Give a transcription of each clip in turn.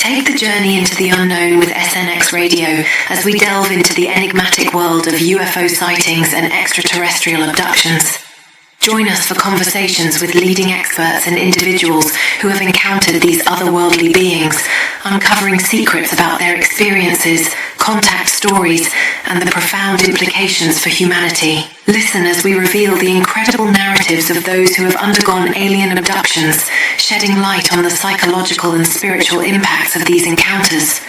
Take the journey into the unknown with SNX Radio as we delve into the enigmatic world of UFO sightings and extraterrestrial abductions. Join us for conversations with leading experts and individuals who have encountered these otherworldly beings, uncovering secrets about their experiences, contact stories, and the profound implications for humanity. Listen as we reveal the incredible narratives of those who have undergone alien abductions, shedding light on the psychological and spiritual impacts of these encounters.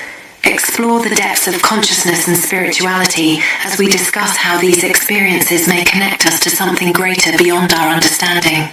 Explore the depths of consciousness and spirituality as we discuss how these experiences may connect us to something greater beyond our understanding.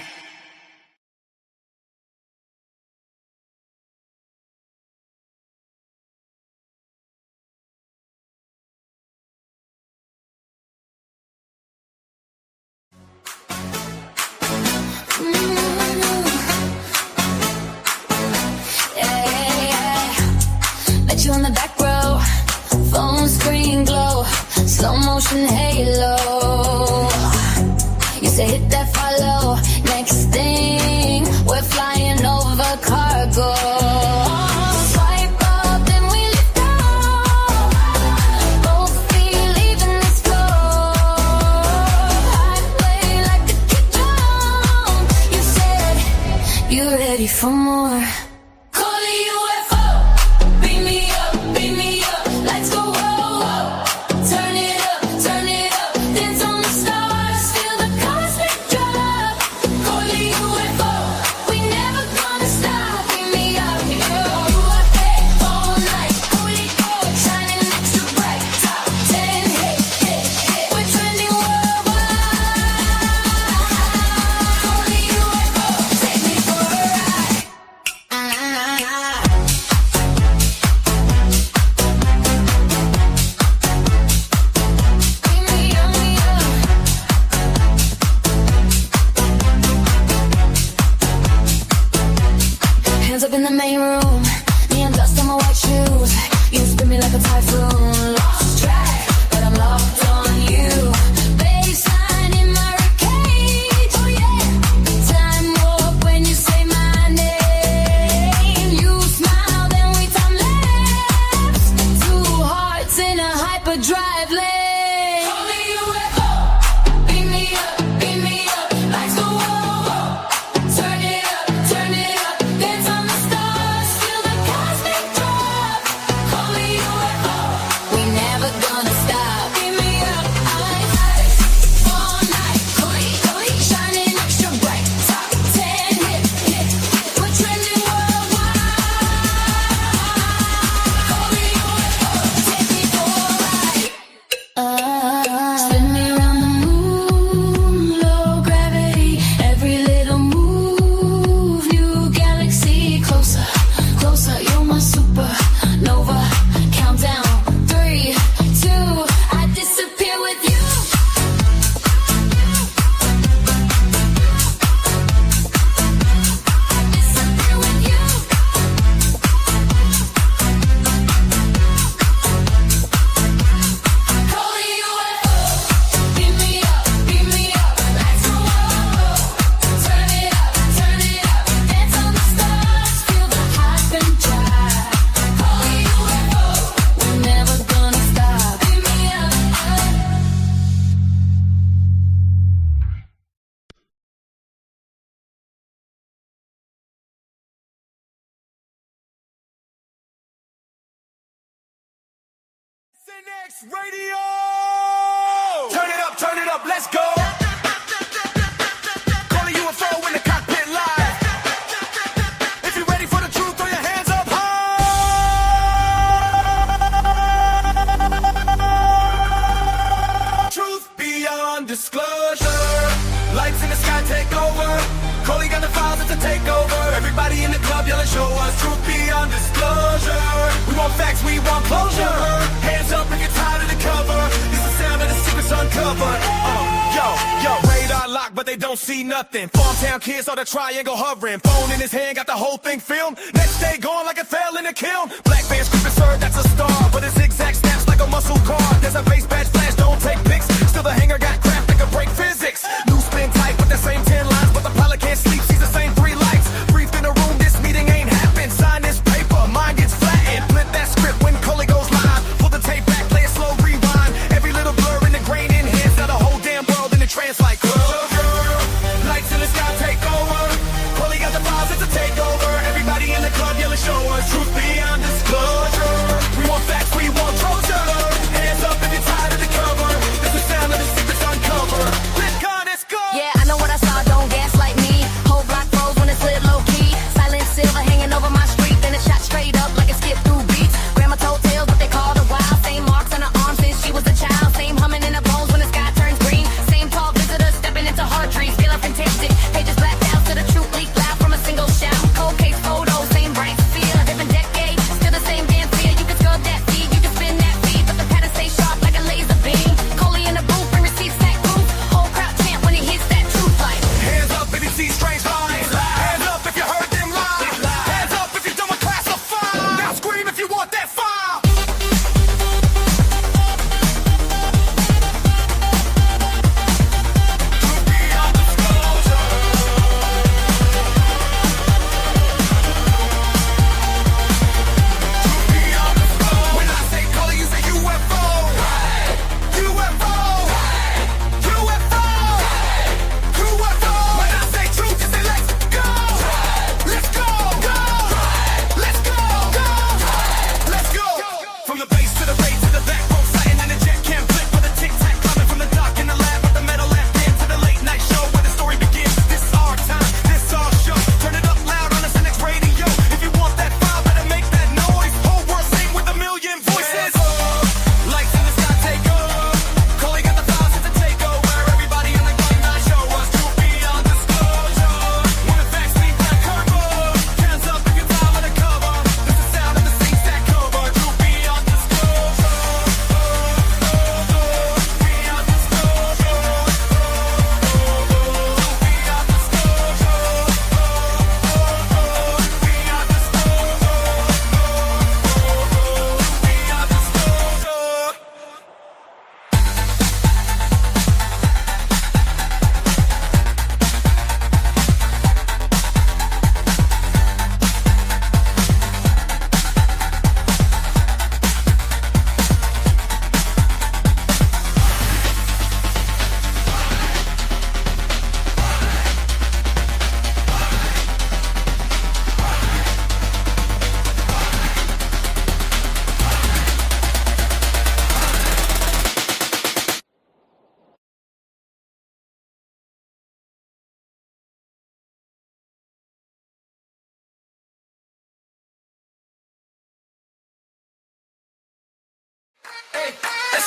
You on the back row, phone screen glow, slow motion halo. You say hit that follow, next thing we're flying over cargo. Swipe up, then we lift off, both feet leaving this floor. Highway like a kick drum. You said you're ready for more. Up in the main room, neon dust on my white shoes. You spin me like a typhoon. Lost track, but I'm locked on you. Baseline in my ribcage. Oh yeah, time warp when you say my name. You smile, then we time lapse. Two hearts in a hyperdrive lane. SNX Radio! Turn it up, let's go! Calling UFO in the cockpit live. If you're ready for the truth, throw your hands up high! Truth beyond disclosure. Lights in the sky take over. Coley got the files, it's a takeover. Everybody in the club yelling, show us truth beyond disclosure. We want facts, we want closure. Hands up, bring it tied to the cover. This is the sound of the secrets uncovered. Yo, radar locked, but they don't see nothing. Farmtown kids saw the triangle hovering. Phone in his hand, got the whole thing filmed. Next day gone like it fell in a kiln. Black man's scripted served, that's a star. But his zigzag snaps like a muscle car. There's a base badge flash, don't take pics. Still the hanger got craft that can break physics. New spin tight with the same 10 lines, but the pilot can't sleep, sees the same 3 lights. Briefed in a room, this meeting ain't happened. Sign this paper, mind gets flat.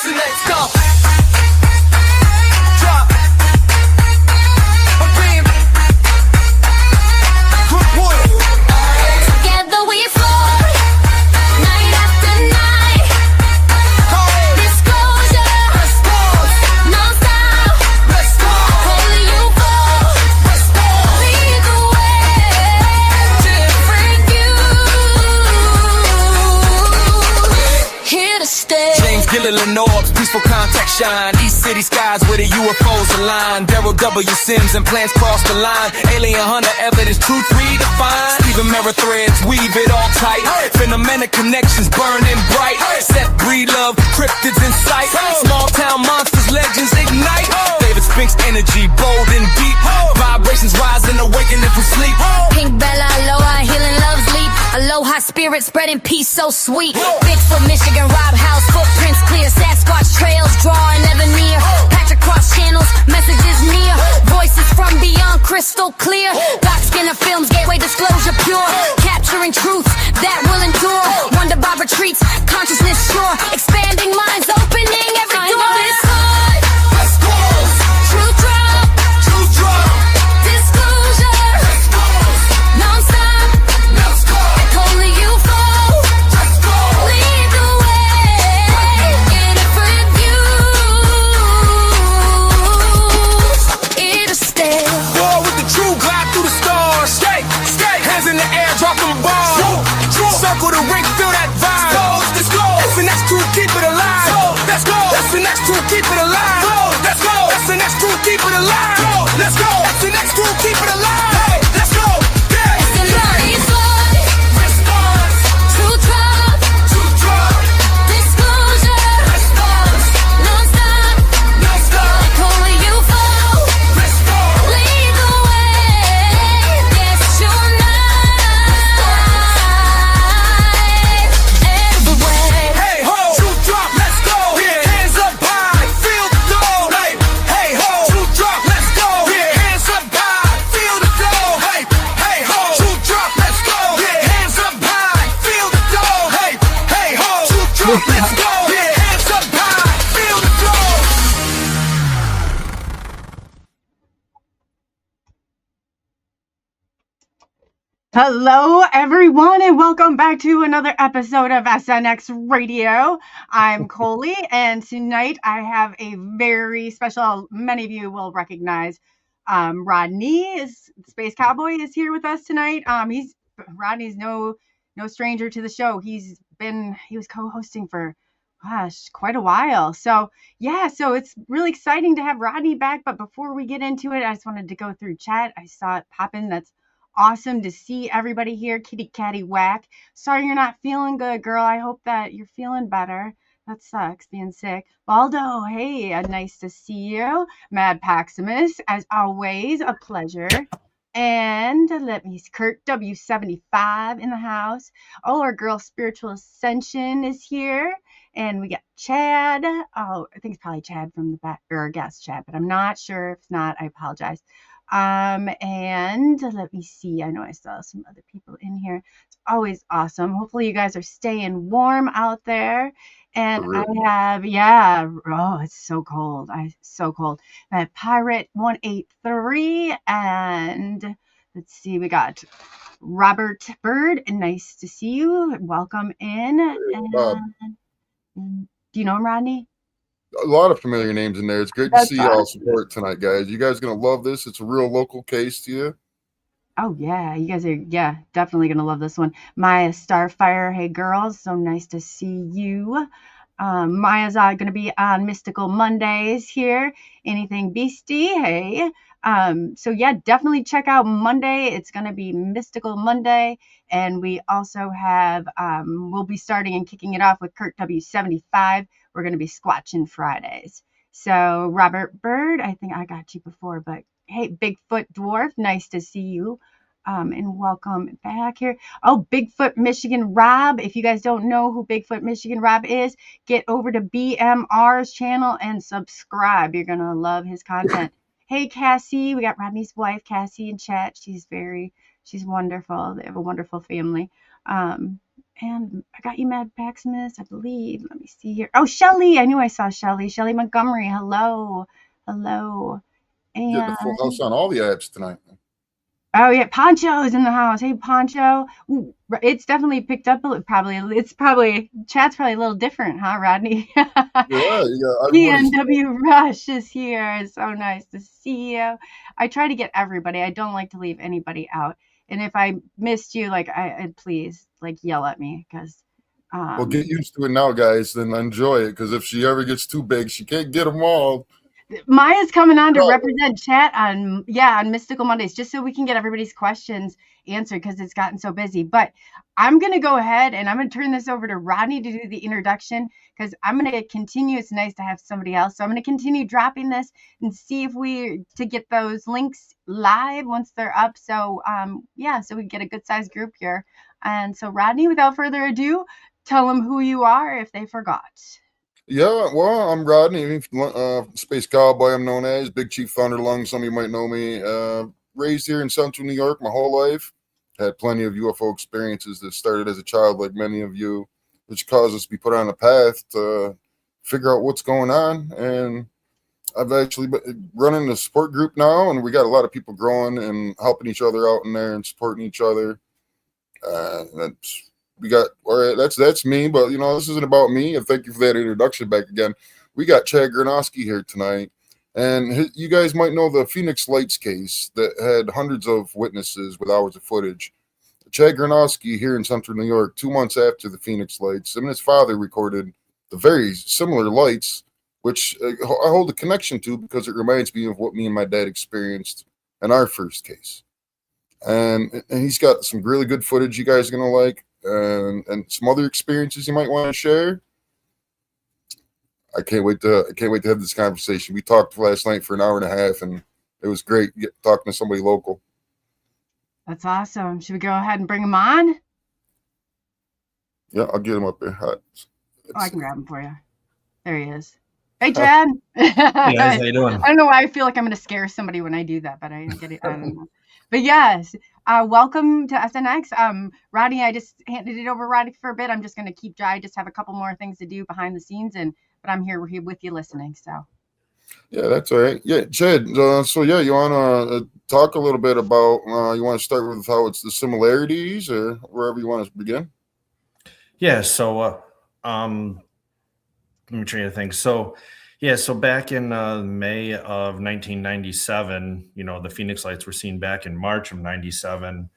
the next go? Drop. Bam. Good boy. Together we flow, night after night. Disclosure, no style. Only you fall, lead the way. Different views, here to stay. James Gilliland Orbs, peaceful contact shine. East city skies where the UFOs align. Daryl W. Sims and plans cross the line. Alien hunter evidence, truth redefined. Stephen Mirror threads, weave it all tight. Phenomenal connections burning bright. Set breed love, cryptids in sight. Small town monsters, legends ignite. David Spinks energy, bold and deep. Vibrations rising, awakening from sleep. Pink Bella, aloha, healing love's leap. Aloha spirit spreading peace so sweet. Bigfoot, Michigan, Rob House, footprints clear. Sasquatch trails drawing ever near. Patrick cross channels, messages near. Voices from beyond crystal clear. Dark skin of films, gateway disclosure pure. Capturing truths that will endure. Wonder by retreats, consciousness sure. Expanding minds, opening every door. This heart, truth drop. Disclosure, non-stop. Only you fall, lead the way. Different views, here to stay. War with the true glide through the stars. Skate, hands in the air, drop them bombs. Circle the ring, feel that vibe. That's the next truth, keep it alive. Let's go. That's the next truth, keep it alive. Let's go. That's the next truth, keep it alive. Let's go. That's the next truth, keep it alive. Hey, let's go. Yeah. It's the money flood, truth drop. Disclosure, non-stop. Only you fall, lead the way. Yes, you're not everywhere. Hey ho, truth drop, let's go. Hands up high, feel the flow. Hey ho, truth drop, let's go. Hands up high, feel the flow. Hey ho, truth drop, let's go. Hands up high, feel the flow. Hey ho, truth drop, let's go. Hands up high, feel the flow. Hello, everyone, and welcome back to another episode of SNX Radio. I'm Coley, and tonight I have a very special, many of you will recognize, Rodney, Space Cowboy, is here with us tonight. Rodney's no stranger to the show. He was co-hosting for, quite a while. So it's really exciting to have Rodney back. But before we get into it, I just wanted to go through chat. I saw it pop in. That's awesome to see everybody here. Kitty Catty Whack. Sorry you're not feeling good, girl. I hope that you're feeling better. That sucks, being sick. Baldo, hey, nice to see you. Mad Paximus, as always, a pleasure. And let me see, Kurt W75 in the house. Oh, our girl Spiritual Ascension is here. And we got Chad. Oh, I think it's probably Chad from the back, or guest Chad, but I'm not sure. If it's not, I apologize. And let me see. I know I saw some other people in here. It's always awesome. Hopefully you guys are staying warm out there. And I have, it's so cold. So cold. I have Pirate 183, and let's see, we got Robert Bird, and nice to see you. Welcome in. And do you know him, Rodney? A lot of familiar names in there. It's great to see y'all support tonight, guys. You guys gonna love this. It's a real local case to you. Oh yeah, you guys are definitely gonna love this one. Maya Starfire, hey girls, so nice to see you. Maya's gonna be on Mystical Mondays here. Anything Beastie, hey. So definitely check out Monday. It's gonna be Mystical Monday, and we also have we'll be starting and kicking it off with Kurt W75. We're gonna be Squatching Fridays. So Robert Bird, I think I got you before, but hey, Bigfoot Dwarf, nice to see you. And welcome back here. Oh, Bigfoot Michigan Rob. If you guys don't know who Bigfoot Michigan Rob is, get over to BMR's channel and subscribe. You're going to love his content. Hey, Cassie. We got Rodney's wife, Cassie, in chat. She's wonderful. They have a wonderful family. And I got you, Mad Maximus, I believe. Let me see here. Oh, Shelly. I knew I saw Shelly. Shelly Montgomery. Hello. Hello. Getting a And full house on all the apps tonight. oh yeah, Poncho's in the house. Hey, Poncho. Ooh, it's definitely picked up. It's probably chat's probably a little different, huh, Rodney? Yeah. Everybody's PNW Rush is here. It's so nice to see you. I try to get everybody. I don't like to leave anybody out. And if I missed you, like I please like yell at me because well, get used to it now, guys. Then enjoy it, because if she ever gets too big, she can't get them all. Maya's coming on to represent chat on Mystical Mondays, just so we can get everybody's questions answered because it's gotten so busy. But I'm going to go ahead and I'm going to turn this over to Rodney to do the introduction because I'm going to continue. It's nice to have somebody else. So I'm going to continue dropping this and see if to get those links live once they're up. So so we get a good sized group here. And so Rodney, without further ado, tell them who you are if they forgot. Yeah, well, I'm Rodney, Space Cowboy, I'm known as Big Chief Thunderlung. Some of you might know me. Raised here in Central New York my whole life. Had plenty of UFO experiences that started as a child, like many of you, which caused us to be put on a path to figure out what's going on. And I've actually been running a support group now, and we got a lot of people growing and helping each other out in there and supporting each other. That's me, but this isn't about me. And thank you for that introduction back again. We got Chad Granoski here tonight, and you guys might know the Phoenix Lights case that had hundreds of witnesses with hours of footage. Chad Granoski here in Central New York, 2 months after the Phoenix Lights, and his father recorded the very similar lights, which I hold a connection to because it reminds me of what me and my dad experienced in our first case. And he's got some really good footage you guys are going to like. And some other experiences you might want to share. I can't wait to have this conversation. We talked last night for an hour and a half, and it was great talking to somebody local. That's awesome. Should we go ahead and bring him on? Yeah, I'll get him up there. I can grab him for you. There he is. Hey, Chad. Hey guys, how you doing? I don't know why I feel like I'm going to scare somebody when I do that, but I get it. I don't know. But yes, welcome to SNX. Rodney, I just handed it over Rodney for a bit. I'm just going to keep dry. I just have a couple more things to do behind the scenes, but I'm here with you listening. So. Yeah, that's all right. Yeah, Chad. You want to talk a little bit about? You want to start with how it's the similarities, or wherever you want to begin? Yeah. So, let me try to think. So back in May of 1997, the Phoenix Lights were seen back in March of 97.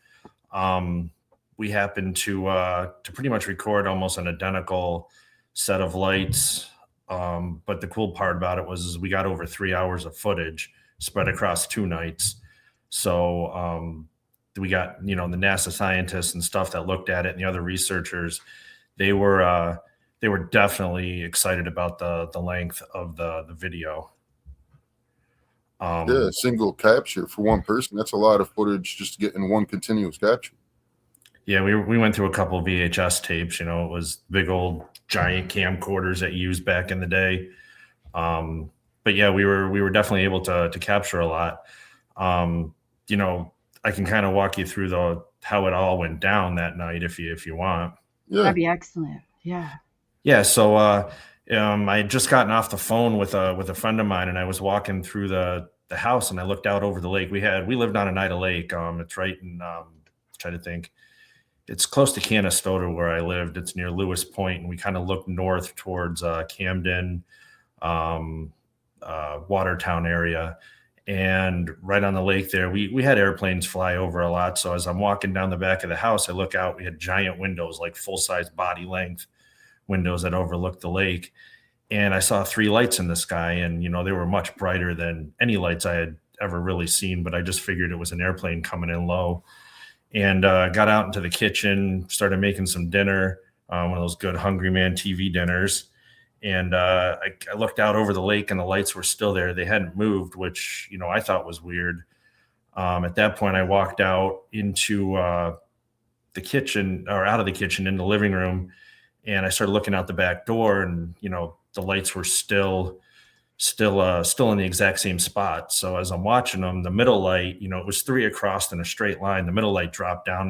We happened to pretty much record almost an identical set of lights. But the cool part about it was we got over 3 hours of footage spread across 2 nights. So we got, the NASA scientists and stuff that looked at it, and the other researchers, they were definitely excited about the length of the video. Single capture for one person. That's a lot of footage just to get in one continuous capture. Yeah, we went through a couple of VHS tapes. It was big old giant camcorders that you used back in the day. But yeah, we were definitely able to capture a lot. I can kind of walk you through how it all went down that night if you want. Yeah, that'd be excellent. Yeah. Yeah. So I had just gotten off the phone with a friend of mine, and I was walking through the house, and I looked out over the lake. We lived on Oneida Lake. It's right in try to think. It's close to Canastota where I lived. It's near Lewis Point, and we kind of looked north towards Camden, Watertown area. And right on the lake there, we had airplanes fly over a lot. So as I'm walking down the back of the house, I look out, we had giant windows, like full-size body length windows that overlooked the lake. And I saw 3 lights in the sky, and, they were much brighter than any lights I had ever really seen, but I just figured it was an airplane coming in low. And got out into the kitchen, started making some dinner, one of those good Hungry Man TV dinners. And I looked out over the lake, and the lights were still there. They hadn't moved, which, I thought was weird. At that point, I walked out into the kitchen, or out of the kitchen in the living room, and I started looking out the back door, and, the lights were still in the exact same spot. So as I'm watching them, the middle light, it was 3 across in a straight line. The middle light dropped down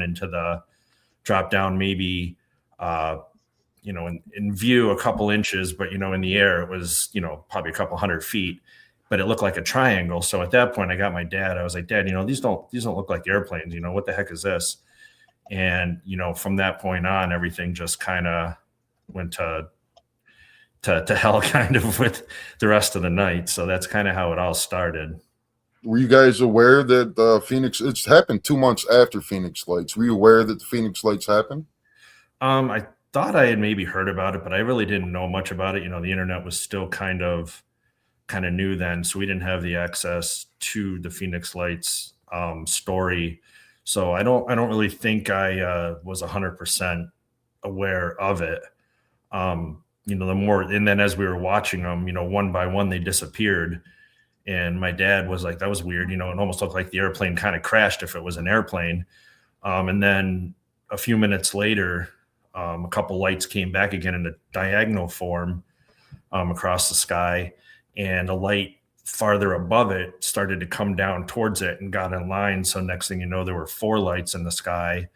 maybe in view a couple inches, but, in the air, it was, probably a couple 100 feet, but it looked like a triangle. So at that point I got my dad, I was like, Dad, these don't look like airplanes. What the heck is this? And, from that point on, everything just kind of went to hell kind of with the rest of the night. So that's kind of how it all started. Were you guys aware that Phoenix, it's happened 2 months after Phoenix Lights. Were you aware that the Phoenix Lights happened? I thought I had maybe heard about it, but I really didn't know much about it. The internet was still kind of new then, so we didn't have the access to the Phoenix Lights story. So I don't really think I was 100% aware of it. The more, and then as we were watching them, one by one they disappeared, and my dad was like, "That was weird." It almost looked like the airplane kind of crashed if it was an airplane. And then a few minutes later, a couple lights came back again in a diagonal form across the sky, and a light farther above it started to come down towards it and got in line. So next thing you know, there were 4 lights in the sky.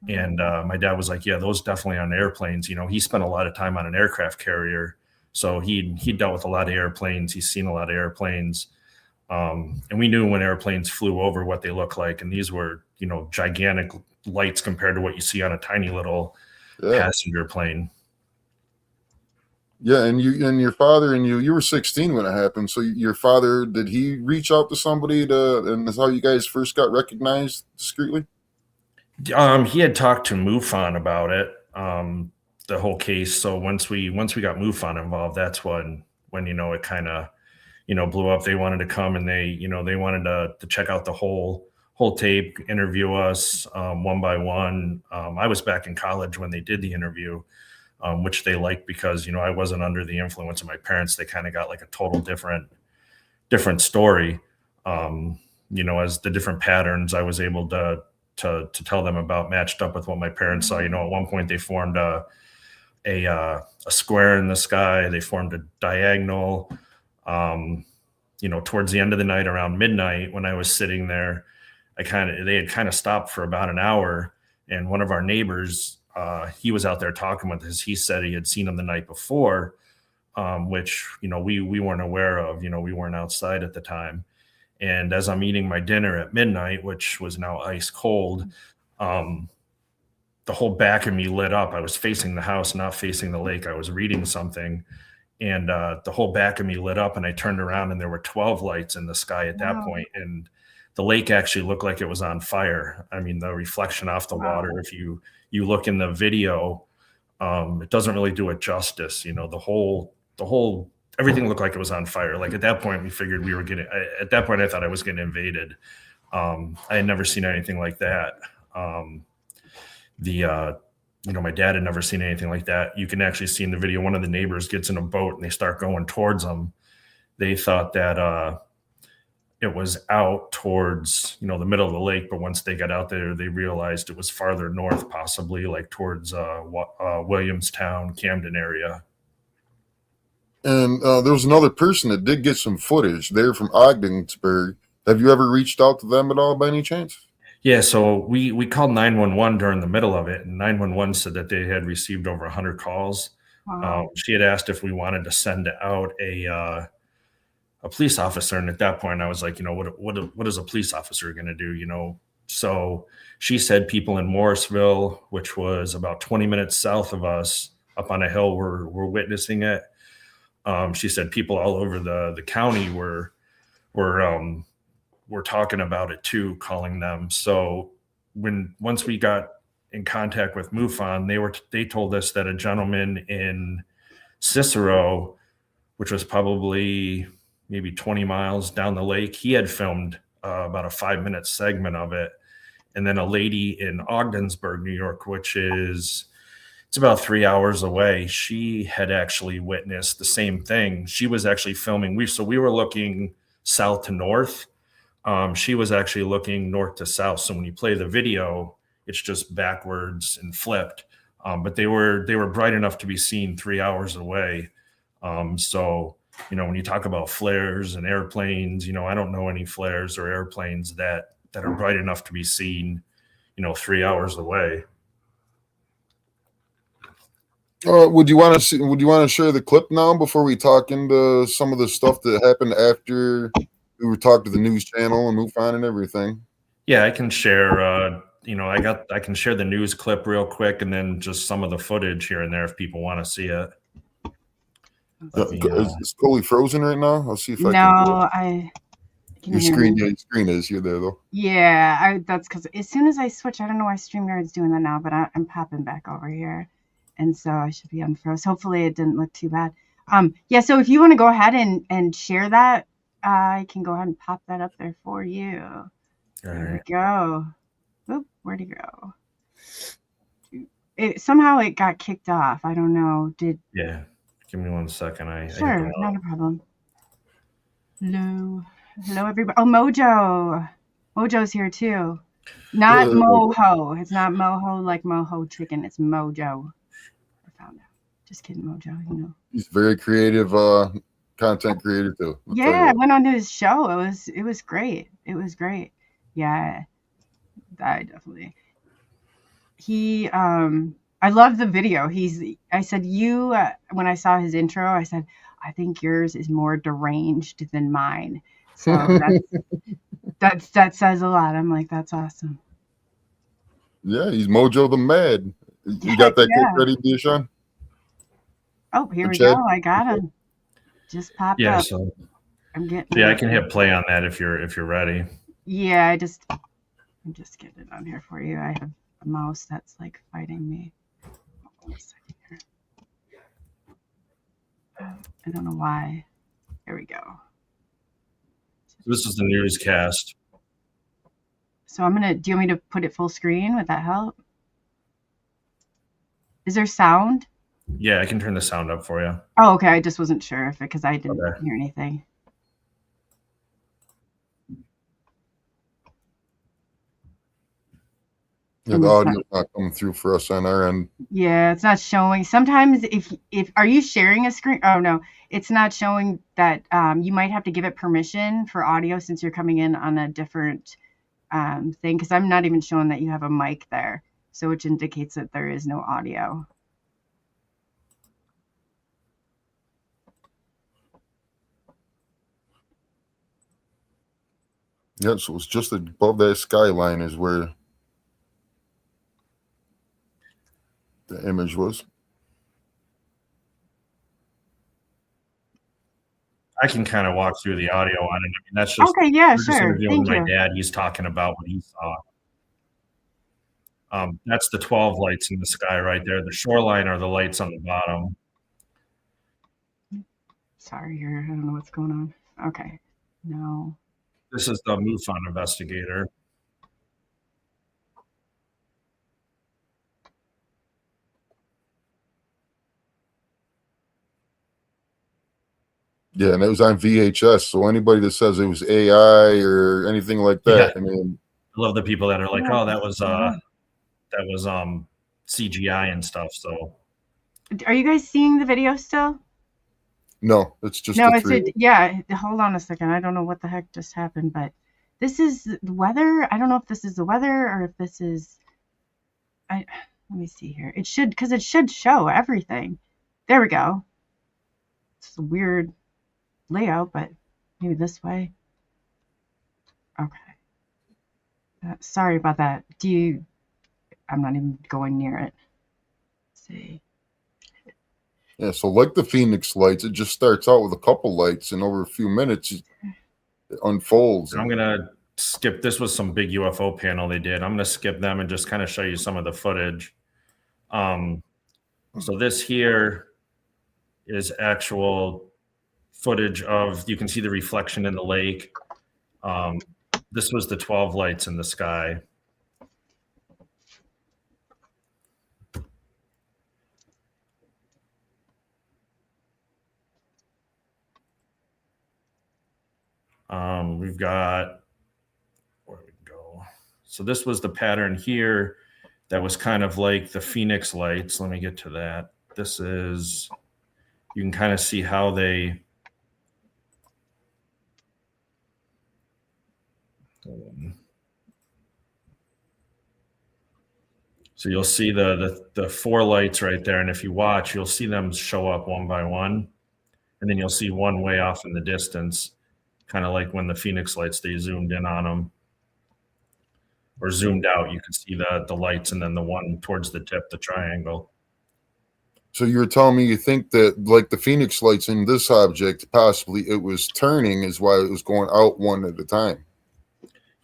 And my dad was like, "Yeah, those definitely on airplanes." He spent a lot of time on an aircraft carrier, so he dealt with a lot of airplanes. He's seen a lot of airplanes, and we knew when airplanes flew over what they look like. And these were, gigantic lights compared to what you see on a tiny little passenger plane. Yeah, and your father and you were 16 when it happened. So your father, did he reach out to somebody and that's how you guys first got recognized discreetly? He had talked to MUFON about it, the whole case. So once we got MUFON involved, that's when it kind of blew up. They wanted to come and they wanted to check out the whole tape, interview us one by one. I was back in college when they did the interview, which they liked because I wasn't under the influence of my parents. They kind of got like a total different story. As the different patterns I was able to tell them about matched up with what my parents saw. At one point they formed a square in the sky. They formed a diagonal. Towards the end of the night, around midnight, when I was sitting there, they had kind of stopped for about an hour, and one of our neighbors, he was out there talking with us. He said he had seen them the night before, which we weren't aware of. We weren't outside at the time. And as I'm eating my dinner at midnight, which was now ice cold, the whole back of me lit up. I was facing the house, not facing the lake. I was reading something, and the whole back of me lit up, and I turned around and there were 12 lights in the sky at that point. And the lake actually looked like it was on fire. I mean, the reflection off the water, if you look in the video, it doesn't really do it justice. The whole everything looked like it was on fire. Like at that point, we figured at that point, I thought I was getting invaded. I had never seen anything like that. My dad had never seen anything like that. You can actually see in the video, one of the neighbors gets in a boat and they start going towards them. They thought that it was out towards, the middle of the lake. But once they got out there, they realized it was farther north, possibly like towards Williamstown, Camden area. And there was another person that did get some footage. They're from Ogdensburg. Have you ever reached out to them at all by any chance? Yeah, so we called 911 during the middle of it, and 911 said that they had received over 100 calls. Wow. She had asked if we wanted to send out a police officer, and at that point, I was like, what is a police officer going to do? So she said people in Morrisville, which was about 20 minutes south of us, up on a hill, were witnessing it. She said people all over the county were talking about it too, calling them. So once we got in contact with MUFON, they told us that a gentleman in Cicero, which was probably maybe 20 miles down the lake, he had filmed about a 5-minute segment of it. And then a lady in Ogdensburg, New York, which is it's about 3 hours away, she had actually witnessed the same thing. She was actually filming. We were looking south to north. She was actually looking north to south. So when you play the video, it's just backwards and flipped. But they were bright enough to be seen 3 hours away. So when you talk about flares and airplanes, I don't know any flares or airplanes that are bright enough to be seen, 3 hours away. Would you want to see? Would you want to share the clip now before we talk into some of the stuff that happened after we were talking to the news channel and move on and everything? Yeah, I can share. I can share the news clip real quick, and then just some of the footage here and there if people want to see it. Is Coley frozen right now? I'll see if I No, can. Can Your you hear screen, me? yeah, your screen is. You're there though. Yeah, that's because as soon as I switch, I don't know why StreamYard's doing that now, but I'm popping back over here, and so I should be unfroze. Hopefully, it didn't look too bad. Yeah. So if you want to go ahead and share that, I can go ahead and pop that up there for you. All There right. we go. Oop, where'd he go? Somehow it got kicked off. I don't know. Yeah. Give me 1 second. Sure, not a problem. Hello, everybody. Oh, Mojo's here too. Not Moho. It's not Moho like Moho chicken. It's Mojo. I found out. Just kidding, Mojo. You know. He's very creative, content creator too. Yeah, I went on to his show. It was great. It was great. Yeah, I definitely. I love the video. I said when I saw his intro, I said, I think yours is more deranged than mine. So that says a lot. I'm like, that's awesome. Yeah, he's Mojo the Mad. You got that clip ready, Deshaun? Oh, here we go. I got him. Just popped up. So I'm getting. Yeah, I can hit play on that if you're ready. Yeah, I'm just getting it on here for you. I have a mouse that's like fighting me. Hold on a second here. I don't know why. Here we go. This is the newscast. So do you want me to put it full screen? Would that help? Is there sound? Yeah, I can turn the sound up for you. Oh, okay. I just wasn't sure because I didn't hear anything. Yeah, the audio's not coming through for us on our end. Yeah, it's not showing. Sometimes if are you sharing a screen? Oh no, it's not showing that. You might have to give it permission for audio since you're coming in on a different thing, because I'm not even showing that you have a mic there, so which indicates that there is no audio. Yeah, so it's just above that skyline is where the image was. I can kind of walk through the audio on it. I mean, that's just okay. Yeah, sure. Thank with you. My dad, he's talking about what he saw. That's the 12 lights in the sky right there. The shoreline are the lights on the bottom. Sorry, here. I don't know what's going on. Okay. No. This is the MUFON investigator. Yeah, and it was on VHS. So anybody that says it was AI or anything like that, I mean, I love the people that are like, "Oh, that was CGI and stuff." So, are you guys seeing the video still? No, it's just yeah. Hold on a second. I don't know what the heck just happened, but this is the weather. I don't know if this is the weather or if this is. Let me see here. It should show everything. There we go. It's a weird layout, but maybe this way. Okay. Sorry about that. I'm not even going near it. Let's see. Yeah, so like the Phoenix lights, it just starts out with a couple lights, and over a few minutes, it unfolds. I'm gonna skip. This was some big UFO panel they did. I'm gonna skip them and just kind of show you some of the footage. So this here is actual footage of. You can see the reflection in the lake. This was the 12 lights in the sky. We've got, where we go. So this was the pattern here that was kind of like the Phoenix lights. Let me get to that. This is, you can kind of see how they, So you'll see the four lights right there, and if you watch, you'll see them show up one by one, and then you'll see one way off in the distance, kind of like when the Phoenix lights, they zoomed in on them or zoomed out. You could see the lights, and then the one towards the tip, the triangle. So you're telling me you think that, like the Phoenix lights in this object, possibly it was turning is why it was going out one at a time?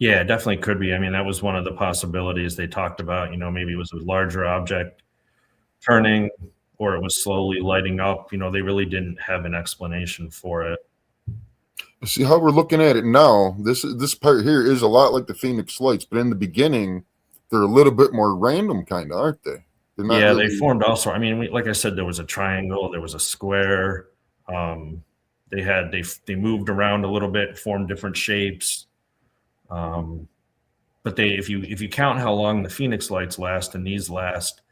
Yeah, it definitely could be. I mean, that was one of the possibilities they talked about. Maybe it was a larger object turning, or it was slowly lighting up. They really didn't have an explanation for it. See how we're looking at it now. This part here is a lot like the Phoenix lights, but in the beginning, they're a little bit more random, kind of, aren't they? They're not Yeah, really... they formed also. I mean, like I said, there was a triangle, there was a square. They moved around a little bit, formed different shapes. But if you count how long the Phoenix lights last and these last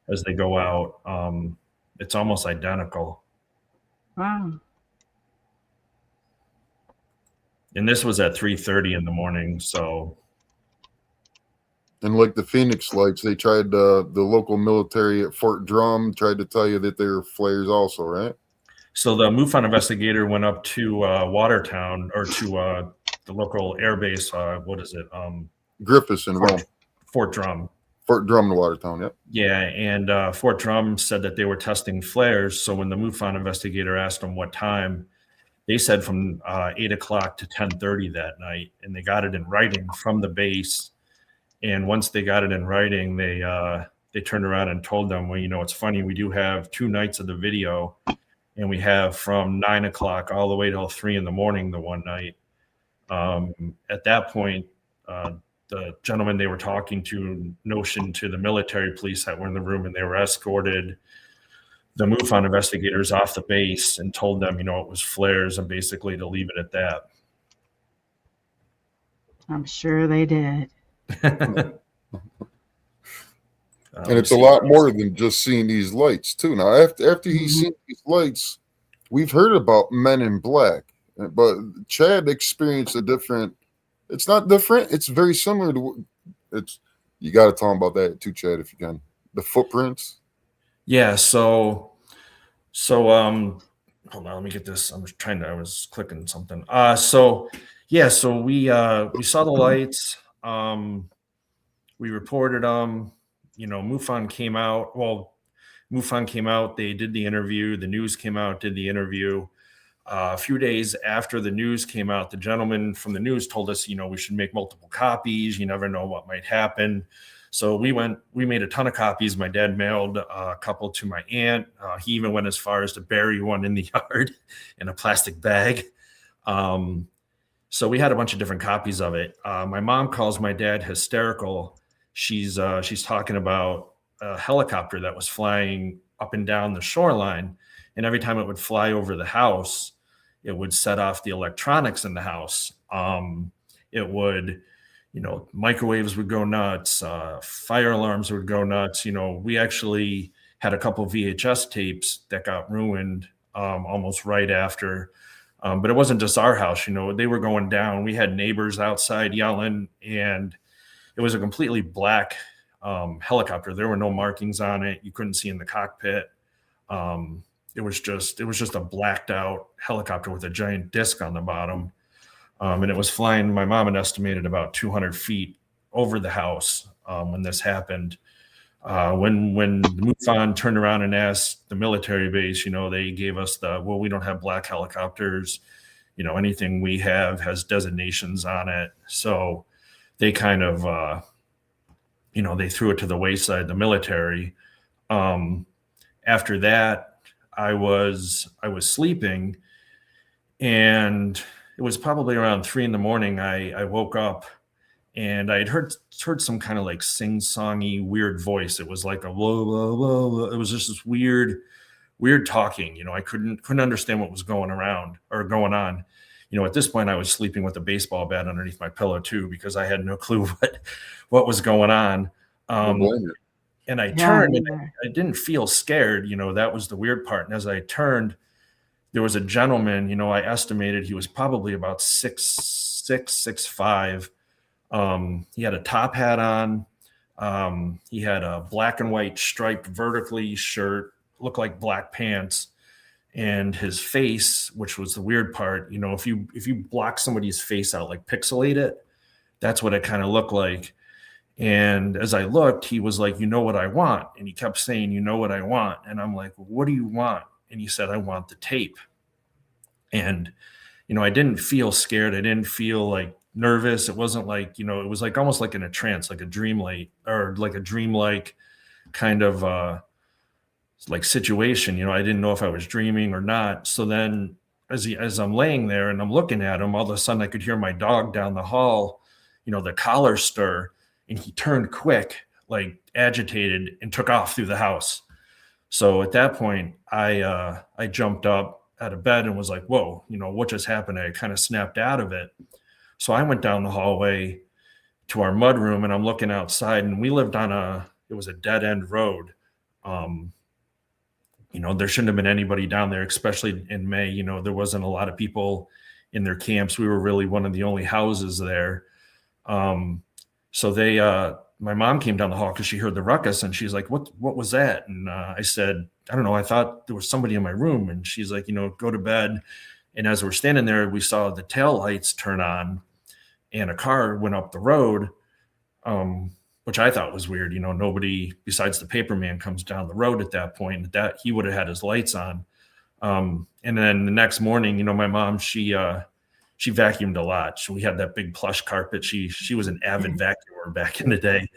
as they go out, it's almost identical. Wow. And this was at 3:30 in the morning. So, and like the Phoenix lights, they tried the local military at Fort Drum tried to tell you that they were flares also, right? So the MUFON investigator went up to Watertown, or to the local air base. What is it? Griffiths in Rome. Fort Drum. Fort Drum to Watertown, yep. Yeah, and Fort Drum said that they were testing flares. So when the MUFON investigator asked them what time, they said from 8 o'clock to 10:30 that night, and they got it in writing from the base. And once they got it in writing, they turned around and told them, well, it's funny, we do have 2 nights of the video, and we have from 9 o'clock all the way till 3 in the morning the one night. At that point, the gentleman they were talking to notioned to the military police that were in the room, and they were escorted the MUFON investigators off the base and told them, it was flares, and basically to leave it at that. I'm sure they did. And it's a lot more than just seeing these lights too. Now, after he's seen these lights, we've heard about Men in Black, but Chad experienced a different. It's not different. It's very similar to. You got to tell him about that too, Chad, if you can. The footprints. Yeah. So hold on. Let me get this. I was clicking something. So we saw the lights. We reported them. MUFON came out. Well, MUFON came out. They did the interview. The news came out, did the interview. A few days after the news came out, the gentleman from the news told us, we should make multiple copies. You never know what might happen. So we made a ton of copies. My dad mailed a couple to my aunt. He even went as far as to bury one in the yard in a plastic bag. So we had a bunch of different copies of it. My mom calls my dad hysterical. She's talking about a helicopter that was flying up and down the shoreline. And every time it would fly over the house, it would set off the electronics in the house. It would, microwaves would go nuts, fire alarms would go nuts. We actually had a couple VHS tapes that got ruined almost right after. But it wasn't just our house, they were going down. We had neighbors outside yelling, and it was a completely black helicopter. There were no markings on it. You couldn't see in the cockpit. It was just a blacked out helicopter with a giant disc on the bottom. And it was flying, my mom had estimated about 200 feet over the house when this happened. When MUFON turned around and asked the military base, they gave us we don't have black helicopters. Anything we have has designations on it. So they kind of, they threw it to the wayside, the military. After that, I was sleeping, and it was probably around 3 in the morning. I woke up, and I had heard some kind of like sing-songy weird voice. It was like a blah, blah, blah, blah. It was just this weird talking. I couldn't understand what was going on. At this point, I was sleeping with a baseball bat underneath my pillow too, because I had no clue what was going on. And I turned, and I didn't feel scared. That was the weird part. And as I turned, there was a gentleman, I estimated he was probably about 6'6", 6'5". He had a top hat on, He had a black and white striped vertically shirt, looked like black pants, and his face, which was the weird part, if you block somebody's face out, like pixelate it, that's what it kind of looked like. And as I looked, he was like, "You know what I want?" And he kept saying, "You know what I want?" And I'm like, "Well, what do you want?" And he said, "I want the tape." And, I didn't feel scared. I didn't feel like nervous. It wasn't like, it was like almost like in a trance, like a dreamlike or like a dreamlike kind of like situation. I didn't know if I was dreaming or not. So then as I'm laying there and I'm looking at him, all of a sudden I could hear my dog down the hall, the collar stir, and he turned quick, like agitated, and took off through the house. So at that point, I jumped up out of bed and was like, "Whoa, what just happened?" I kind of snapped out of it. So I went down the hallway to our mudroom, and I'm looking outside, and we lived on it was a dead end road. There shouldn't have been anybody down there, especially in May. There wasn't a lot of people in their camps. We were really one of the only houses there. So my mom came down the hall because she heard the ruckus, and she's like, what was that? And I said, "I don't know. I thought there was somebody in my room." And she's like, "Go to bed." And as we're standing there, we saw the tail lights turn on and a car went up the road, which I thought was weird. Nobody besides the paper man comes down the road at that point. That he would have had his lights on. And then the next morning, my mom, she vacuumed a lot. So we had that big plush carpet. She was an avid vacuumer back in the day.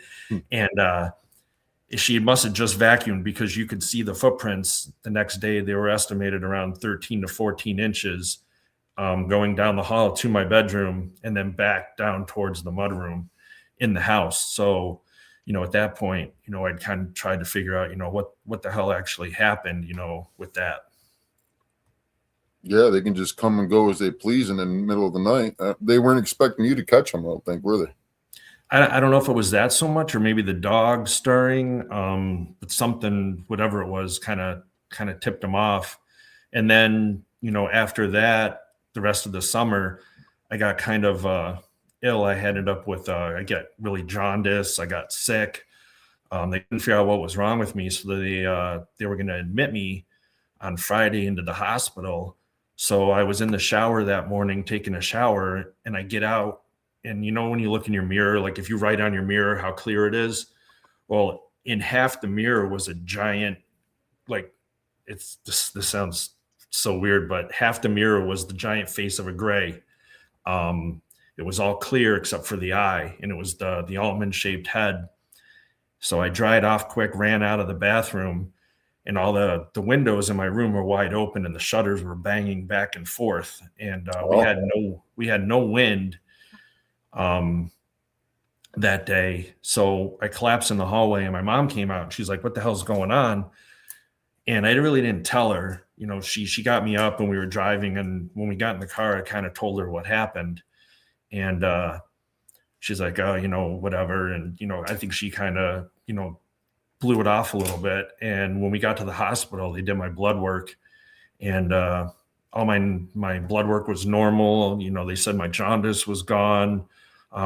And she must have just vacuumed because you could see the footprints the next day. They were estimated around 13 to 14 inches going down the hall to my bedroom and then back down towards the mudroom in the house. So, at that point, I'd kind of tried to figure out, what the hell actually happened, with that. Yeah, they can just come and go as they please in the middle of the night. They weren't expecting you to catch them, I don't think, were they? I don't know if it was that so much, or maybe the dog stirring, but something, whatever it was, kind of tipped them off. And then, after that, the rest of the summer, I got kind of ill. I ended up with, I got really jaundice. I got sick. They couldn't figure out what was wrong with me. So they were going to admit me on Friday into the hospital. So I was in the shower that morning, taking a shower, and I get out. And when you look in your mirror, like if you write on your mirror how clear it is, well, in half the mirror was a giant, like this sounds so weird, but half the mirror was the giant face of a gray. It was all clear except for the eye, and it was the almond shaped head. So I dried off quick, ran out of the bathroom, and all the windows in my room were wide open and the shutters were banging back and forth. And we had no wind that day. So I collapsed in the hallway, and my mom came out, and she's like, "What the hell's going on?" And I really didn't tell her. She got me up and we were driving, and when we got in the car, I kind of told her what happened. And she's like, "Oh, whatever." And, I think she kind of, blew it off a little bit. And when we got to the hospital, they did my blood work, and all my blood work was normal. They said my jaundice was gone.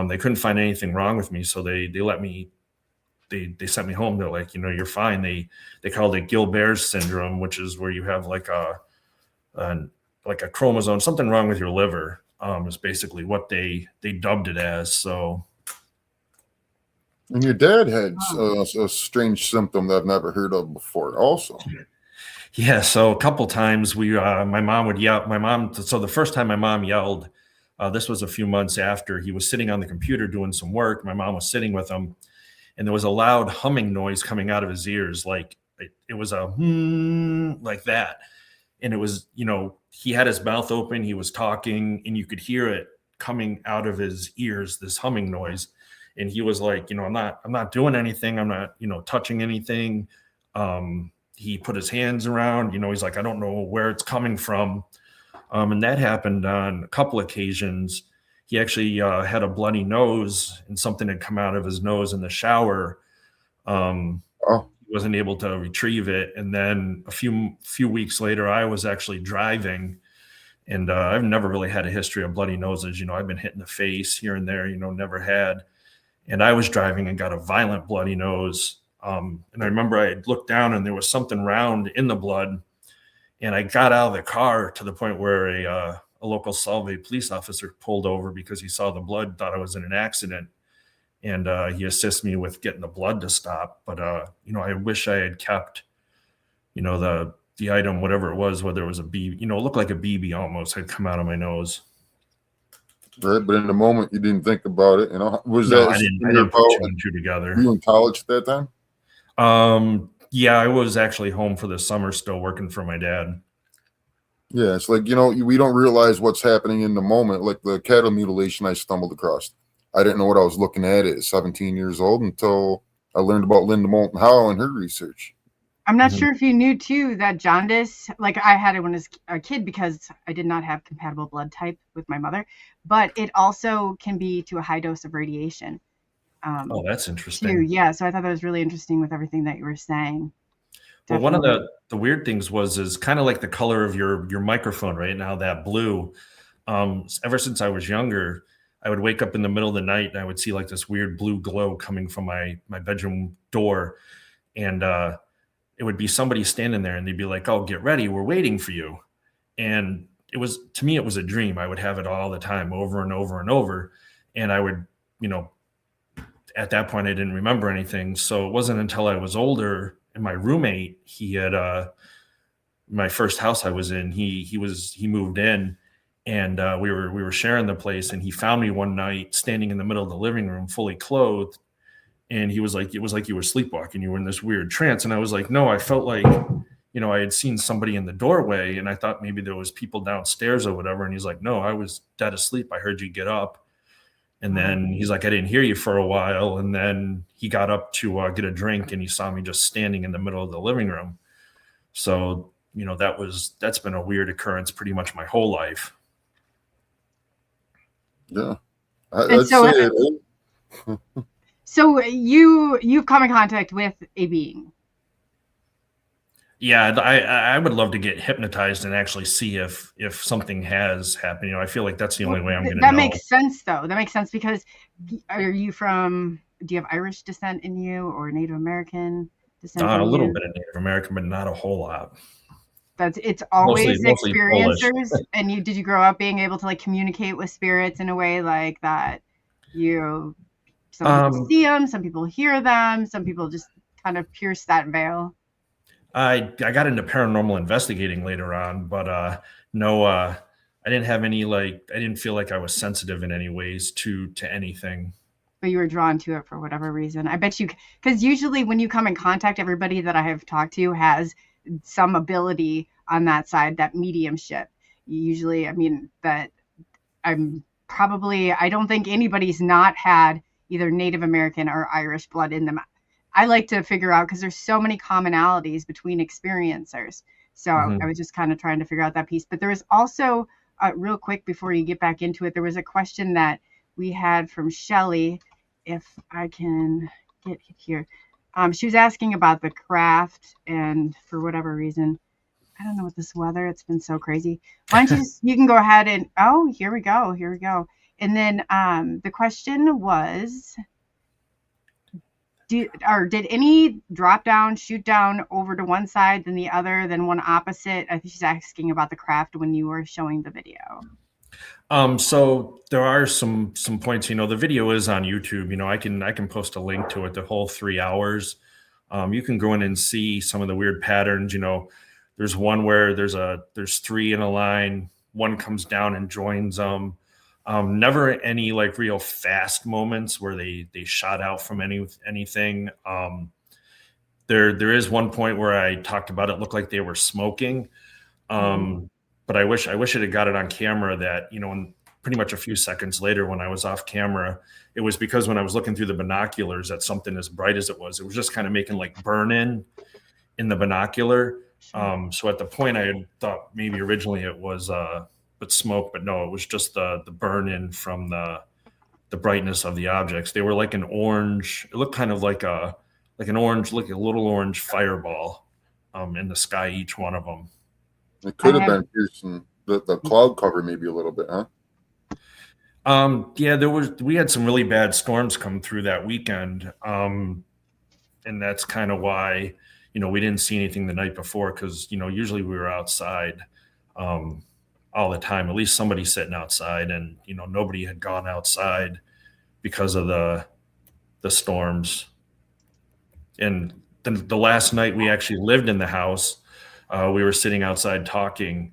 They couldn't find anything wrong with me. So they let me, they sent me home. They're like, "You're fine." They called it Gilbert's syndrome, which is where you have like a chromosome, something wrong with your liver, is basically what they dubbed it as. So. And your dad had a strange symptom that I've never heard of before also. Yeah. So a couple times my mom would yell. So the first time my mom yelled, this was a few months after he was sitting on the computer doing some work. My mom was sitting with him, and there was a loud humming noise coming out of his ears. Like it was a like that. And it was, he had his mouth open, he was talking, and you could hear it coming out of his ears, this humming noise. And he was like, I'm not doing anything. I'm not, touching anything. He put his hands around, he's like, "I don't know where it's coming from." And that happened on a couple occasions. He actually had a bloody nose, and something had come out of his nose in the shower. He wasn't able to retrieve it. And then a few weeks later, I was actually driving, and I've never really had a history of bloody noses. I've been hit in the face here and there, never had. and I was driving and got a violent bloody nose. And I remember I had looked down and there was something round in the blood, and I got out of the car to the point where a local Solvay police officer pulled over because he saw the blood, thought I was in an accident, and he assisted me with getting the blood to stop. But I wish I had kept, the item, whatever it was, whether it was a BB, it looked like a BB almost had come out of my nose. Right, but in the moment you didn't think about it. Was No, that I didn't put two and two together. Were you in college at that time? Yeah, I was actually home for the summer, still working for my dad. Yeah, it's like, we don't realize what's happening in the moment. Like the cattle mutilation I stumbled across. I didn't know what I was looking at 17 years old until I learned about Linda Moulton Howe and her research. I'm not sure if you knew too that jaundice, like I had it when I was a kid because I did not have compatible blood type with my mother, but it also can be to a high dose of radiation. Oh, that's interesting. Too. Yeah, so I thought that was really interesting with everything that you were saying. Well, one of the weird things is kind of like the color of your microphone right now, that blue. Ever since I was younger, I would wake up in the middle of the night and I would see like this weird blue glow coming from my bedroom door, and it would be somebody standing there and they'd be like, "Oh, get ready, we're waiting for you." And to me, it was a dream. I would have it all the time, over and over and over. And I would, at that point, I didn't remember anything. So it wasn't until I was older, and my roommate, he had my first house I was in, he moved in, and we were sharing the place, and he found me one night standing in the middle of the living room, fully clothed. And he was like, "It was like you were sleepwalking. You were in this weird trance." And I was like, "No, I felt like, I had seen somebody in the doorway, and I thought maybe there was people downstairs or whatever." And he's like, "No, I was dead asleep. I heard you get up." And then he's like, "I didn't hear you for a while." And then he got up to get a drink, and he saw me just standing in the middle of the living room. So, that's been a weird occurrence pretty much my whole life. Yeah. I'd say it. So you've come in contact with a being. Yeah, I would love to get hypnotized and actually see if something has happened. I feel like that's the only way I'm going to know. That makes sense, though. That makes sense because do you have Irish descent in you or Native American descent in you? A little bit of Native American, but not a whole lot. It's always mostly experiencers. And did you grow up being able to like communicate with spirits in a way like that? Some people see them, some people hear them, some people just kind of pierce that veil. I got into paranormal investigating later on, but no, I didn't have any I didn't feel like I was sensitive in any ways to anything. But you were drawn to it for whatever reason. I bet you, because usually when you come in contact, everybody that I have talked to has some ability on that side, that mediumship. Usually, I don't think anybody's not had either Native American or Irish blood in them. I like to figure out because there's so many commonalities between experiencers. So I was just kind of trying to figure out that piece. But there was also, real quick before you get back into it, there was a question that we had from Shelly, if I can get here. She was asking about the craft, and for whatever reason, I don't know what this weather, it's been so crazy. Why don't you can go ahead and, here we go. And then the question was, did any drop down, shoot down over to one side, then the other, then one opposite? I think she's asking about the craft when you were showing the video. So there are some points, the video is on YouTube. I can post a link to it, the whole 3 hours. You can go in and see some of the weird patterns. There's one where there's three in a line, one comes down and joins them. Never any real fast moments where they shot out from anything. There is one point where I talked about it looked like they were smoking. But I wish it had got it on camera that, in pretty much a few seconds later when I was off camera, it was because when I was looking through the binoculars at something as bright as it was just kind of making burn in the binocular. So at the point I had thought maybe originally it was but smoke, but no, it was just the burn in from the brightness of the objects. They were like an orange. It looked kind of like a little orange fireball in the sky, each one of them. It could have been piercing the cloud cover maybe a little bit, huh? Yeah, we had some really bad storms come through that weekend. And that's kind of why, we didn't see anything the night before, because, usually we were outside um, all the time, at least somebody sitting outside, and, nobody had gone outside because of the storms. And the last night we actually lived in the house, we were sitting outside talking,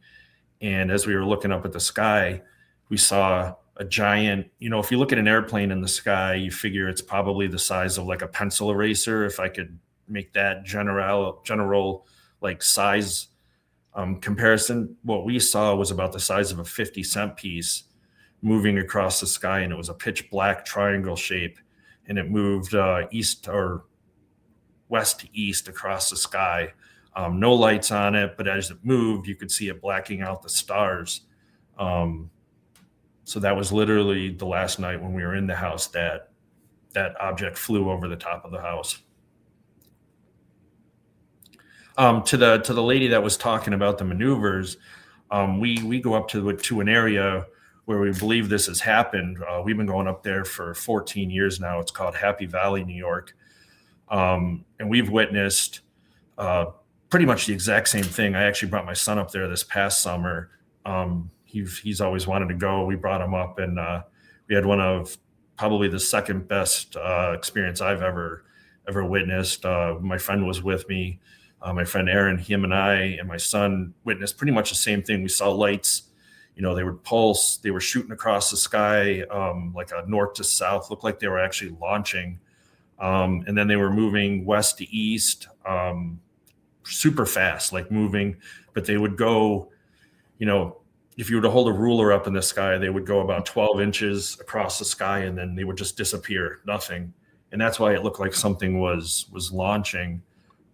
and as we were looking up at the sky, we saw a giant, if you look at an airplane in the sky, you figure it's probably the size of like a pencil eraser, if I could make that general like size comparison. What we saw was about the size of a 50-cent piece moving across the sky, and it was a pitch black triangle shape, and it moved east or west to east across the sky. No lights on it, but as it moved, you could see it blacking out the stars. So that was literally the last night when we were in the house that object flew over the top of the house. To the lady that was talking about the maneuvers, we go up to an area where we believe this has happened. We've been going up there for 14 years now. It's called Happy Valley, New York. And we've witnessed pretty much the exact same thing. I actually brought my son up there this past summer. He's always wanted to go. We brought him up, and we had one of probably the second best experience I've ever witnessed. My friend was with me. My friend Aaron, him and I and my son witnessed pretty much the same thing. We saw lights, they would pulse. They were shooting across the sky like a north to south, looked like they were actually launching. And then they were moving west to east, super fast, like moving, but they would go, if you were to hold a ruler up in the sky, they would go about 12 inches across the sky, and then they would just disappear, nothing. And that's why it looked like something was launching.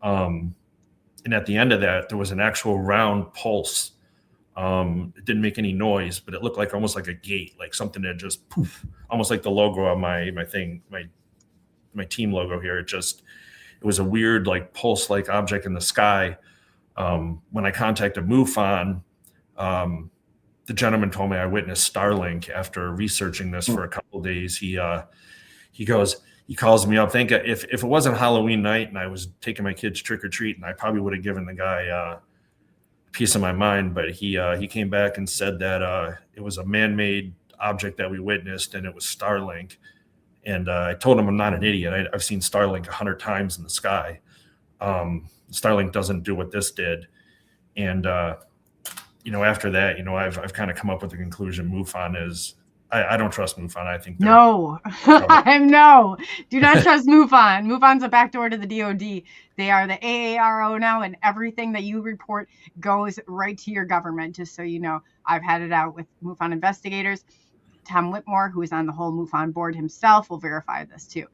And at the end of that, there was an actual round pulse. It didn't make any noise, but it looked like almost like a gate, like something that just poof, almost like the logo on my thing, my team logo here. It was a weird, like pulse-like object in the sky. When I contacted MUFON, the gentleman told me I witnessed Starlink after researching this for a couple of days. He calls me up. If it wasn't Halloween night and I was taking my kids trick or treating, I probably would have given the guy a piece of my mind. But he came back and said that it was a man-made object that we witnessed, and it was Starlink. And I told him I'm not an idiot. I've seen Starlink 100 times in the sky. Starlink doesn't do what this did. And after that, I've kind of come up with the conclusion MUFON is. I don't trust MUFON. I think no. No, do not trust MUFON. MUFON's a backdoor to the DOD. They are the AARO now, and everything that you report goes right to your government. Just so you know, I've had it out with MUFON investigators. Tom Whitmore, who is on the whole MUFON board himself, will verify this too.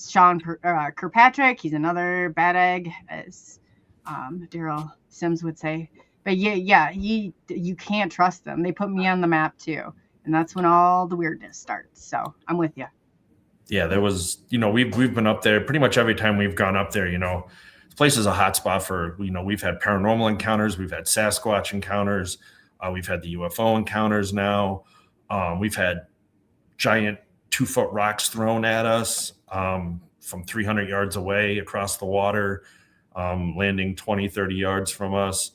Sean Kirkpatrick, he's another bad egg, as Daryl Sims would say. But you can't trust them. They put me on the map too. And that's when all the weirdness starts. So I'm with you. Yeah, there was, we've been up there pretty much every time we've gone up there. This place is a hot spot for, we've had paranormal encounters. We've had Sasquatch encounters. We've had the UFO encounters now. We've had giant 2-foot rocks thrown at us from 300 yards away across the water, landing 20, 30 yards from us.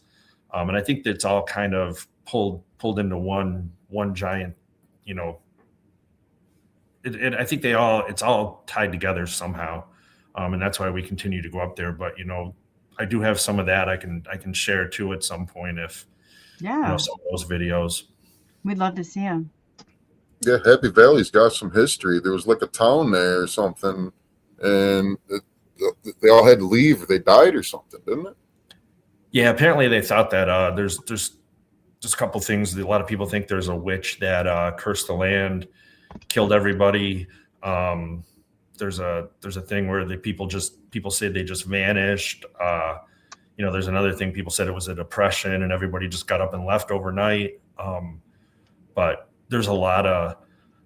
And I think that's all kind of pulled into one giant, I think it's all tied together somehow. And that's why we continue to go up there. But, I do have some of that I can share too at some point if, some of those videos. We'd love to see them. Yeah, Happy Valley's got some history. There was like a town there or something, and they all had to leave. They died or something, didn't it? Yeah, apparently they thought that there's just a couple things. A lot of people think there's a witch that cursed the land, killed everybody. There's a thing where people say they just vanished. There's another thing. People said it was a depression and everybody just got up and left overnight. But there's a lot of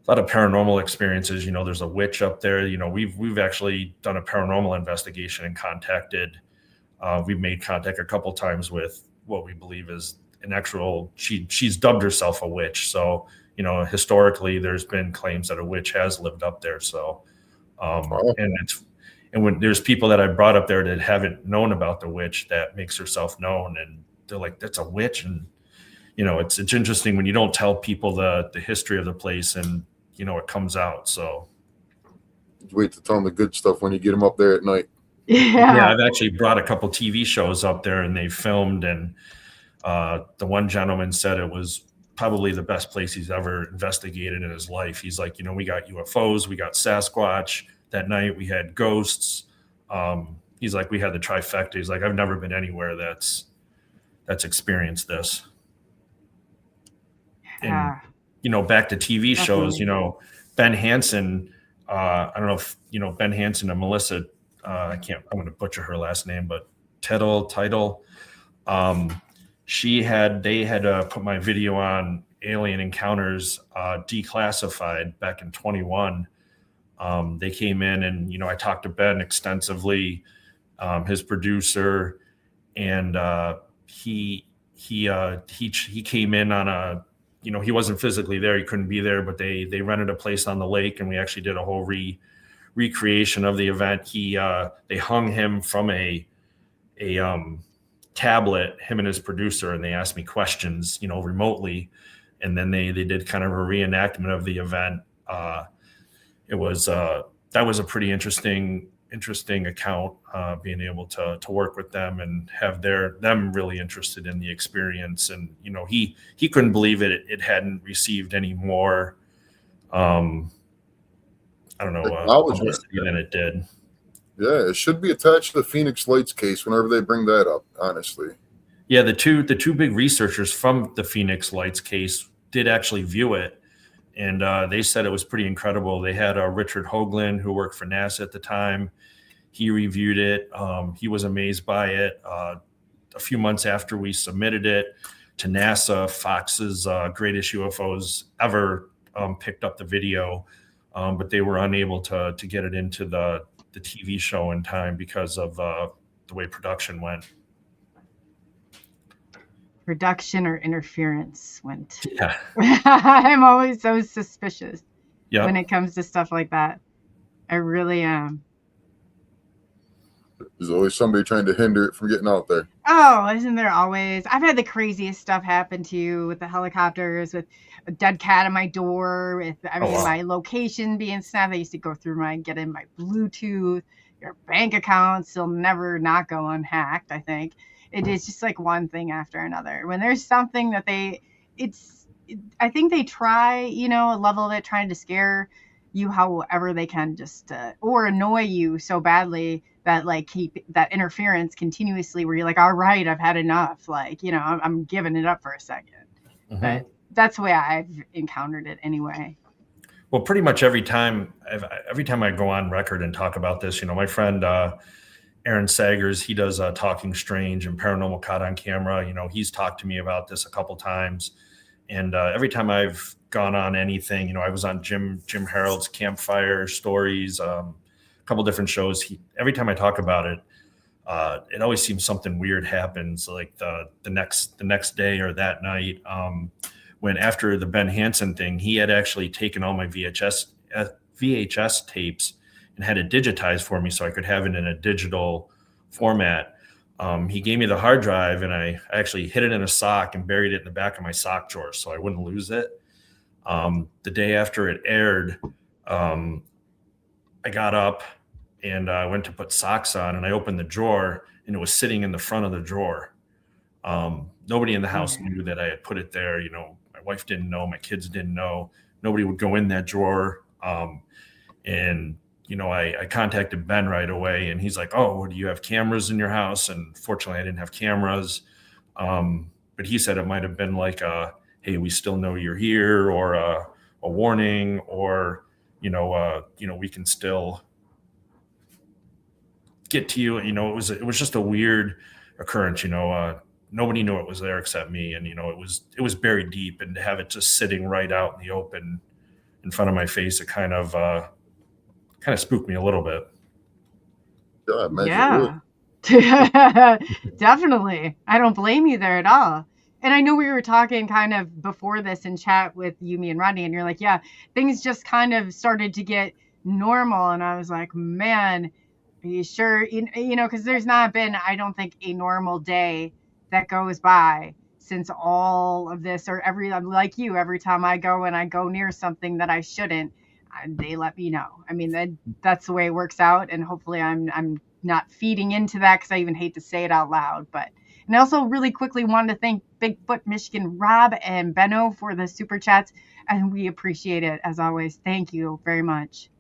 paranormal experiences. There's a witch up there. We've actually done a paranormal investigation and we've made contact a couple times with what we believe is an actual, she's dubbed herself a witch. So, you know, historically there's been claims that a witch has lived up there. So, and when there's people that I brought up there that haven't known about the witch that makes herself known, and they're like, that's a witch. And, you know, it's interesting when you don't tell people the history of the place, and, you know, it comes out. So wait to tell them the good stuff when you get them up there at night. Yeah, I've actually brought a couple TV shows up there, and they filmed, and the one gentleman said it was probably the best place he's ever investigated in his life. He's like, you know, we got UFOs, we got Sasquatch. That night we had ghosts. He's like, we had the trifecta. He's like, I've never been anywhere that's experienced this. And, you know, back to TV shows, you know, Ben Hansen, I don't know if, you know, Ben Hansen and Melissa, I'm going to butcher her last name, but Title, they had put my video on Alien Encounters Declassified back in 21. They came in, and, you know, I talked to Ben extensively, his producer, and he came in on a, you know, he wasn't physically there, he couldn't be there, but they rented a place on the lake, and we actually did a whole recreation of the event. They hung him from a tablet, him and his producer, and they asked me questions, you know, remotely, and then they did kind of a reenactment of the event. It was that was a pretty interesting account, being able to work with them and have them really interested in the experience. And, you know, he couldn't believe it hadn't received any more I don't know, publicity than it did. Yeah, it should be attached to the Phoenix Lights case whenever they bring that up, honestly. Yeah, the two big researchers from the Phoenix Lights case did actually view it. And they said it was pretty incredible. They had Richard Hoagland, who worked for NASA at the time. He reviewed it. He was amazed by it. A few months after we submitted it to NASA, Fox's Greatest UFOs Ever picked up the video, but they were unable to get it into the TV show in time because of the way production went. Production or interference went. Yeah. I'm always so suspicious when it comes to stuff like that. I really am. There's always somebody trying to hinder it from getting out there. Oh, isn't there always? I've had the craziest stuff happen to you with the helicopters, with a dead cat at my door, with my location being snapped. I used to go through get in my Bluetooth. Your bank account still never not go unhacked, I think. It is just like one thing after another. When there's something that I think they try, you know, a level of it, trying to scare you however they can, just or annoy you so badly that keep that interference continuously, where you're like, all right, I've had enough. Like, you know, I'm giving it up for a second. Mm-hmm. But that's the way I've encountered it anyway. Well, pretty much every time I go on record and talk about this, you know, my friend Aaron Sagers, he does Talking Strange and Paranormal Caught on Camera. You know, he's talked to me about this a couple times. And every time I've gone on anything, you know, I was on Jim Harold's Campfire Stories, a couple different shows. Every time I talk about it, it always seems something weird happens, like the next day or that night. When after the Ben Hansen thing, he had actually taken all my VHS tapes and had it digitized for me so I could have it in a digital format. He gave me the hard drive, and I actually hid it in a sock and buried it in the back of my sock drawer so I wouldn't lose it. The day after it aired, I got up and I went to put socks on, and I opened the drawer, and it was sitting in the front of the drawer. Nobody in the house knew that I had put it there. You know, my wife didn't know, my kids didn't know. Nobody would go in that drawer. And you know, I contacted Ben right away, and he's like, oh, do you have cameras in your house? And fortunately I didn't have cameras. But he said it might've been like, hey, we still know you're here, or a warning, or, you know, we can still get to you. You know, it was just a weird occurrence. You know, nobody knew it was there except me. And, you know, it was buried deep, and to have it just sitting right out in the open in front of my face, it kind of spooked me a little bit. Yeah, definitely. I don't blame you there at all. And I know we were talking kind of before this in chat with you, me, and Rodney, and you're like, yeah, things just kind of started to get normal. And I was like, man, are you sure? You know, because there's not been, I don't think, a normal day that goes by since all of this, or I'm like you, every time I go near something that I shouldn't, they let me know. I mean, that's the way it works out. And hopefully I'm not feeding into that, because I even hate to say it out loud. And I also really quickly wanted to thank Bigfoot Michigan Rob and Benno for the super chats, and we appreciate it as always. Thank you very much.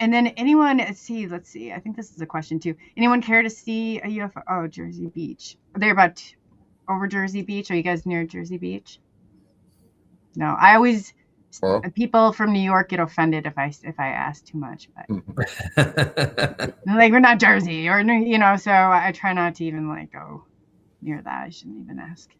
And then anyone, let's see. I think this is a question too. Anyone care to see a UFO? Oh, Jersey Beach. They're about over Jersey Beach. Are you guys near Jersey Beach? No, I always people from New York get offended if I ask too much, but like, we're not Jersey, or you know, so I try not to even like go near that. I shouldn't even ask.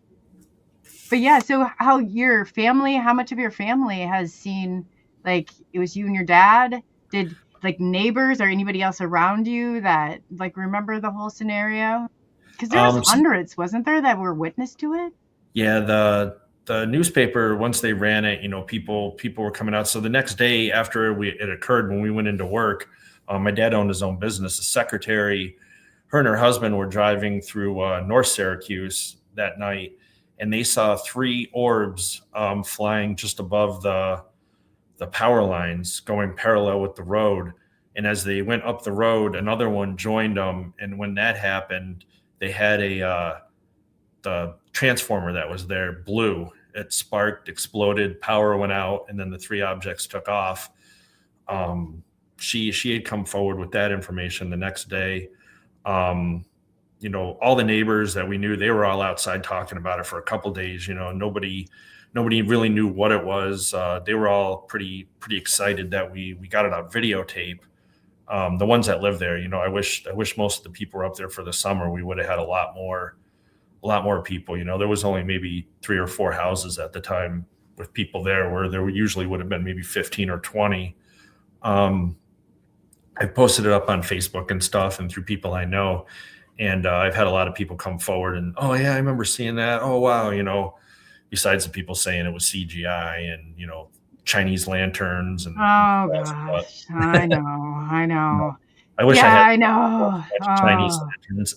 But yeah, so how much of your family has seen, like, it was you and your dad? Did like neighbors or anybody else around you that like remember the whole scenario? Because there was hundreds, wasn't there, that were witness to it? Yeah, the newspaper, once they ran it, you know, people were coming out. So the next day after it occurred, when we went into work, my dad owned his own business. The secretary, her and her husband were driving through North Syracuse that night, and they saw 3 orbs flying just above the power lines going parallel with the road. And as they went up the road, another one joined them. And when that happened, they had the transformer that was there blew. It sparked, exploded, power went out, and then the 3 objects took off. She had come forward with that information the next day. You know, all the neighbors that we knew, they were all outside talking about it for a couple days. You know, nobody really knew what it was. They were all pretty excited that we got it on videotape. The ones that live there, you know, I wish most of the people were up there for the summer. We would have had a lot more people. You know, there was only maybe 3 or 4 houses at the time with people there, where there usually would have been maybe 15 or 20. I posted it up on Facebook and stuff, and through people I know. And I've had a lot of people come forward and, oh yeah, I remember seeing that. Oh wow, you know, besides the people saying it was CGI and, you know, Chinese lanterns and gosh, I know. I wish I had I know. Chinese lanterns.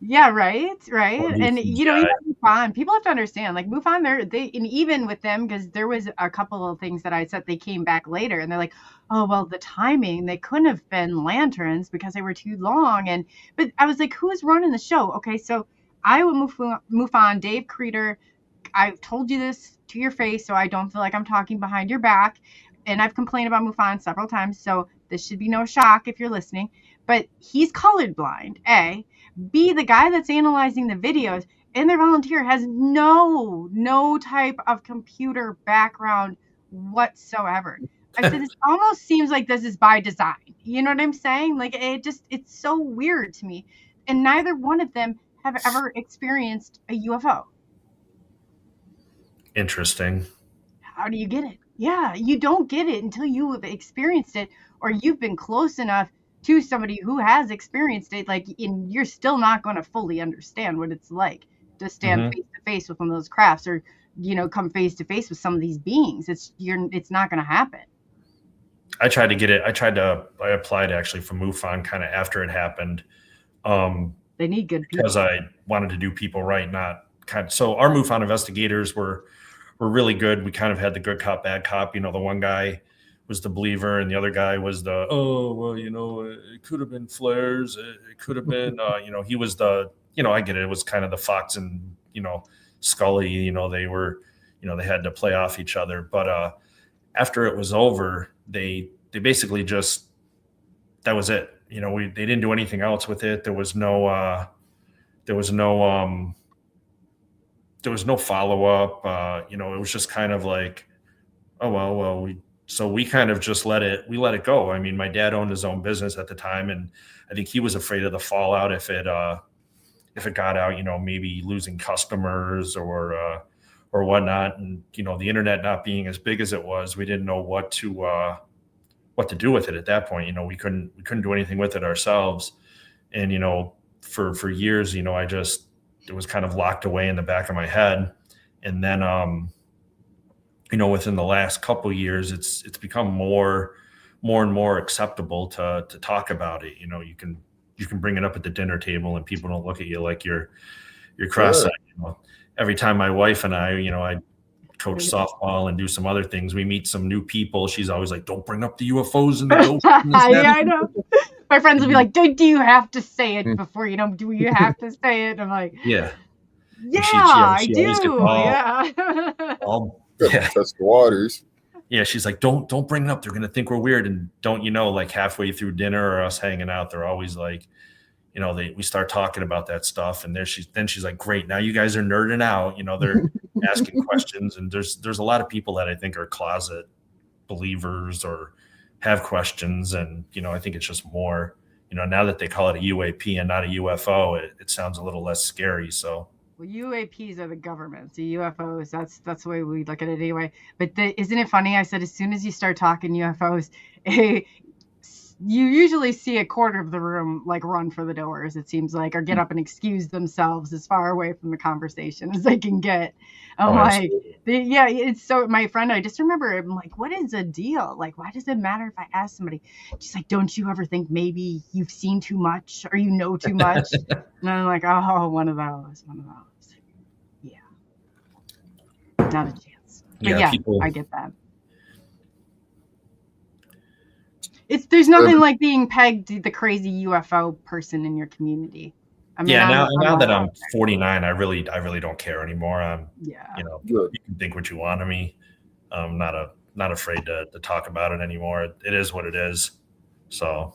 Yeah, right. And you know, even MUFON, people have to understand, like MUFON, and even with them, because there was a couple of things that I said, they came back later and they're like, oh well, the timing, they couldn't have been lanterns because they were too long. But I was like, who's running the show? Okay, so Iowa MUFON, Dave Creeder, I've told you this to your face, so I don't feel like I'm talking behind your back. And I've complained about MUFON several times, so this should be no shock if you're listening. But he's colorblind, A. B, the guy that's analyzing the videos and their volunteer has no type of computer background whatsoever. I said, this almost seems like this is by design. You know what I'm saying? Like, it's so weird to me. And neither one of them have ever experienced a UFO. Interesting. How do you get it? Yeah, you don't get it until you have experienced it, or you've been close enough to somebody who has experienced it. Like, you're still not going to fully understand what it's like to stand face to face with one of those crafts, or, you know, come face to face with some of these beings. It's not going to happen. I tried to get it. I applied actually for MUFON kind of after it happened. They need good people. Because I wanted to do people right, not kind of. So our MUFON investigators were really good. We kind of had the good cop, bad cop. You know, the one guy was the believer and the other guy was the, oh, well, you know, it could have been flares. It could have been, you know, he was the, you know, I get it. It was kind of the Fox and, you know, Scully, you know, they were, you know, they had to play off each other. But after it was over, they basically just, that was it. You know, they didn't do anything else with it. There was no follow up. You know, it was just kind of like, oh, well, we kind of just let it go. I mean, my dad owned his own business at the time, and I think he was afraid of the fallout if it got out, you know, maybe losing customers or whatnot. And, you know, the internet not being as big as it was, we didn't know what to do with it at that point. You know, we couldn't do anything with it ourselves. And, you know, for years, you know, it was kind of locked away in the back of my head. And then, you know, within the last couple of years, it's become more and more acceptable to talk about it. You know, you can bring it up at the dinner table and people don't look at you like you're cross-eyed. You know, every time my wife and I coach softball and do some other things, we meet some new people. She's always like, don't bring up the UFOs and the ghosts. Yeah, I know. My friends will be like, do you have to say it before you know? Do you have to say it? I'm like, yeah, I do. Test the waters. Yeah, she's like, don't bring it up. They're gonna think we're weird. And don't you know, like halfway through dinner or us hanging out, they're always like, you know, we start talking about that stuff, and then she's like, great, now you guys are nerding out. You know, they're asking questions, and there's a lot of people that I think are closet believers or have questions, and you know, I think it's just more, you know, now that they call it a UAP and not a UFO, it sounds a little less scary. So. Well, UAPs are the government. The UFOs, that's the way we look at it anyway. But isn't it funny? I said as soon as you start talking UFOs, you usually see a quarter of the room like run for the doors, it seems like, or get up and excuse themselves as far away from the conversation as they can get. I'm like, yeah, it's so, my friend, I just remember, I'm like, what is the deal? Like, why does it matter if I ask somebody? She's like, don't you ever think maybe you've seen too much or you know too much? And I'm like, oh, one of those. Yeah. Not a chance. But yeah, I get that. There's nothing like being pegged the crazy UFO person in your community. I mean, now that I'm 49, I really don't care anymore. You know, you can think what you want of me. I'm not afraid to talk about it anymore. It is what it is. So,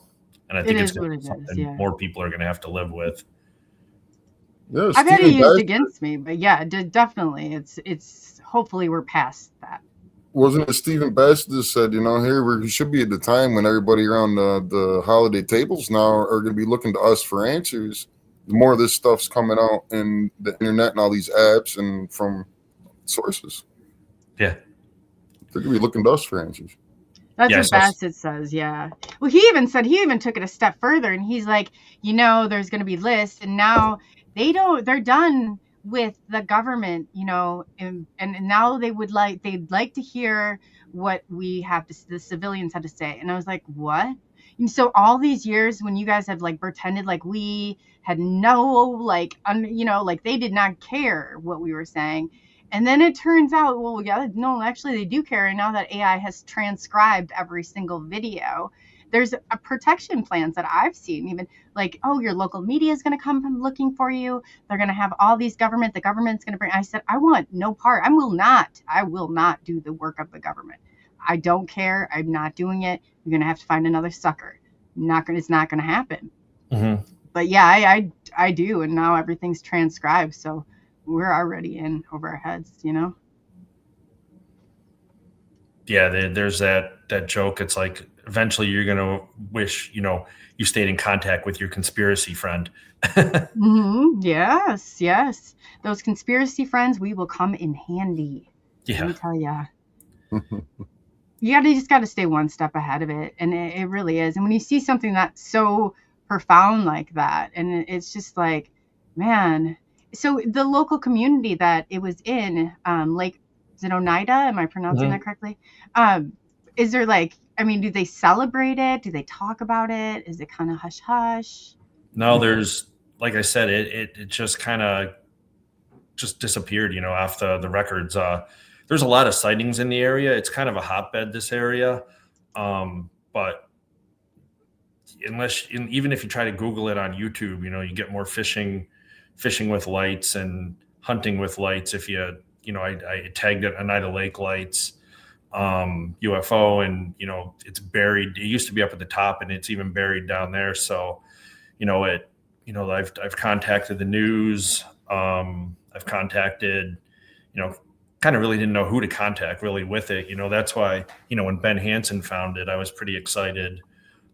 and I think it's something more people are going to have to live with. Yeah, I've had it used against me, but yeah, definitely. It's hopefully we're past that. Wasn't it Stephen Bass that said, you know, here we should be at the time when everybody around the holiday tables now are going to be looking to us for answers. The more of this stuff's coming out in the internet and all these apps and from sources. Yeah. They're going to be looking to us for answers. That's what Bassett says, yeah. Well, he even took it a step further, and he's like, you know, there's going to be lists, and now they're done with the government, you know, and now they'd like to hear what the civilians had to say. And I was like, what? And so all these years when you guys have like pretended like we had no, you know, like they did not care what we were saying. And then it turns out, well, yeah, no, actually they do care. And now that AI has transcribed every single video, there's a protection plans that I've seen, even like, oh, your local media is going to come looking for you. They're going to have all these the government's going to bring. I said, I want no part. I will not do the work of the government. I don't care. I'm not doing it. You're going to have to find another sucker. It's not going to happen. Mm-hmm. But yeah, I do. And now everything's transcribed. So we're already in over our heads, you know? Yeah, there's that joke. It's like, eventually you're going to wish, you know, you stayed in contact with your conspiracy friend. Mm-hmm. Yes. Those conspiracy friends, we will come in handy. Yeah. Let me tell ya. You just got to stay one step ahead of it. And it really is. And when you see something that's so profound like that, and it's just like, man. So the local community that it was in, Lake, is it Oneida? Am I pronouncing that correctly? Is there like, I mean, do they celebrate it? Do they talk about it? Is it kind of hush hush? No, there's, like I said, it just kind of just disappeared, you know, off the records. There's a lot of sightings in the area. It's kind of a hotbed, this area. But even if you try to Google it on YouTube, you know, you get more fishing with lights and hunting with lights. If you know, I tagged it Oneida Lake lights. UFO, and you know, it's buried. It used to be up at the top, and it's even buried down there. So, you know, I've contacted the news. I've contacted, you know, kind of really didn't know who to contact really with it. You know, that's why, you know, when Ben Hansen found it, I was pretty excited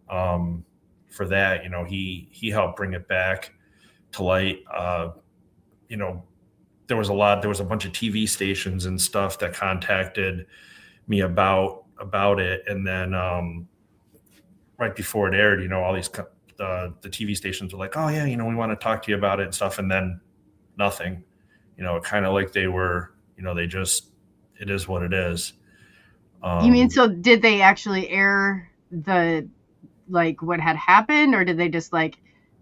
for that. You know, he helped bring it back to light. You know, there was a bunch of TV stations and stuff that contacted me about it, and then right before it aired, you know, all these the TV stations were like, oh yeah, we want to talk to you about it and stuff. And then nothing, kind of like they were, they just, it is what it is. You mean, so did they actually air what had happened, or did they just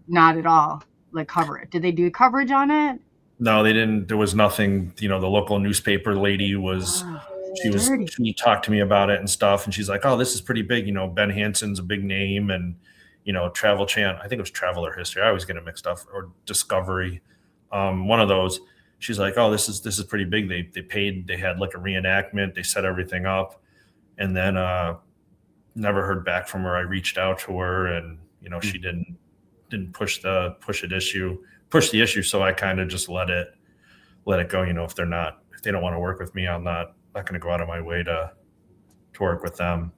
not at all cover it? Did they do coverage on it? No, they didn't. There was nothing. The local newspaper lady was, she talked to me about it and stuff. And she's like, oh, this is pretty big. Ben Hansen's a big name, and, Travel Channel, I think it was Travel or History. I always get it mixed up, or Discovery. One of those. She's like, oh, this is pretty big. They paid, they had a reenactment. They set everything up. And then never heard back from her. I reached out to her, and, she didn't push the issue. So I kind of just let it go. If they don't want to work with me, I'm not going to go out of my way to work with them.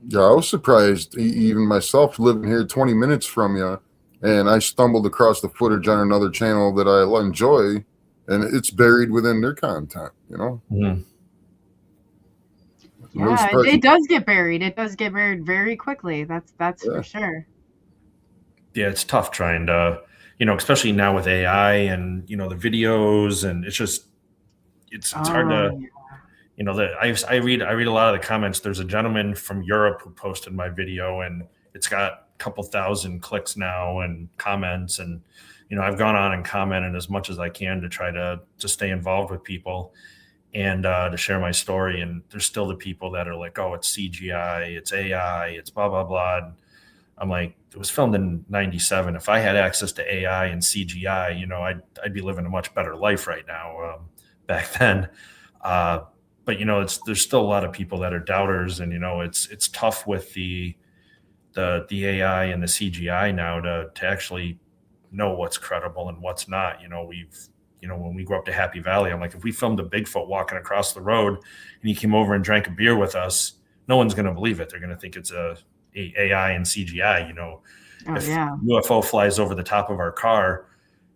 Yeah, I was surprised, even myself, living here 20 minutes from you, and I stumbled across the footage on another channel that I enjoy, and it's buried within their content, Mm-hmm. Yeah, it does get buried. It does get buried very quickly. That's for sure. Yeah, it's tough trying to, especially now with AI and, the videos, and it's hard to, I read a lot of the comments. There's a gentleman from Europe who posted my video, and it's got a couple thousand clicks now and comments. And, I've gone on and commented as much as I can to try to stay involved with people and to share my story. And there's still the people that are like, oh, it's CGI, it's AI, it's blah, blah, blah. And I'm like, it was filmed in 97. If I had access to AI and CGI, I'd be living a much better life right now back then. But, there's still a lot of people that are doubters, and, it's tough with the AI and the CGI now to actually know what's credible and what's not. When we go up to Happy Valley, I'm like, if we filmed a Bigfoot walking across the road and he came over and drank a beer with us, no one's going to believe it. They're going to think it's a AI and CGI. If UFO flies over the top of our car,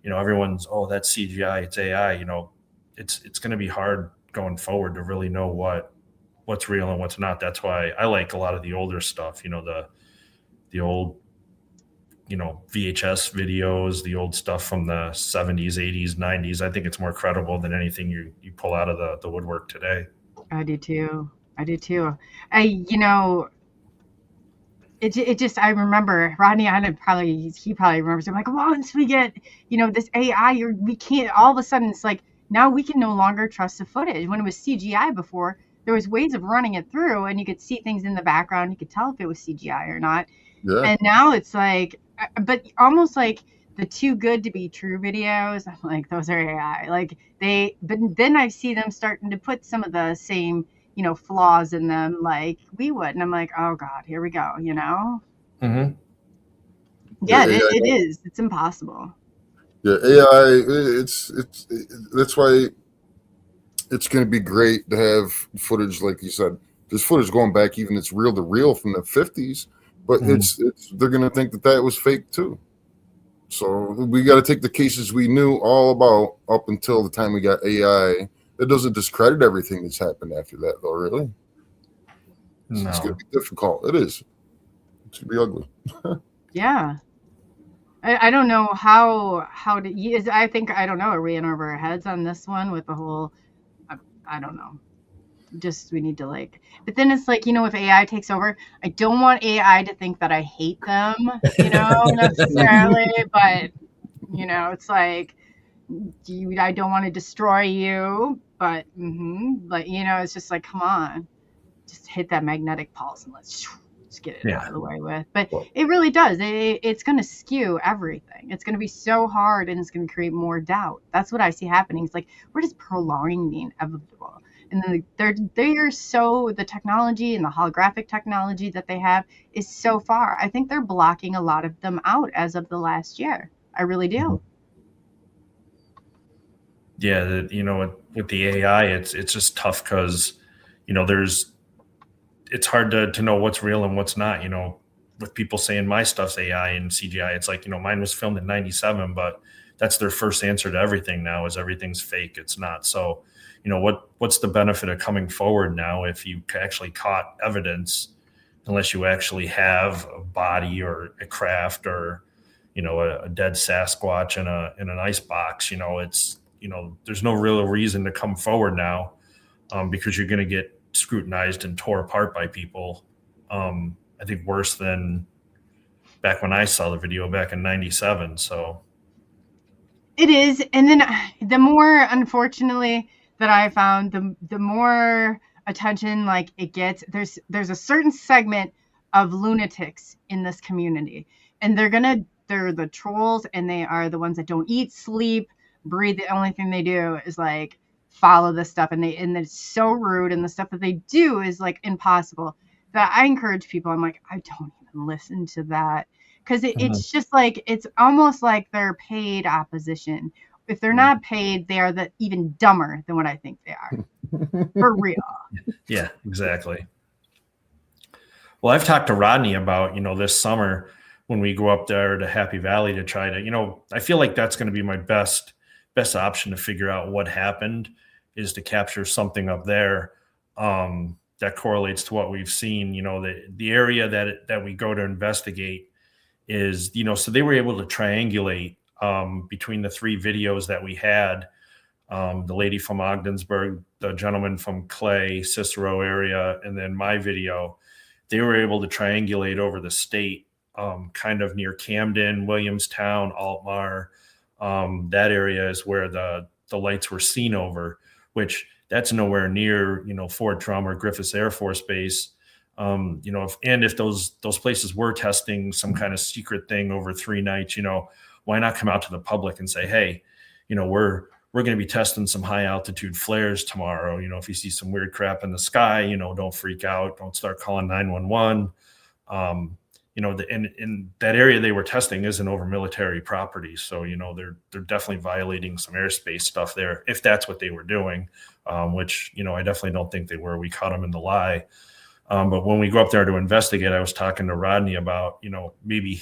everyone's, oh, that's CGI, it's AI. It's going to be hard going forward to really know what's real and what's not. That's why I like a lot of the older stuff, the old, VHS videos, the old stuff from the 70s, 80s, 90s. I think it's more credible than anything you pull out of the woodwork today. I do too. It just, I remember Rodney, he probably remembers. I'm like, once we get, this AI, we can't, all of a sudden it's like, now we can no longer trust the footage. When it was CGI before, there was ways of running it through, and you could see things in the background. You could tell if it was CGI or not. Yeah. And now it's like, but almost like the too good to be true videos. I'm like, those are AI. But then I see them starting to put some of the same, flaws in them like we would. And I'm like, oh God, here we go, Mm-hmm. Yeah, it is. It's impossible. Yeah, AI, that's why it's going to be great to have footage, like you said. There's footage going back, even it's reel to reel from the 50s, but they're going to think that was fake too. So we got to take the cases we knew all about up until the time we got AI. It doesn't discredit everything that's happened after that, though, really. No. It's going to be difficult. It is. It's going to be ugly. Yeah. I don't know how to. I think, I don't know, are we in over our heads on this one with the whole, I don't know. Just, we need to but then it's like, if AI takes over, I don't want AI to think that I hate them, necessarily, but, it's like, I don't want to destroy you, but, it's just like, come on, just hit that magnetic pulse and let's get it out of the way with. But it really does. It's going to skew everything. It's going to be so hard, and it's going to create more doubt. That's what I see happening. It's like, we're just prolonging the inevitable. And then the technology and the holographic technology that they have is so far. I think they're blocking a lot of them out as of the last year. I really do. Yeah, with the AI, it's just tough because, it's hard to know what's real and what's not, with people saying my stuff's AI and CGI. It's like, mine was filmed in 97, but that's their first answer to everything now is everything's fake. It's not. So, what's the benefit of coming forward now if you actually caught evidence unless you actually have a body or a craft or, a dead Sasquatch in an ice box. It's, there's no real reason to come forward now, because you're going to get scrutinized and tore apart by people. I think worse than back when I saw the video back in '97. So It is, and then the more, unfortunately, that I found, the more attention like it gets. There's a certain segment of lunatics in this community, and they're the trolls, and they are the ones that don't eat, sleep, breathe. The only thing they do is like follow this stuff, and it's so rude, and the stuff that they do is like impossible. That I encourage people. I'm like, I don't even listen to that. Because it's just like, it's almost like they're paid opposition. If they're not paid, they are even dumber than what I think they are. For real. Yeah, exactly. Well, I've talked to Rodney about, this summer when we go up there to Happy Valley to try to, I feel like that's going to be my best option to figure out what happened, is to capture something up there that correlates to what we've seen. The area that we go to investigate is, so they were able to triangulate between the 3 videos that we had, the lady from Ogdensburg, the gentleman from Clay, Cicero area, and then my video. They were able to triangulate over the state, kind of near Camden, Williamstown, Altmar. That area is where the lights were seen over, which that's nowhere near, Fort Drum or Griffiths Air Force Base. If those places were testing some kind of secret thing over 3 nights, why not come out to the public and say, hey, we're going to be testing some high altitude flares tomorrow. If you see some weird crap in the sky, don't freak out. Don't start calling 911. In that area they were testing isn't over military property. So, they're definitely violating some airspace stuff there, if that's what they were doing, which, I definitely don't think they were. We caught them in the lie. But when we go up there to investigate, I was talking to Rodney about, maybe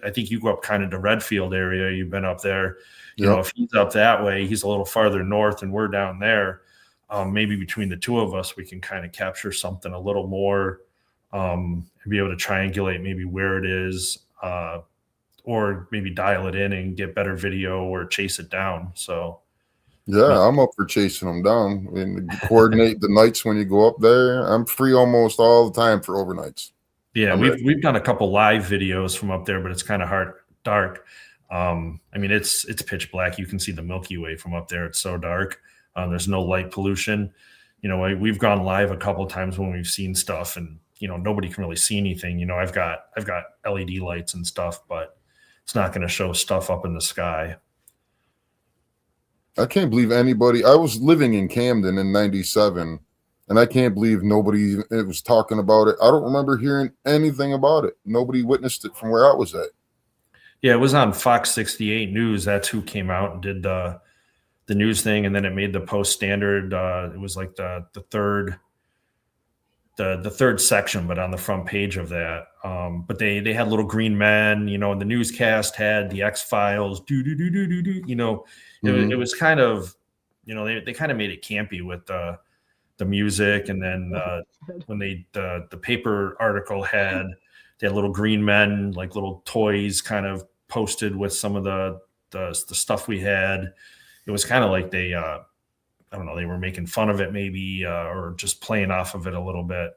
I think you go up kind of to Redfield area. You've been up there. If he's up that way, he's a little farther north and we're down there. Maybe between the 2 of us, we can kind of capture something a little more, and be able to triangulate maybe where it is, or maybe dial it in and get better video or chase it down. So. Yeah, I'm up for chasing them down and coordinate the nights when you go up there. I'm free almost all the time for overnights. Yeah, we've done a couple live videos from up there, but it's kind of dark. It's pitch black. You can see the Milky Way from up there. It's so dark. There's no light pollution. We've gone live a couple times when we've seen stuff, and nobody can really see anything. I've got LED lights and stuff, but it's not going to show stuff up in the sky. I can't believe anybody. I was living in Camden in '97, and I can't believe nobody was talking about it. I don't remember hearing anything about it. Nobody witnessed it from where I was at. Yeah, it was on Fox 68 News. That's who came out and did the news thing, and then it made the Post Standard. It was like the third section, but on the front page of that. But they had little green men, and the newscast had the X-Files, It was kind of, they kind of made it campy with the music. And then when the paper article they had little green men, like little toys kind of posted with some of the stuff we had. It was kind of like they were making fun of it maybe, or just playing off of it a little bit.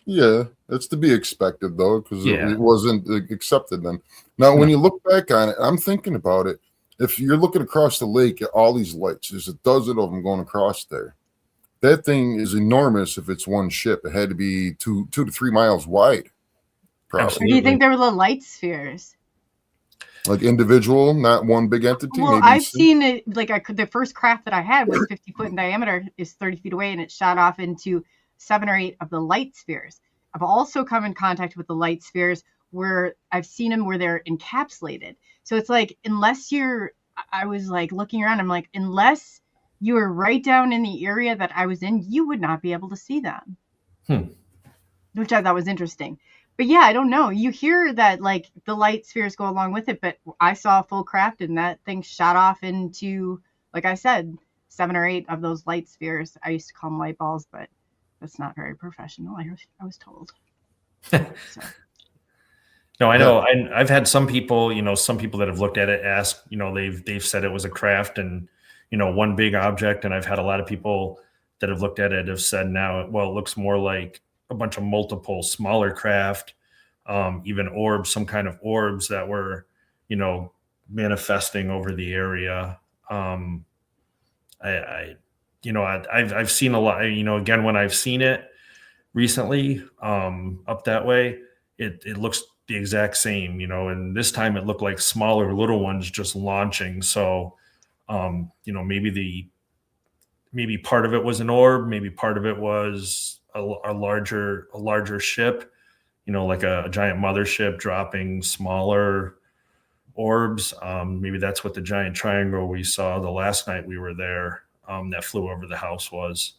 Yeah, it's to be expected though, because it wasn't accepted then. Now, when you look back on it, I'm thinking about it. If you're looking across the lake at all these lights, there's a dozen of them going across there. That thing is enormous. If it's one ship, it had to be 2 to 3 miles wide. Probably. Or do you think they were the light spheres? Like individual, not one big entity? Well, maybe I've seen it, the first craft that I had was 50 foot in diameter, is 30 feet away, and it shot off into 7 or 8 of the light spheres. I've also come in contact with the light spheres where I've seen them where they're encapsulated. So it's like, I was like looking around, I'm like, unless you were right down in the area that I was in, you would not be able to see them. Which I thought was interesting. But yeah, I don't know. You hear that like the light spheres go along with it, but I saw a full craft and that thing shot off into, like I said, 7 or 8 of those light spheres. I used to call them light balls, but That's not very professional. I was told. So. No, I know. I've had some people that have looked at it ask, they've said it was a craft and, one big object. And I've had a lot of people that have looked at it have said now, well, it looks more like a bunch of multiple smaller craft, even orbs, some kind of orbs that were, manifesting over the area. I've seen a lot, again, when I've seen it recently, up that way, it looks the exact same, and this time it looked like smaller little ones just launching. So, maybe part of it was an orb, maybe part of it was a larger ship, like a giant mothership dropping smaller orbs. Maybe that's what the giant triangle we saw the last night we were there, that flew over the house was.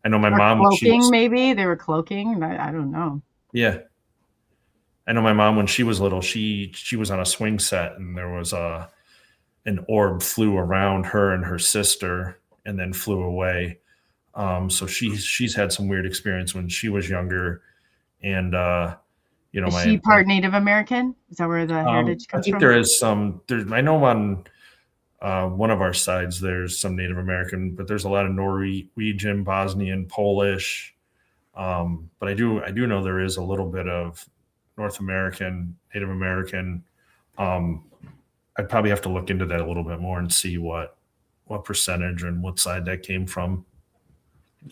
I know my mom cloaking. Maybe they were cloaking. I don't know. Yeah. I know my mom, when she was little, she was on a swing set and there was an orb flew around her and her sister and then flew away. So she's had some weird experience when she was younger. And, is she part Native American? Is that where the heritage comes from? I think there is some, I know on one of our sides, there's some Native American, but there's a lot of Norwegian, Bosnian, Polish. But I do know there is a little bit of North American, Native American. I'd probably have to look into that a little bit more and see what percentage and what side that came from.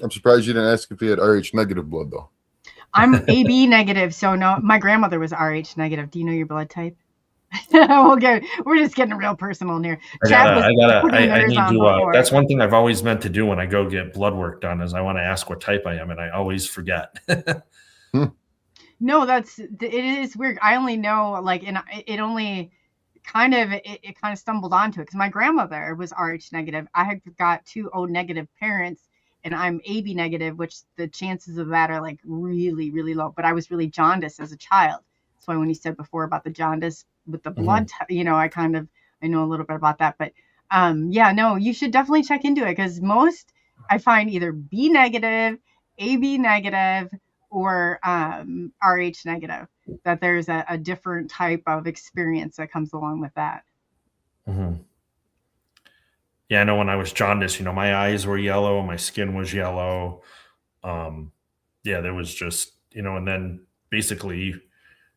I'm surprised you didn't ask if he had Rh negative blood, though. I'm AB negative, so no. My grandmother was Rh negative. Do you know your blood type? We're just getting real personal in here. I need to. That's one thing I've always meant to do when I go get blood work done is I want to ask what type I am, and I always forget. No, it is weird. I only know it only kind of stumbled onto it because my grandmother was Rh negative. I had got 2 O negative parents, and I'm AB negative, which the chances of that are like really, really low. But I was really jaundiced as a child. That's why when you said before about the jaundice with the blood, I know a little bit about that. But you should definitely check into it because most I find either B negative, AB negative, or Rh negative, that there's a different type of experience that comes along with that. Mm-hmm. Yeah, I know when I was jaundiced, my eyes were yellow, my skin was yellow. There was just, and then basically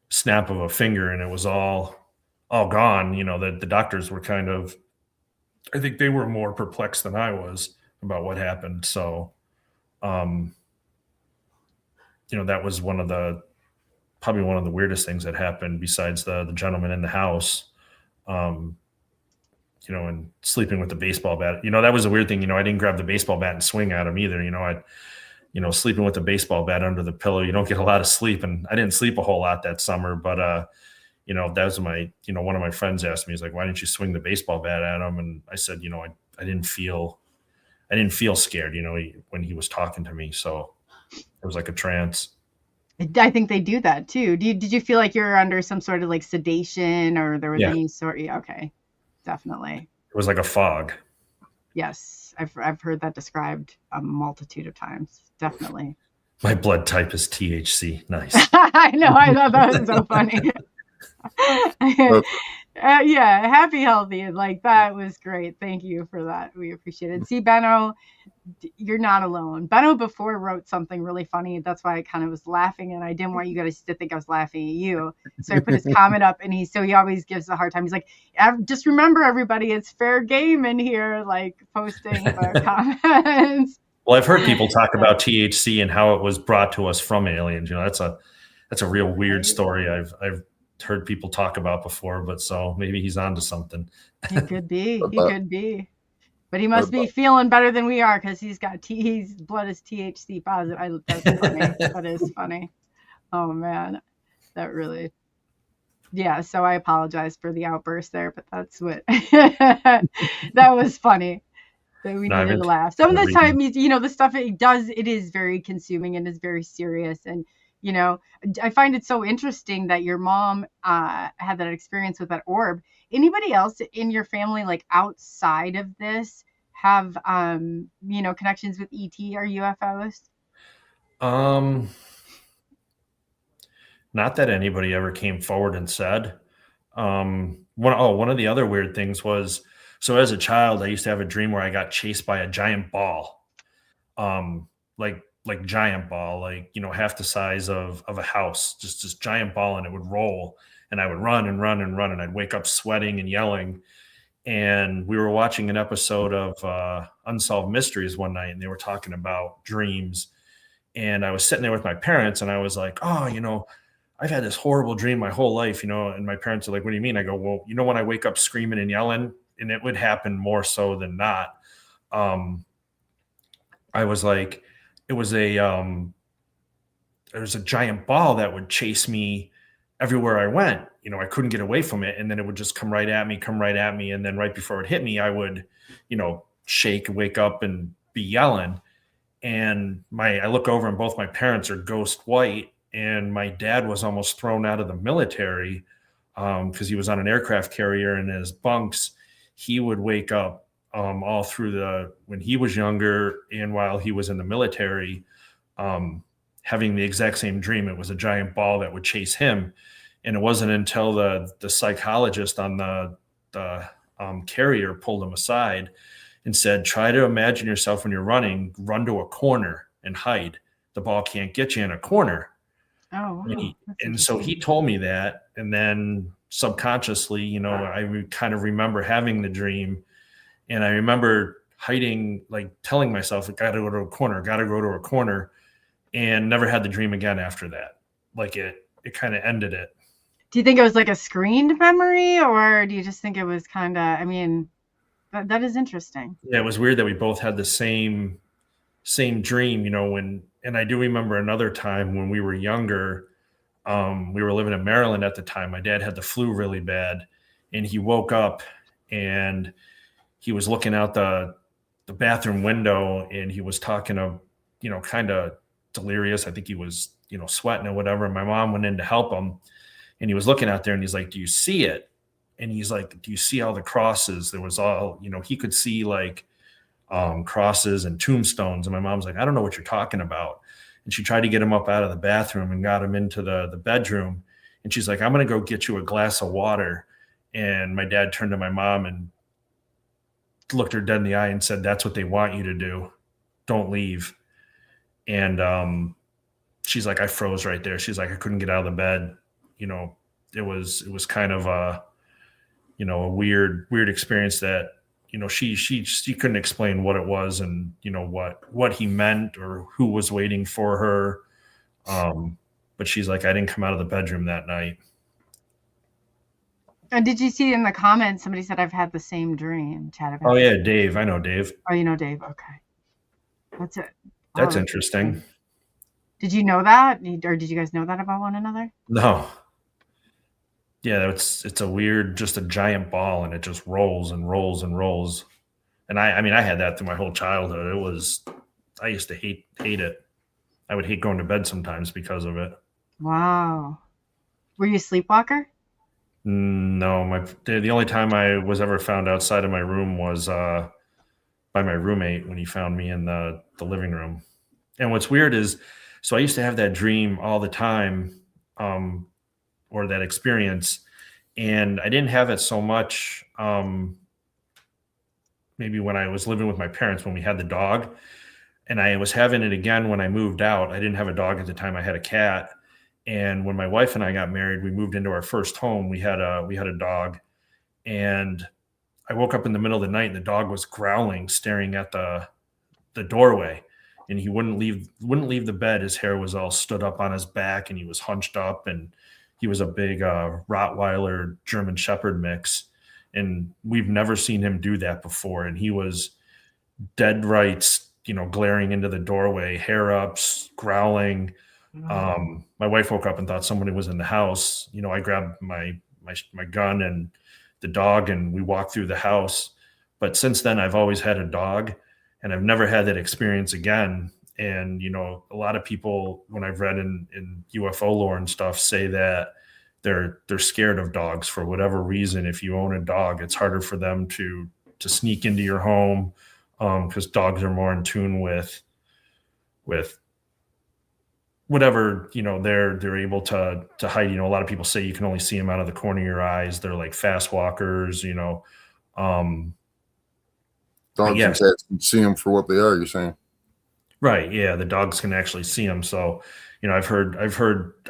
snap of a finger and it was all gone. The doctors were kind of, I think they were more perplexed than I was about what happened. So, that was probably one of the weirdest things that happened besides the gentleman in the house, and sleeping with the baseball bat. That was a weird thing. I didn't grab the baseball bat and swing at him either. Sleeping with the baseball bat under the pillow, you don't get a lot of sleep. And I didn't sleep a whole lot that summer, but, that was my, one of my friends asked me, he's like, why didn't you swing the baseball bat at him? And I said, I didn't feel scared, when he was talking to me. So it was like a trance. I think they do that too. Did you feel like you were under some sort of like sedation or there was any sort? Yeah, okay. Definitely. It was like a fog. Yes. I've heard that described a multitude of times. Definitely. My blood type is THC. Nice. I know. I thought that was so funny. Happy, healthy. Like that was great. Thank you for that. We appreciate it. See, Benno, you're not alone. Benno before wrote something really funny. That's why I kind of was laughing, and I didn't want you guys to think I was laughing at you. So I put his comment up, and he always gives a hard time. He's like, just remember, everybody, it's fair game in here, like posting the comments. Well, I've heard people talk about THC and how it was brought to us from aliens. That's a real weird story. I've heard people talk about before, but so maybe he's onto something. He could be. But he must be feeling better than we are because his blood is THC positive. That's funny. That is funny. Oh man, that really. Yeah. So I apologize for the outburst there, but that's what that was funny. That we needed to laugh. Some of the time, the stuff it is very consuming and is very serious. And I find it so interesting that your mom had that experience with that orb. Anybody else in your family, like outside of this, have connections with ET or UFOs? Um, Not that anybody ever came forward and said. One of the other weird things was, so as a child, I used to have a dream where I got chased by a giant ball, like giant ball, like half the size of a house, just this giant ball, and it would roll, and I would run and run and run, and I'd wake up sweating and yelling. And we were watching an episode of Unsolved Mysteries one night, and they were talking about dreams. And I was sitting there with my parents, and I was like, "Oh, I've had this horrible dream my whole life, And my parents are like, "What do you mean?" I go, "Well, when I wake up screaming and yelling, and it would happen more so than not." Um, I was like, it was there was a giant ball that would chase me everywhere I went. I couldn't get away from it, and then it would just come right at me, and then right before it hit me, I would, shake, wake up, and be yelling. And I look over, and both my parents are ghost white, and my dad was almost thrown out of the military because he was on an aircraft carrier in his bunks. He would wake up all through when he was younger and while he was in the military, having the exact same dream. It was a giant ball that would chase him. And it wasn't until the psychologist on the carrier pulled him aside and said, "Try to imagine yourself when you're running, run to a corner and hide. The ball can't get you in a corner." Oh, wow. And so he told me that. And then subconsciously, I kind of remember having the dream. And I remember hiding, like telling myself, "Got to go to a corner, got to go to a corner," and never had the dream again after that. Like it kind of ended it. Do you think it was like a screened memory, or do you just think it was kind of, that is interesting. Yeah, it was weird that we both had the same dream, and I do remember another time when we were younger. We were living in Maryland at the time. My dad had the flu really bad, and he woke up and he was looking out the bathroom window, and he was talking of, kind of delirious. I think he was, sweating or whatever. And my mom went in to help him, and he was looking out there, and he's like, "Do you see it?" And he's like, "Do you see all the crosses?" There was all, he could see like crosses and tombstones. And my mom's like, "I don't know what you're talking about." And she tried to get him up out of the bathroom and got him into the bedroom. And she's like, "I'm going to go get you a glass of water." And my dad turned to my mom and looked her dead in the eye and said, "That's what they want you to do. Don't leave." And she's like, I froze right there. She's like, I couldn't get out of the bed. It was kind of a weird experience that, she couldn't explain what it was and, what he meant or who was waiting for her. But she's like, I didn't come out of the bedroom that night. And did you see in the comments, somebody said, "I've had the same dream, Chad"? Oh yeah, Dave. I know Dave. Oh, you know Dave. Okay. That's it. That's interesting. Did you know that? Or did you guys know that about one another? No. Yeah, it's a weird, just a giant ball, and it just rolls and rolls and rolls. And I had that through my whole childhood. I used to hate it. I would hate going to bed sometimes because of it. Wow. Were you a sleepwalker? No, the only time I was ever found outside of my room was by my roommate when he found me in the living room. And what's weird is, so I used to have that dream all the time, or that experience, and I didn't have it so much maybe when I was living with my parents when we had the dog, and I was having it again when I moved out. I didn't have a dog at the time. I had a cat. And when my wife and I got married, we moved into our first home. We had a dog, and I woke up in the middle of the night, and the dog was growling, staring at the doorway, and he wouldn't leave the bed. His hair was all stood up on his back, and he was hunched up, and he was a big Rottweiler German Shepherd mix, and we've never seen him do that before. And he was dead right, glaring into the doorway, hair up, growling. My wife woke up and thought somebody was in the house. I grabbed my gun and the dog, and we walked through the house. But since then, I've always had a dog, and I've never had that experience again. And, a lot of people, when I've read in UFO lore and stuff, say that they're scared of dogs for whatever reason. If you own a dog, it's harder for them to sneak into your home, because dogs are more in tune with whatever, they're able to hide. A lot of people say you can only see them out of the corner of your eyes. They're like fast walkers, um, Dogs yeah. and cats can see them for what they are, you're saying? Right. Yeah. The dogs can actually see them. So, I've heard, I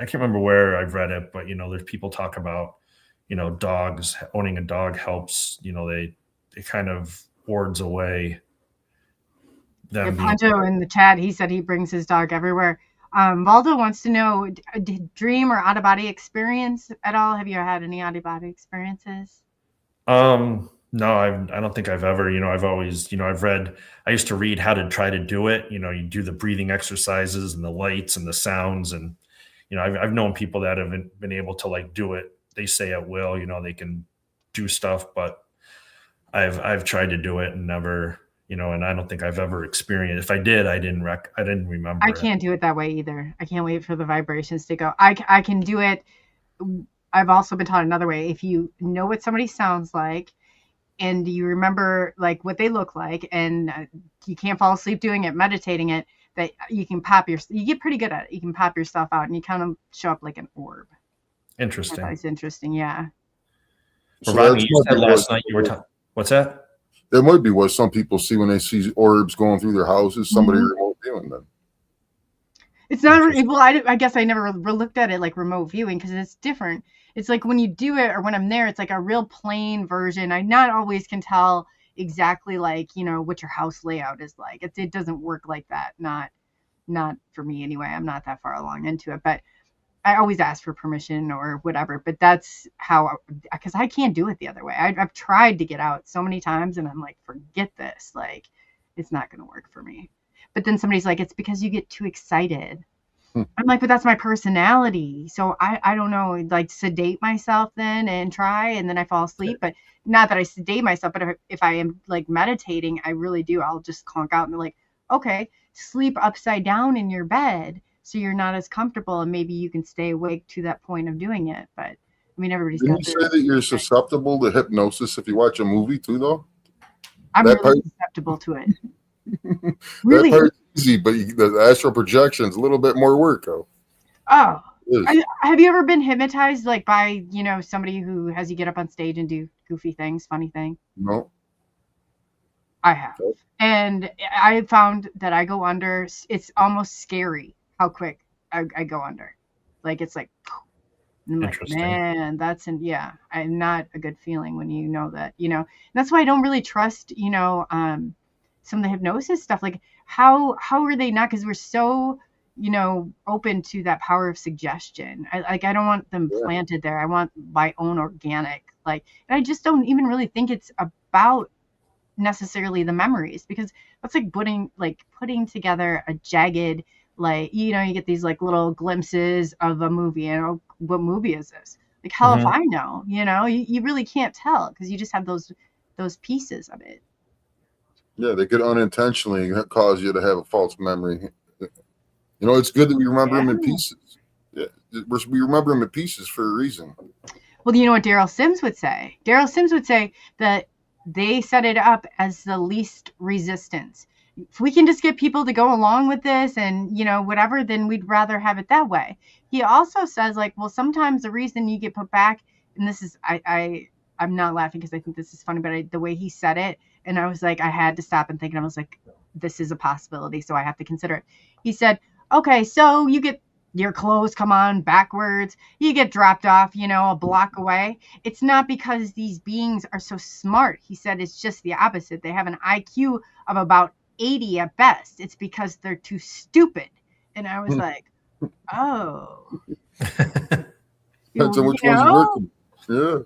can't remember where I've read it, but, there's people talk about, dogs, owning a dog helps, it kind of wards away them. Yeah, Pancho in the chat, he said he brings his dog everywhere. Valdo wants to know, did dream or out of body experience at all? Have you had any out of body experiences? No, I don't think I've ever, I've always, I used to read how to try to do it. You do the breathing exercises and the lights and the sounds. And, I've known people that have been able to like do it. They say at will, they can do stuff, but I've tried to do it and never, and I don't think I've ever experienced. If I did, I didn't remember. I can't do it that way either. I can't wait for the vibrations to go. I can do it. I've also been taught another way. If you know what somebody sounds like, and you remember like what they look like, and you can't fall asleep doing it, meditating it, that you can you get pretty good at it. You can pop yourself out and you kind of show up like an orb. Interesting. It's interesting. Yeah. So Rodney, you said last night you were talking, what's that? That might be what some people see when they see orbs going through their houses, somebody remote viewing them. It's not, well, I guess I never looked at it like remote viewing because it's different. It's like when you do it or when I'm there, it's like a real plain version. I not always can tell exactly like, what your house layout is like. It doesn't work like that. Not for me anyway. I'm not that far along into it, but I always ask for permission or whatever. But that's how, because I can't do it the other way. I've tried to get out so many times and I'm like, forget this. Like, it's not going to work for me. But then somebody's like, it's because you get too excited. I'm like, but that's my personality. So I don't know, like sedate myself then and try, and then I fall asleep. But not that I sedate myself, but if I am like meditating, I really do. I'll just clunk out and be like, okay, sleep upside down in your bed so you're not as comfortable, and maybe you can stay awake to that point of doing it. But I mean, everybody's Didn't got you say that you're susceptible to hypnosis if you watch a movie too, though? I'm really susceptible to it. Really? That part's easy, but the astral projection is a little bit more work, though. Oh, have you ever been hypnotized like by somebody who has you get up on stage and do goofy things, funny things? No. I have, and I found that I go under. It's almost scary how quick I go under. Like it's like, I'm like, man, I'm not a good feeling when you know that. And that's why I don't really trust some of the hypnosis stuff. Like how are they not? Because we're so open to that power of suggestion. I don't want them planted there. I want my own organic, and I just don't even really think it's about necessarily the memories, because that's like putting together a jagged, you get these like little glimpses of a movie, what movie is this? Like hell if I know, you really can't tell because you just have those pieces of it. Yeah, they could unintentionally cause you to have a false memory. It's good that we remember them in pieces. Yeah, we remember them in pieces for a reason. Well, you know what Daryl Sims would say? Daryl Sims would say that they set it up as the least resistance. If we can just get people to go along with this and, whatever, then we'd rather have it that way. He also says, sometimes the reason you get put back, and this is, I'm not laughing because I think this is funny, but the way he said it, and I was like, I had to stop and think, and I was like, this is a possibility, so I have to consider it. He said, okay, so you get your clothes come on backwards, you get dropped off, a block away. It's not because these beings are so smart. He said it's just the opposite. They have an IQ of about 80 at best. It's because they're too stupid. And I was like, oh. Depends on which one's working. Yeah.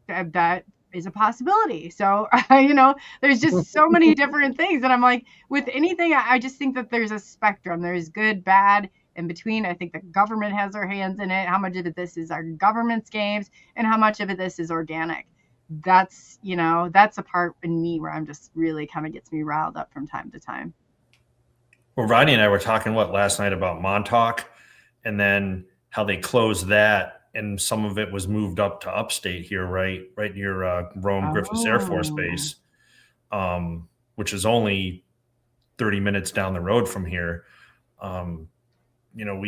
That is a possibility. So, there's just so many different things. And I'm like, with anything, I just think that there's a spectrum. There's good, bad, in between. I think the government has their hands in it. How much of it this is our government's games and how much of it this is organic. That's, that's a part in me where I'm just really kind of gets me riled up from time to time. Well, Rodney and I were talking last night about Montauk and then how they closed that. And some of it was moved up to upstate here, right near Rome Griffiths Air Force Base, which is only 30 minutes down the road from here. You know,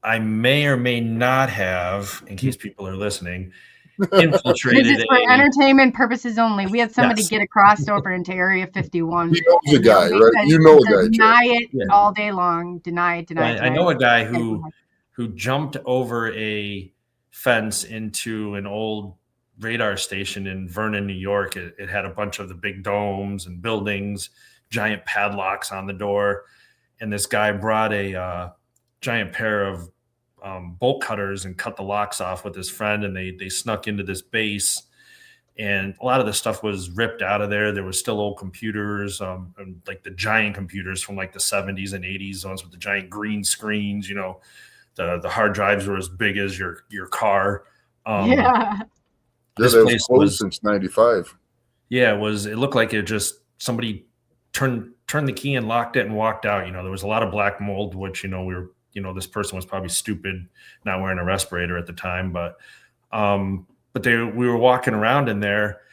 I may or may not have, in case people are listening, This infiltrated is for entertainment purposes only. We had somebody Yes. get a crossover into Area 51. He knows a and guy, nobody right? said- You know a guy, Deny Chad. it Yeah. all day long. Deny it. I know a guy who jumped over a fence into an old radar station in Vernon, New York. It had a bunch of the big domes and buildings, giant padlocks on the door. And this guy brought a giant pair of bolt cutters and cut the locks off with his friend. And they snuck into this base. And a lot of the stuff was ripped out of there. There was still old computers, and like the giant computers from like the 70s and 80s, ones with the giant green screens. You know, the hard drives were as big as your car. Yeah. Yeah, that was closed since '95. Yeah, it looked like it just somebody turned the key and locked it and walked out. You know, there was a lot of black mold, which, you know, this person was probably stupid not wearing a respirator at the time, but we were walking around in there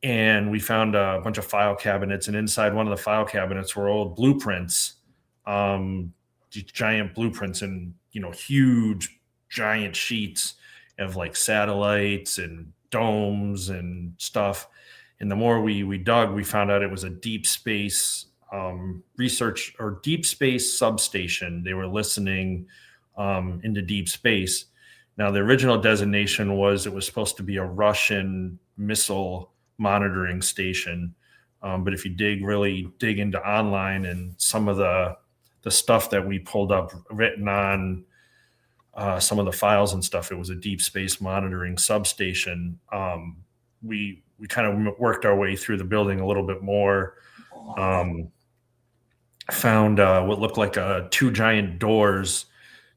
and we found a bunch of file cabinets, and inside one of the file cabinets were old blueprints, giant blueprints, and, you know, huge giant sheets of like satellites and domes and stuff. And the more we dug, we found out it was a deep space research or deep space substation. They were listening into deep space. Now, the original designation was it was supposed to be a Russian missile monitoring station. But if you dig into online and some of the stuff that we pulled up written on some of the files and stuff, it was a deep space monitoring substation. We kind of worked our way through the building a little bit more, found what looked like two giant doors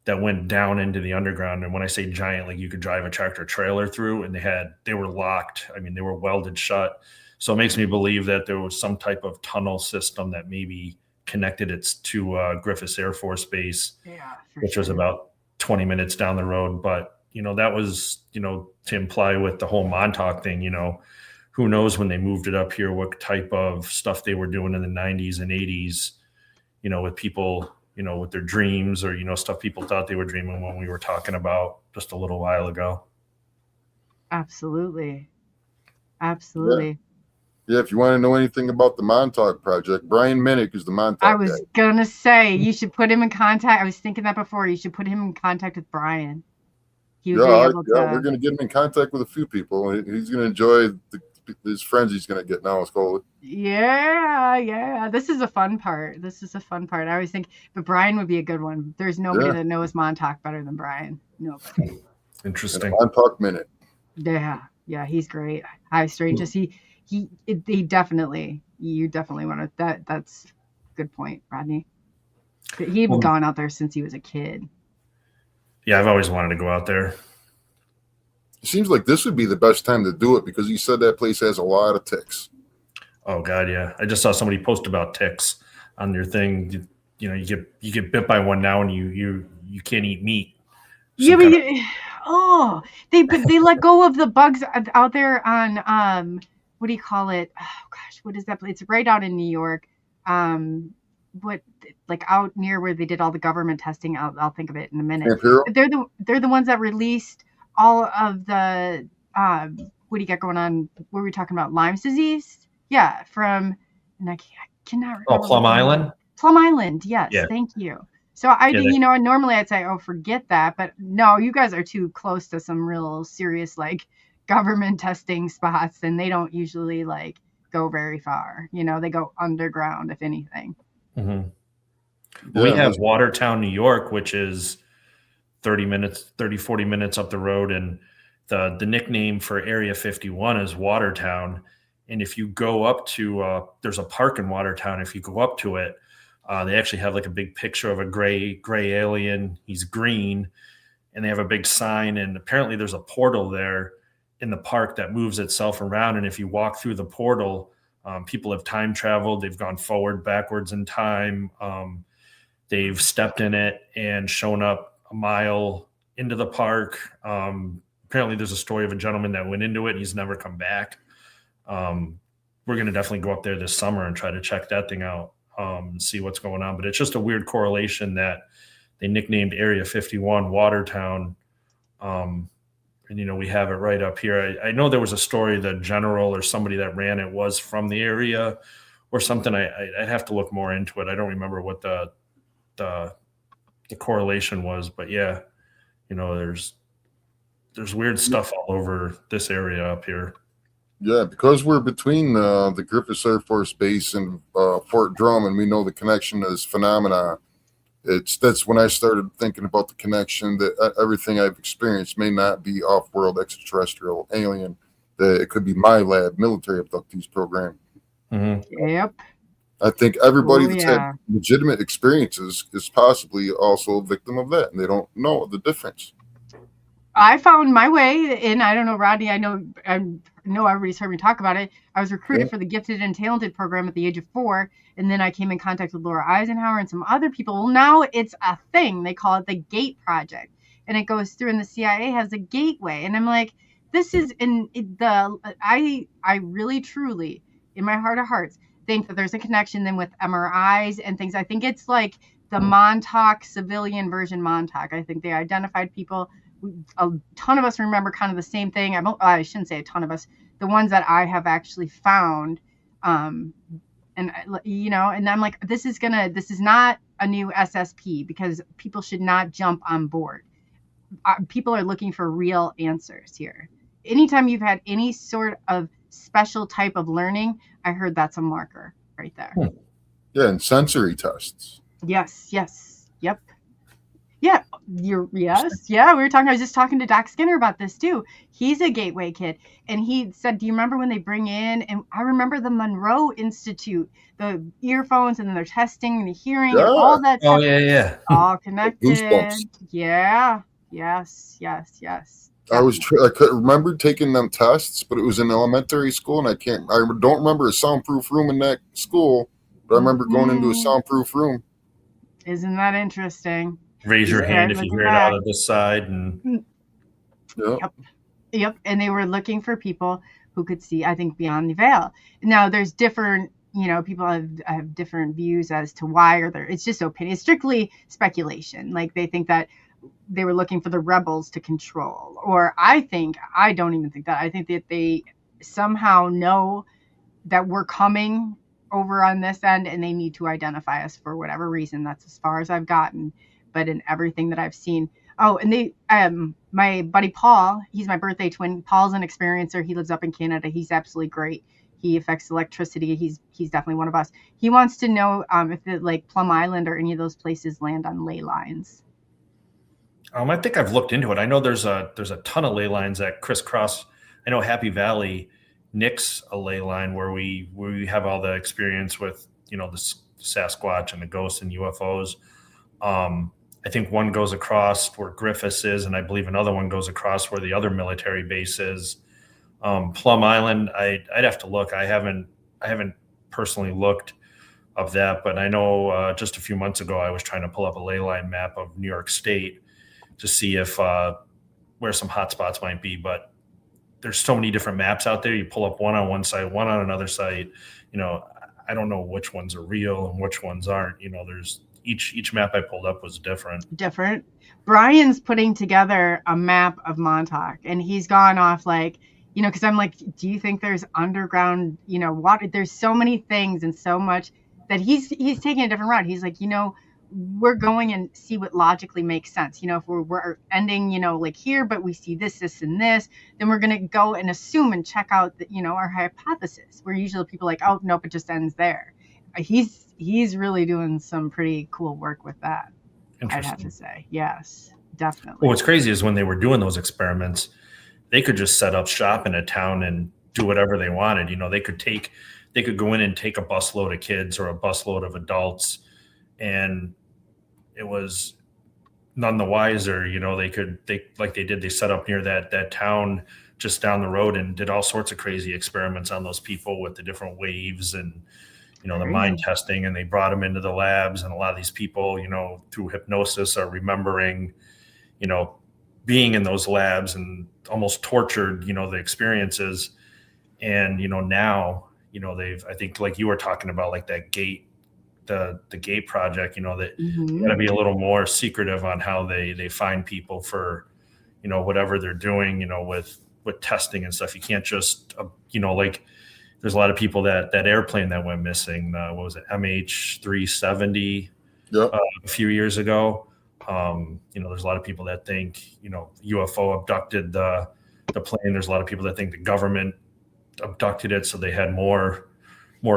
that went down into the underground. And when I say giant, like you could drive a tractor trailer through, and they were locked. I mean, they were welded shut. So it makes me believe that there was some type of tunnel system that maybe connected it to Griffiths Air Force Base, which was about 20 minutes down the road. But, you know, that was, you know, to imply with the whole Montauk thing, you know, who knows when they moved it up here, what type of stuff they were doing in the 90s and 80s, you know, with people, you know, with their dreams, or, you know, stuff people thought they were dreaming when we were talking about just a little while ago. Absolutely. Yeah, if you want to know anything about the Montauk Project, Brian Minnick is the Montauk I was guy. gonna say you should put him in contact. I was thinking that before. You should put him in contact with Brian. He would be able to. We're going to get him in contact with a few people. He's going to enjoy his friends he's going to get now. It's called. Yeah. This is a fun part. I always think, but Brian would be a good one. There's nobody that knows Montauk better than Brian. Nobody. Interesting. Montauk Minute. Yeah, he's great. High strangeness. He definitely. You definitely want to. That's a good point, Rodney. He'd gone out there since he was a kid. Yeah, I've always wanted to go out there. It seems like this would be the best time to do it because you said that place has a lot of ticks. Oh God, yeah. I just saw somebody post about ticks on their thing. You know, you get bit by one now and you can't eat meat. Yeah, but they let go of the bugs out there on what do you call it? Oh gosh, what is that place? It's right out in New York. Like out near where they did all the government testing. I'll think of it in a minute. They're the ones that released all of the what do you got going on? What were we talking about? Lyme's disease? Yeah, and I cannot remember. Oh, Plum Island? Plum Island, yes. Yeah. Thank you. So normally I'd say, oh, forget that, but no, you guys are too close to some real serious like government testing spots, and they don't usually like go very far. You know, they go underground if anything. Mm-hmm. We have Watertown, New York, which is 40 minutes up the road. And the nickname for Area 51 is Watertown. And if you go up to, there's a park in Watertown. If you go up to it, they actually have like a big picture of a gray alien. He's green, and they have a big sign. And apparently there's a portal there in the park that moves itself around. And if you walk through the portal, people have time traveled. They've gone forward, backwards in time. They've stepped in it and shown up a mile into the park. Apparently there's a story of a gentleman that went into it and he's never come back. We're going to definitely go up there this summer and try to check that thing out. see what's going on. But it's just a weird correlation that they nicknamed Area 51 Watertown. And, we have it right up here. I know there was a story that general or somebody that ran it was from the area or something. I'd have to look more into it. I don't remember what the correlation was, but yeah, there's weird stuff all over this area up here. Yeah, because we're between the Griffiths Air Force Base and Fort Drum, and we know the connection to this phenomena. That's when I started thinking about the connection that everything I've experienced may not be off-world extraterrestrial alien. That it could be my lab, military abductees program. Mm-hmm. Yep. I think everybody that's had legitimate experiences is possibly also a victim of that, and they don't know the difference. I found my way in. I don't know, Rodney. I know everybody's heard me talk about it. I was recruited for the Gifted and Talented program at the age of 4, and then I came in contact with Laura Eisenhower and some other people. Well, now it's a thing. They call it the GATE Project, and it goes through, and the CIA has a gateway. And I'm like, this is I really, truly, in my heart of hearts, think that there's a connection then with MRIs and things. I think it's like the Montauk civilian version Montauk. I think they identified people. A ton of us remember kind of the same thing. I shouldn't say a ton of us. The ones that I have actually found, and I'm like, this is not a new SSP, because people should not jump on board. People are looking for real answers here. Anytime you've had any sort of special type of learning, I heard that's a marker right there. Yeah, and sensory tests. Yes. Yep. Yeah, we were talking. I was just talking to Doc Skinner about this too. He's a gateway kid, and he said, "Do you remember when they bring in?" And I remember the Monroe Institute, the earphones, and then they're testing the hearing and all that stuff. Oh yeah, all connected. Yeah, yes. I could remember taking them tests, but it was in elementary school, and I don't remember a soundproof room in that school, but I remember going into a soundproof room. Isn't that interesting? Raise your hand if you hear it out of this side. And Yep. And they were looking for people who could see, I think, beyond the veil. Now, there's different, people have different views as to why, it's just opinion. It's strictly speculation. Like, they think that they were looking for the rebels to control. Or I don't even think that. I think that they somehow know that we're coming over on this end, and they need to identify us for whatever reason. That's as far as I've gotten. But in everything that I've seen. Oh, and my buddy Paul, he's my birthday twin. Paul's an experiencer. He lives up in Canada. He's absolutely great. He affects electricity. He's definitely one of us. He wants to know if Plum Island or any of those places land on ley lines. I think I've looked into it. I know there's a ton of ley lines that crisscross. I know Happy Valley nicks a ley line where we have all the experience with the Sasquatch and the ghosts and UFOs. I think one goes across where Griffiths is, and I believe another one goes across where the other military base is. Plum Island, I'd have to look. I haven't personally looked of that, but I know just a few months ago I was trying to pull up a ley line map of New York State to see if where some hot spots might be. But there's so many different maps out there. You pull up one on one site, one on another site. I don't know which ones are real and which ones aren't. There's each map I pulled up was different. Brian's putting together a map of Montauk, and he's gone off because I'm like, do you think there's underground, water? There's so many things and so much that he's taking a different route. He's like, we're going and see what logically makes sense. If we're ending, here, but we see this, and this, then we're going to go and assume and check out our hypothesis. Where usually people are like, oh, nope, it just ends there. He's really doing some pretty cool work with that. I'd have to say. Yes, definitely. Well, what's crazy is when they were doing those experiments, they could just set up shop in a town and do whatever they wanted. They could go in and take a busload of kids or a busload of adults, and it was none the wiser. They set up near that town just down the road and did all sorts of crazy experiments on those people with the different waves and the mind testing, and they brought them into the labs. And a lot of these people, through hypnosis are remembering, being in those labs and almost tortured, the experiences. And, now, I think like you were talking about, like that GATE the Gate Project, that Mhm. got to be a little more secretive on how they find people for, whatever they're doing, with testing and stuff. You can't just, like there's a lot of people that airplane that went missing. What was it? MH370 Yep. a few years ago. There's a lot of people that think, UFO abducted the plane. There's a lot of people that think the government abducted it, so they had more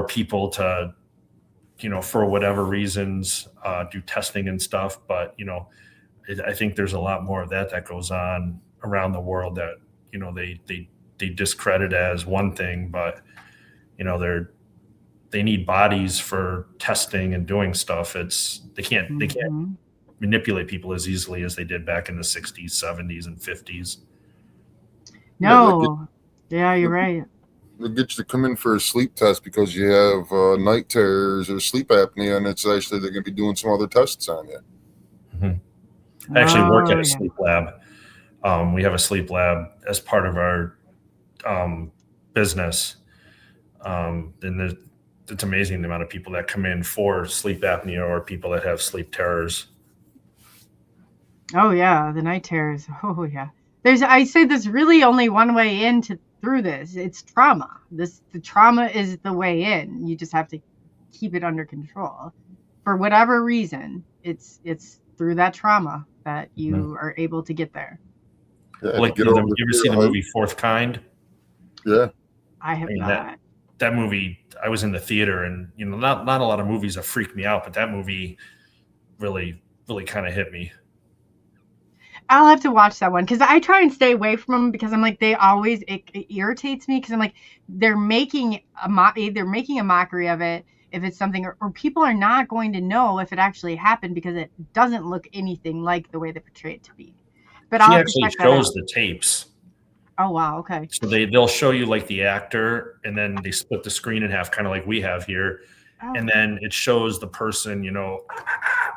people to, for whatever reasons, do testing and stuff. But I think there's a lot more of that goes on around the world that they discredit as one thing, but they need bodies for testing and doing stuff. They can't manipulate people as easily as they did back in the 60s, 70s, and 50s. No. Yeah, you're right. They'll get you to come in for a sleep test because you have night terrors or sleep apnea, and it's actually they're going to be doing some other tests on you. I actually work at a sleep lab. We have a sleep lab as part of our business. And it's amazing the amount of people that come in for sleep apnea or people that have sleep terrors. Oh yeah, the night terrors. Oh yeah. I say there's really only one way through this. It's trauma. The trauma is the way in. You just have to keep it under control. For whatever reason, it's through that trauma that you are able to get there. Yeah, Like, you ever see the movie Fourth Kind? Yeah. I have not. That movie, I was in the theater, and not a lot of movies have freaked me out, but that movie really, really kind of hit me. I'll have to watch that one because I try and stay away from them because I'm like it irritates me because I'm like they're making a mockery of it if it's something or people are not going to know if it actually happened because it doesn't look anything like the way they portray it to be. But she actually shows the tapes. Oh wow, okay. So they'll show you like the actor, and then they split the screen in half, kind of like we have here. Oh. And then it shows the person,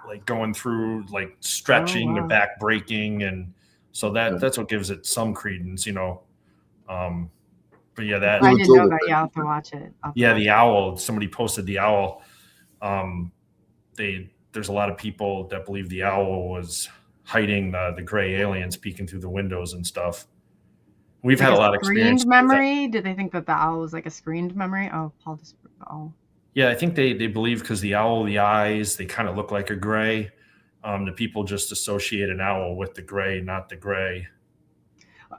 like going through, like stretching, their back breaking, and so that's what gives it some credence, But yeah, that I didn't know that. Yeah, I'll have to watch it. The owl. Somebody posted the owl. There's a lot of people that believe the owl was hiding the gray aliens peeking through the windows and stuff. We've had a lot of experience. Screened memory? Did they think that the owl was like a screened memory? Oh, Paul just. Oh. Yeah, I think they believe because the owl, the eyes, they kind of look like a gray. The people just associate an owl with the gray, not the gray.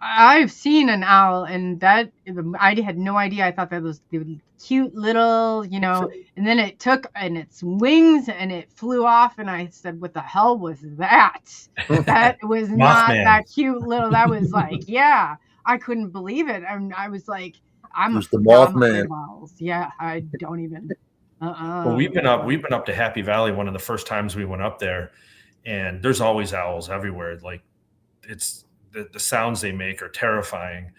I've seen an owl, and that I had no idea. I thought that was the cute little, and then it took and its wings and it flew off, and I said, "What the hell was that? That was not that cute little." That was like, yeah, I couldn't believe it, and I was like, "I'm the Mothman." Yeah, I don't even. Well, we've been up to Happy Valley one of the first times we went up there, and there's always owls everywhere. Like it's the sounds they make are terrifying.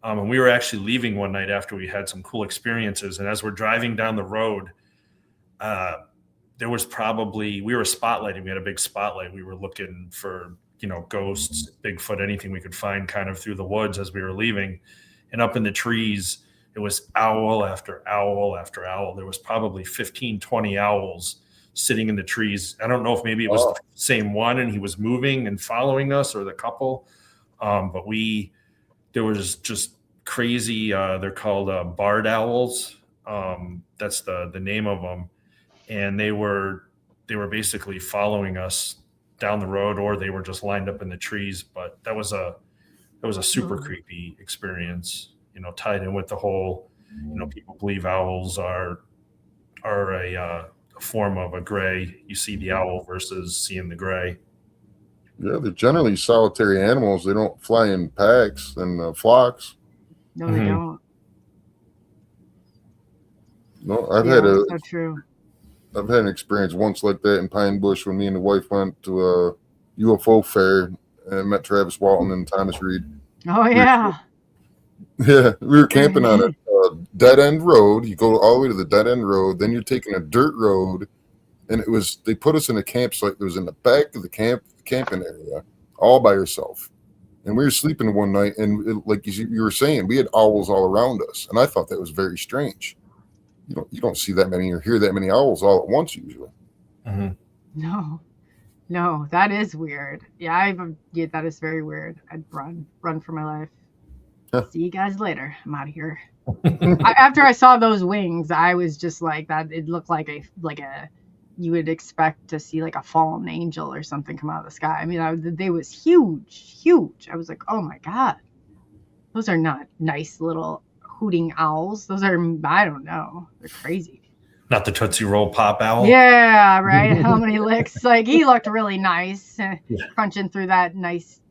And we were actually leaving one night after we had some cool experiences. And as we're driving down the road, we were spotlighting. We had a big spotlight. We were looking for, ghosts, Bigfoot, anything we could find kind of through the woods as we were leaving. And up in the trees, it was owl after owl after owl. There was probably 15, 20 owls sitting in the trees. I don't know if maybe it was the same one and he was moving and following us, or the couple. But there was just crazy, they're called barred owls. That's the name of them. And they were basically following us down the road, or they were just lined up in the trees. But that was a super creepy experience, tied in with the whole, people believe owls are a form of a gray. You see the owl versus seeing the gray. Yeah, they're generally solitary animals. They don't fly in packs and flocks. No, they don't. No, so true. I've had an experience once like that in Pine Bush when me and the wife went to a UFO fair and met Travis Walton and Thomas Reed. Oh yeah. We were camping on a dead end road. You go all the way to the dead end road, then you're taking a dirt road, and they put us in a campsite that was in the back of the camping area, all by yourself. And we were sleeping one night, and like you were saying, we had owls all around us, and I thought that was very strange. you don't see that many or hear that many owls all at once usually. No, that is weird. Yeah, that is very weird. I'd run for my life. See you guys later. I'm out of here. After I saw those wings, I was just like that. It looked like a you would expect to see like a fallen angel or something come out of the sky. I mean, they was huge. I was like, oh my God, those are not nice little hooting owls. Those are, I don't know, they're crazy. Not the Tootsie Roll Pop Owl. Yeah, right. How many licks? Like, he looked really nice, crunching through that nice,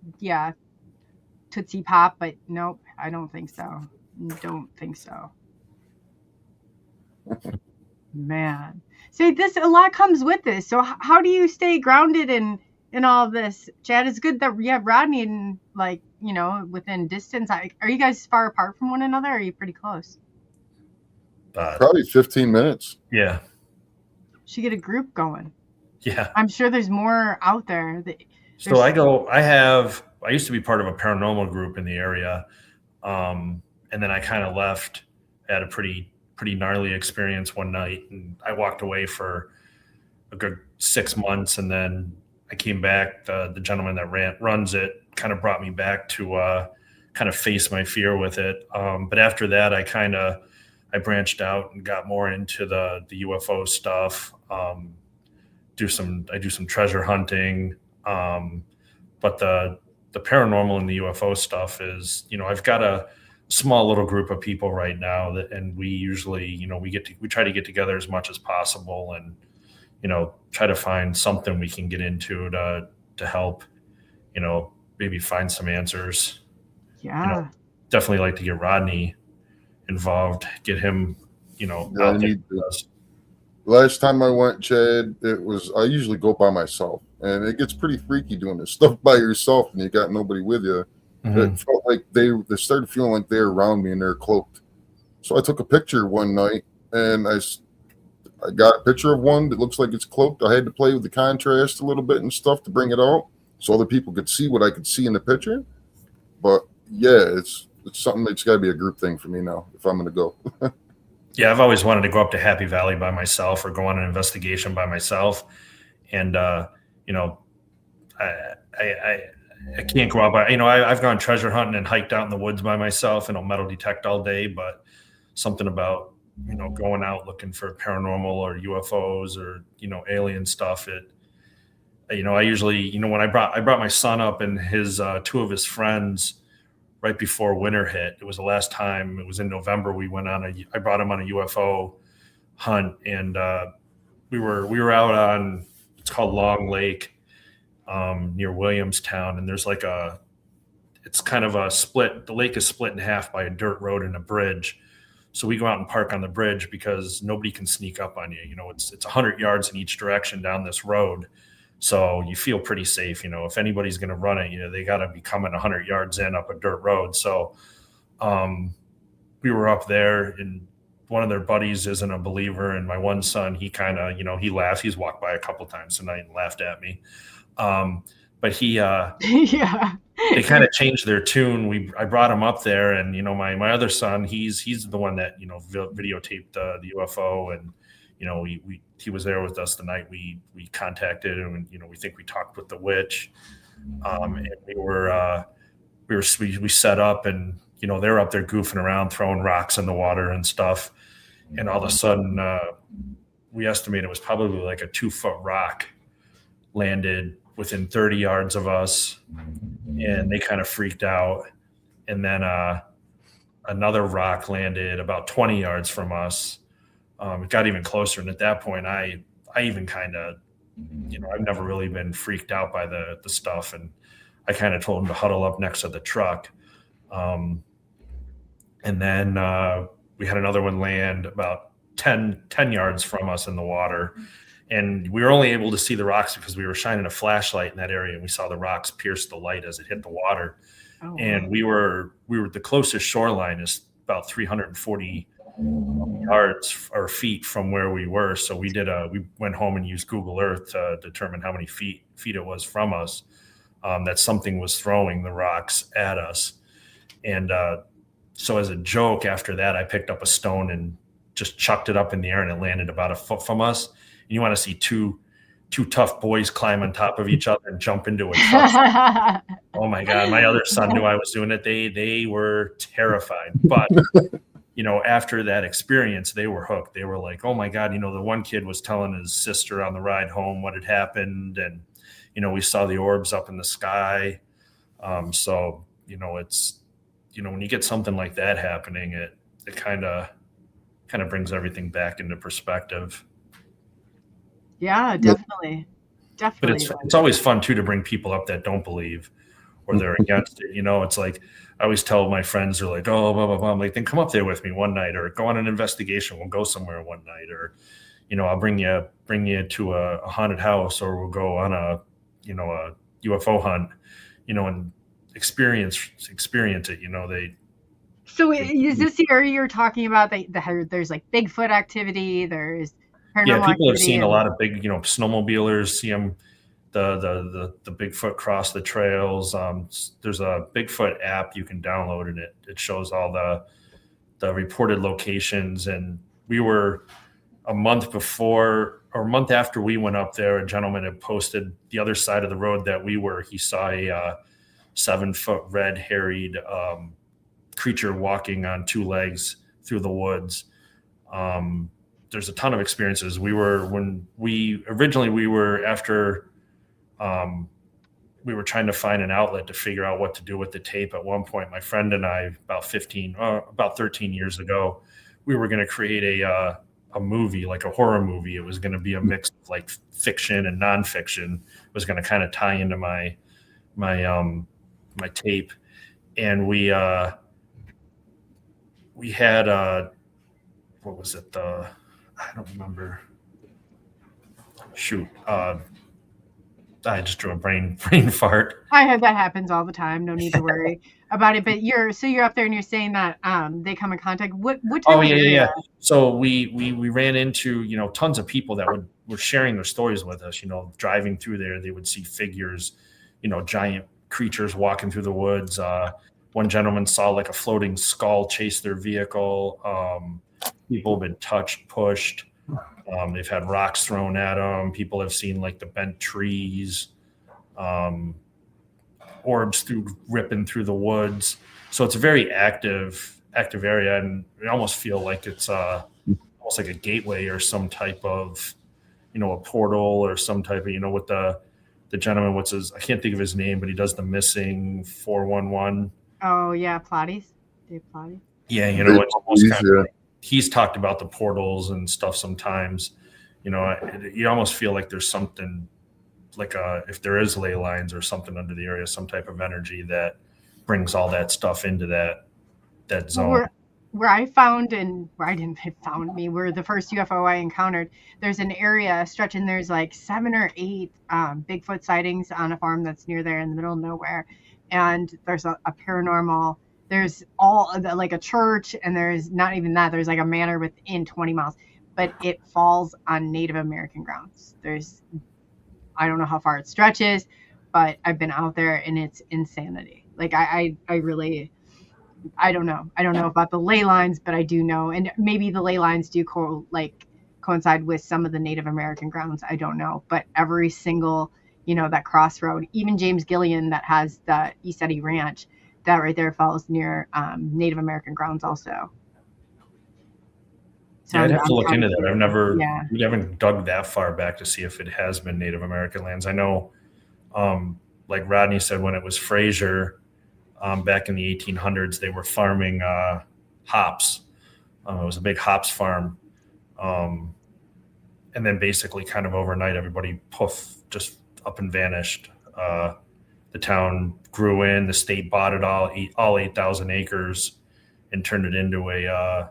Tootsie Pop. But nope, I don't think so. Man, see, a lot comes with this. So how do you stay grounded in all of this? Chad, it's good that you have Rodney and within distance. Are you guys far apart from one another? Or are you pretty close? Probably 15 minutes. Yeah. Should get a group going. Yeah. I'm sure there's more out there. So I used to be part of a paranormal group in the area. And then I kind of left. I had a pretty gnarly experience one night, and I walked away for a good 6 months. And then I came back. The gentleman that runs it kind of brought me back to kind of face my fear with it. But after that, I branched out and got more into the UFO stuff. I do some treasure hunting. But the paranormal and the UFO stuff is, I've got a small little group of people right now and we usually, we try to get together as much as possible and, try to find something we can get into to help, maybe find some answers. Yeah. Definitely like to get Rodney involved, get him, out there with us. Last time I went, Chad, I usually go by myself, and it gets pretty freaky doing this stuff by yourself and you got nobody with you. It felt like they started feeling like they're around me and they're cloaked. So I took a picture one night and I got a picture of one that looks like it's cloaked. I had to play with the contrast a little bit and stuff to bring it out so other people could see what I could see in the picture. But yeah, it's something that's got to be a group thing for me now if I'm going to go. Yeah, I've always wanted to go up to Happy Valley by myself or go on an investigation by myself. And, I can't go out by, I've gone treasure hunting and hiked out in the woods by myself and I'll metal detect all day, but something about, going out looking for paranormal or UFOs or, alien stuff. I usually, when I brought my son up and his, two of his friends right before winter hit, it was the last time, it was in November. I brought him on a UFO hunt and, we were out on, it's called Long Lake, near Williamstown, and there's it's kind of a split. The lake is split in half by a dirt road and a bridge. So we go out and park on the bridge because nobody can sneak up on you. It's 100 yards in each direction down this road. So you feel pretty safe. If anybody's going to run at you, they got to be coming 100 yards in up a dirt road. So we were up there and one of their buddies isn't a believer. And my one son, he kind of, he laughs. He's walked by a couple times tonight and laughed at me. But he, they kind of changed their tune. I brought him up there and, my other son, he's the one that, videotaped the UFO and, he was there with us the night we contacted him and, we think we talked with the witch. And we set up and, they're up there goofing around, throwing rocks in the water and stuff. And all of a sudden, we estimate it was probably like a 2-foot rock landed within 30 yards of us, and they kind of freaked out. And then another rock landed about 20 yards from us. It got even closer. And at that point, I even kind of, I've never really been freaked out by the stuff. And I kind of told him to huddle up next to the truck. And then we had another one land about 10 yards from us in the water. And we were only able to see the rocks because we were shining a flashlight in that area and we saw the rocks pierce the light as it hit the water. Oh, and we were the closest shoreline is about 340 yards or feet from where we were. So we went home and used Google Earth to determine how many feet it was from us, that something was throwing the rocks at us. And so as a joke after that, I picked up a stone and just chucked it up in the air and it landed about a foot from us. And you want to see two tough boys climb on top of each other and jump into a truck. Oh my God. My other son knew I was doing it. They were terrified, but after that experience, they were hooked. They were like, oh my God, the one kid was telling his sister on the ride home what had happened. And, we saw the orbs up in the sky. So, it's, when you get something like that happening, it kind of brings everything back into perspective. Yeah, definitely. But it's always fun too to bring people up that don't believe or they're against it. It's like I always tell my friends, they're like, oh, blah, blah, blah. I'm like, then come up there with me one night or go on an investigation. We'll go somewhere one night, or, I'll bring you to a haunted house, or we'll go on a UFO hunt, and experience it. So is this the area you're talking about? There's like Bigfoot activity. There's paranormal people have activity seen a lot of big, snowmobilers, see them, the Bigfoot cross the trails. There's a Bigfoot app you can download, and it shows all the reported locations. And we were a month after we went up there, a gentleman had posted the other side of the road that he saw a 7-foot red harried creature walking on 2 legs through the woods. There's a ton of experiences. We were trying to find an outlet to figure out what to do with the tape. At one point, my friend and I, about 13 years ago, we were going to create a movie, like a horror movie. It was going to be a mix of like fiction and nonfiction. It was going to kind of tie into my tape. And we had what was it? I don't remember. Shoot. I just drew a brain fart. That happens all the time. No need to worry about it. But you're up there and you're saying that they come in contact. What type of area? Yeah. So we ran into tons of people that were sharing their stories with us. Driving through there, they would see figures, giant creatures walking through the woods. One gentleman saw like a floating skull chase their vehicle. People have been touched, pushed. They've had rocks thrown at them. People have seen like the bent trees, orbs ripping through the woods. So it's a very active area, and we almost feel like it's almost like a gateway or some type of, a portal or some type of, with the gentleman. I can't think of his name, but he does the missing 411. Oh yeah, Pilates. Dave Pilates. Yeah, it's almost kind of like, he's talked about the portals and stuff sometimes. You almost feel like there's something like if there is ley lines or something under the area, some type of energy that brings all that stuff into that zone. Where I found, and where I didn't found me, where the first UFO I encountered, there's an area stretching, there's like 7 or 8 Bigfoot sightings on a farm that's near there in the middle of nowhere. And there's a paranormal, there's like a church, and there's not even that, there's like a manor within 20 miles, but it falls on Native American grounds. I don't know how far it stretches, but I've been out there and it's insanity. Like I really, I don't know about the ley lines, but I do know, and maybe the ley lines do coincide with some of the Native American grounds. I don't know, but every single, that crossroad, even James Gillian that has the East Eddy Ranch, that right there falls near Native American grounds also. So I'd have to look into that. We haven't dug that far back to see if it has been Native American lands. I know, like Rodney said, when it was Fraser, back in the 1800s, they were farming hops. It was a big hops farm. And then basically kind of overnight, everybody just up and vanished. The town grew in, the state bought it all 8,000 acres and turned it into a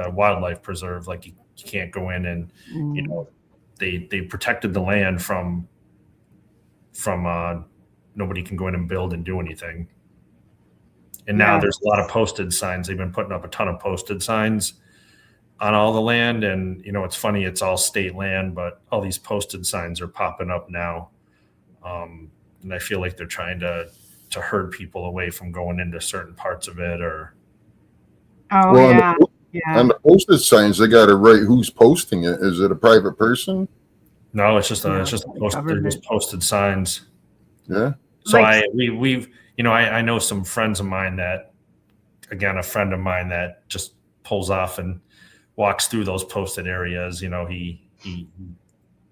wildlife preserve. Like you can't go in and, they protected the land from nobody can go in and build and do anything. And now there's a lot of posted signs. They've been putting up a ton of posted signs on all the land. And, it's funny, it's all state land, but all these posted signs are popping up now. And I feel like they're trying to herd people away from going into certain parts of it Yeah. And the posted signs, they got to write who's posting it. Is it a private person? No, it's just No, it's just a it's post. They're government. just posted signs. Yeah. So Like- we've I know some friends of mine that, again, a friend of mine that just pulls off and walks through those posted areas. He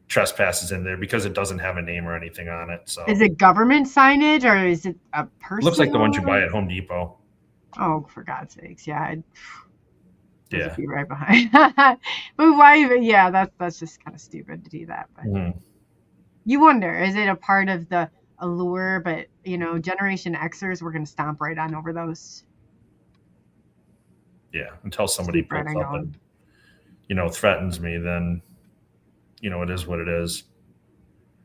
trespasses in there because it doesn't have a name or anything on it. So Is it government signage or is it a person? looks like the ones you buy at Home Depot. Oh, for God's sakes. Yeah. Yeah. Be right behind. But why even? Yeah, that's just kind of stupid to do that. But you wonder, is it a part of the allure? But Generation Xers, we're going to stomp right on over those. Yeah, until somebody Keep right pulls on up going. and threatens me, then it is what it is.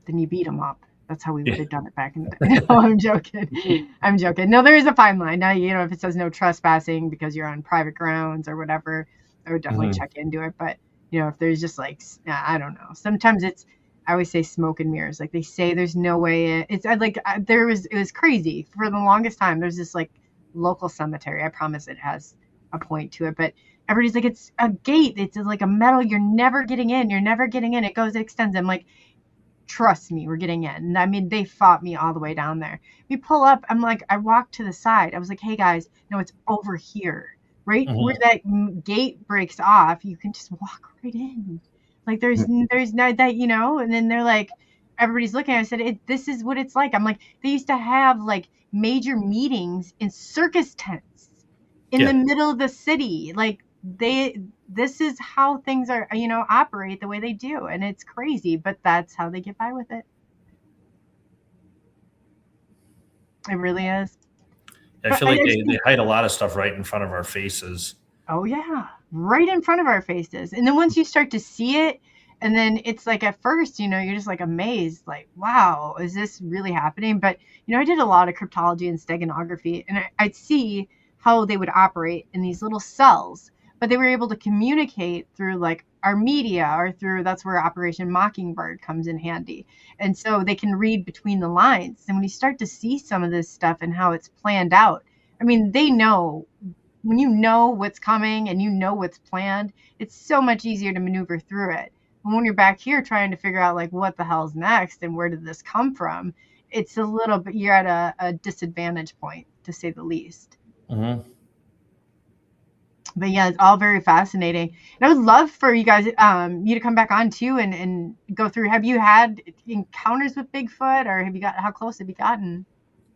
Then you beat them up. That's how we would have done it back in the day. No, I'm joking. I'm joking. No, there is a fine line. Now, if it says no trespassing because you're on private grounds or whatever, I would definitely check into it. But, if there's just I don't know. Sometimes I always say smoke and mirrors. Like they say there's no way it was crazy for the longest time. There's this local cemetery. I promise it has a point to it, but everybody's like, it's a gate. It's like a metal. You're never getting in. You're never getting in. It extends. I'm like, trust me, we're getting in. I mean, they fought me all the way down there. We pull up. I'm like, I walked to the side. I was like, hey guys, no, it's over here, right where that gate breaks off. You can just walk right in. Like there's no that, and then they're like, everybody's looking. I said, this is what it's like. I'm like, they used to have major meetings in circus tents in the middle of the city. This is how things are, operate the way they do. And it's crazy, but that's how they get by with it. It really is. I feel like they hide a lot of stuff right in front of our faces. Oh yeah, right in front of our faces. And then once you start to see it, and then it's at first, you're just amazed, wow, is this really happening? But, I did a lot of cryptology and steganography, and I'd see how they would operate in these little cells, but they were able to communicate through our media or through, that's where Operation Mockingbird comes in handy. And so they can read between the lines. And when you start to see some of this stuff and how it's planned out, I mean, they know. When you know what's coming and you know what's planned, it's so much easier to maneuver through it. And when you're back here trying to figure out what the hell's next and where did this come from, it's a little bit, you're at a disadvantage point, to say the least. But yeah, it's all very fascinating. And I would love for you guys, you to come back on too and go through. Have you had encounters with Bigfoot, or how close have you gotten?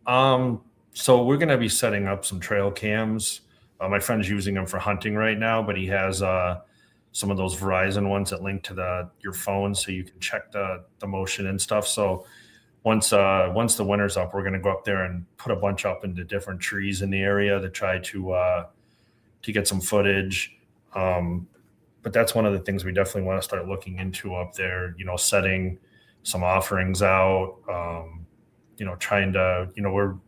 So we're going to be setting up some trail cams. My friend's using them for hunting right now, but he has some of those Verizon ones that link to your phone, so you can check the motion and stuff. So once the winter's up, we're going to go up there and put a bunch up into different trees in the area to try to get some footage. But that's one of the things we definitely want to start looking into up there. Setting some offerings out. Trying to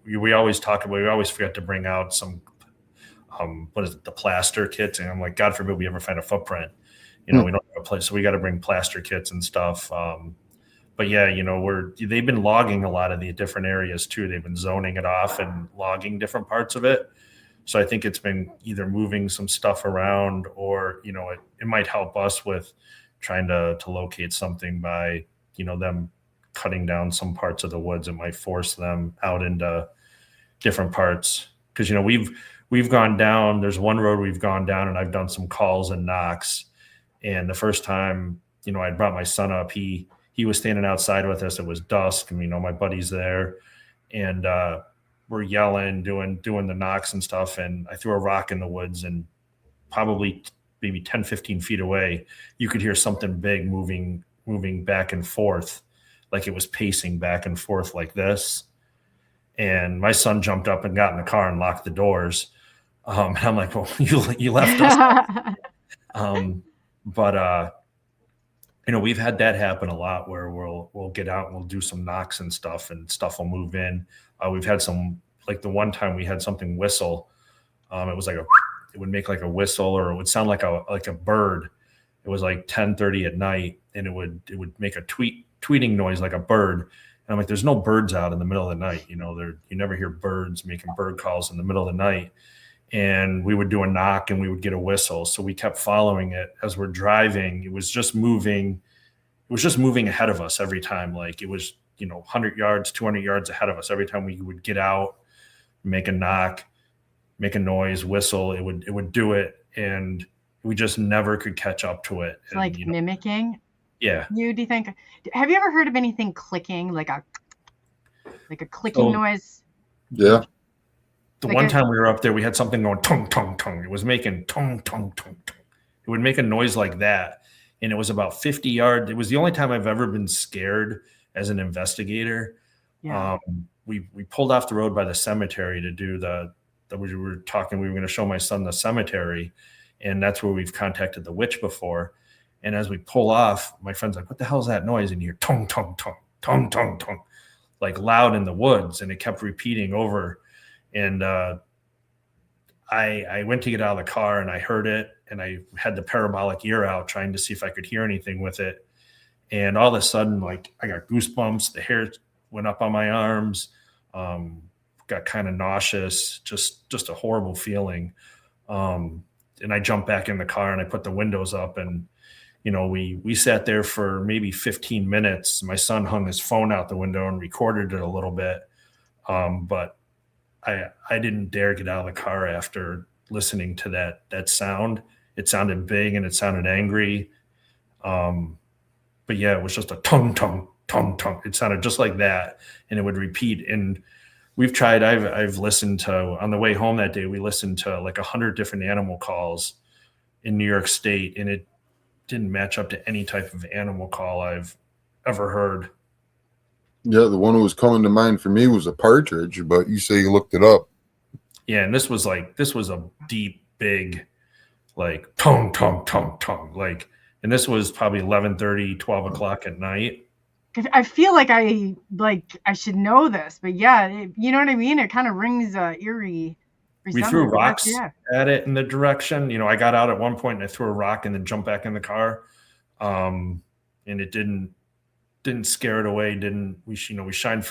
we always talk about. We always forget to bring out some. What is it, the plaster kits? And I'm like, God forbid we ever find a footprint. We don't have a place, so we got to bring plaster kits and stuff. But yeah, they've been logging a lot of the different areas too. They've been zoning it off and logging different parts of it. So I think it's been either moving some stuff around, or it might help us with trying to locate something by them cutting down some parts of the woods. It might force them out into different parts, because we've gone down. There's one road we've gone down, and I've done some calls and knocks. And the first time, I brought my son up. He was standing outside with us. It was dusk, and my buddy's there, and we're yelling, doing the knocks and stuff. And I threw a rock in the woods, and probably maybe 10, 15 feet away, you could hear something big moving back and forth, like it was pacing back and forth like this. And my son jumped up and got in the car and locked the doors. And I'm like, well, you left us. But we've had that happen a lot, where we'll get out and we'll do some knocks and stuff will move in. We've had some, like the one time we had something whistle. It was it would make like a whistle, or it would sound like a bird. It was like 10:30 at night, and it would make a tweeting noise like a bird. And I'm like, there's no birds out in the middle of the night. You never hear birds making bird calls in the middle of the night. and we would do a knock and we would get a whistle. So we kept following it as we're driving. It was just moving. It was just moving ahead of us every time. Like it was, 100 yards, 200 yards ahead of us. Every time we would get out, make a knock, make a noise, whistle, it would do it. And we just never could catch up to it. It's like mimicking. Yeah. Do you think, have you ever heard of anything clicking, like a clicking noise? Yeah. The one time we were up there, we had something going tung, tung, tung. It was making tung, tung, tung, tung. It would make a noise like that. And it was about 50 yards. It was the only time I've ever been scared as an investigator. Yeah. We pulled off the road by the cemetery to do we were going to show my son the cemetery. And that's where we've contacted the witch before. And as we pull off, my friend's like, what the hell is that noise? And you hear tung, tung, tung, tung, tung, tung, like loud in the woods. And it kept repeating over. And I went to get out of the car and I heard it. And I had the parabolic ear out trying to see if I could hear anything with it. And all of a sudden, like I got goosebumps. The hair went up on my arms. Got kind of nauseous, just a horrible feeling. And I jumped back in the car and I put the windows up and, we sat there for maybe 15 minutes. My son hung his phone out the window and recorded it a little bit. But I didn't dare get out of the car after listening to that sound. It sounded big and it sounded angry. But yeah, it was just a tung, tung, tung, tung. It sounded just like that. And it would repeat. And we've tried, I've listened to, on the way home that day, we listened to like 100 different animal calls in New York State. And it didn't match up to any type of animal call I've ever heard. Yeah, the one who was coming to mind for me was a partridge, but you say you looked it up. Yeah, and this was a deep, big, like tung, tung, tung, tung. Like, and this was probably 11:30, 12 o'clock at night. I feel like I should know this, but yeah, you know what I mean? It kind of rings eerie. We threw rocks at it in the direction. I got out at one point and I threw a rock and then jumped back in the car. And it didn't scare it away. We shined,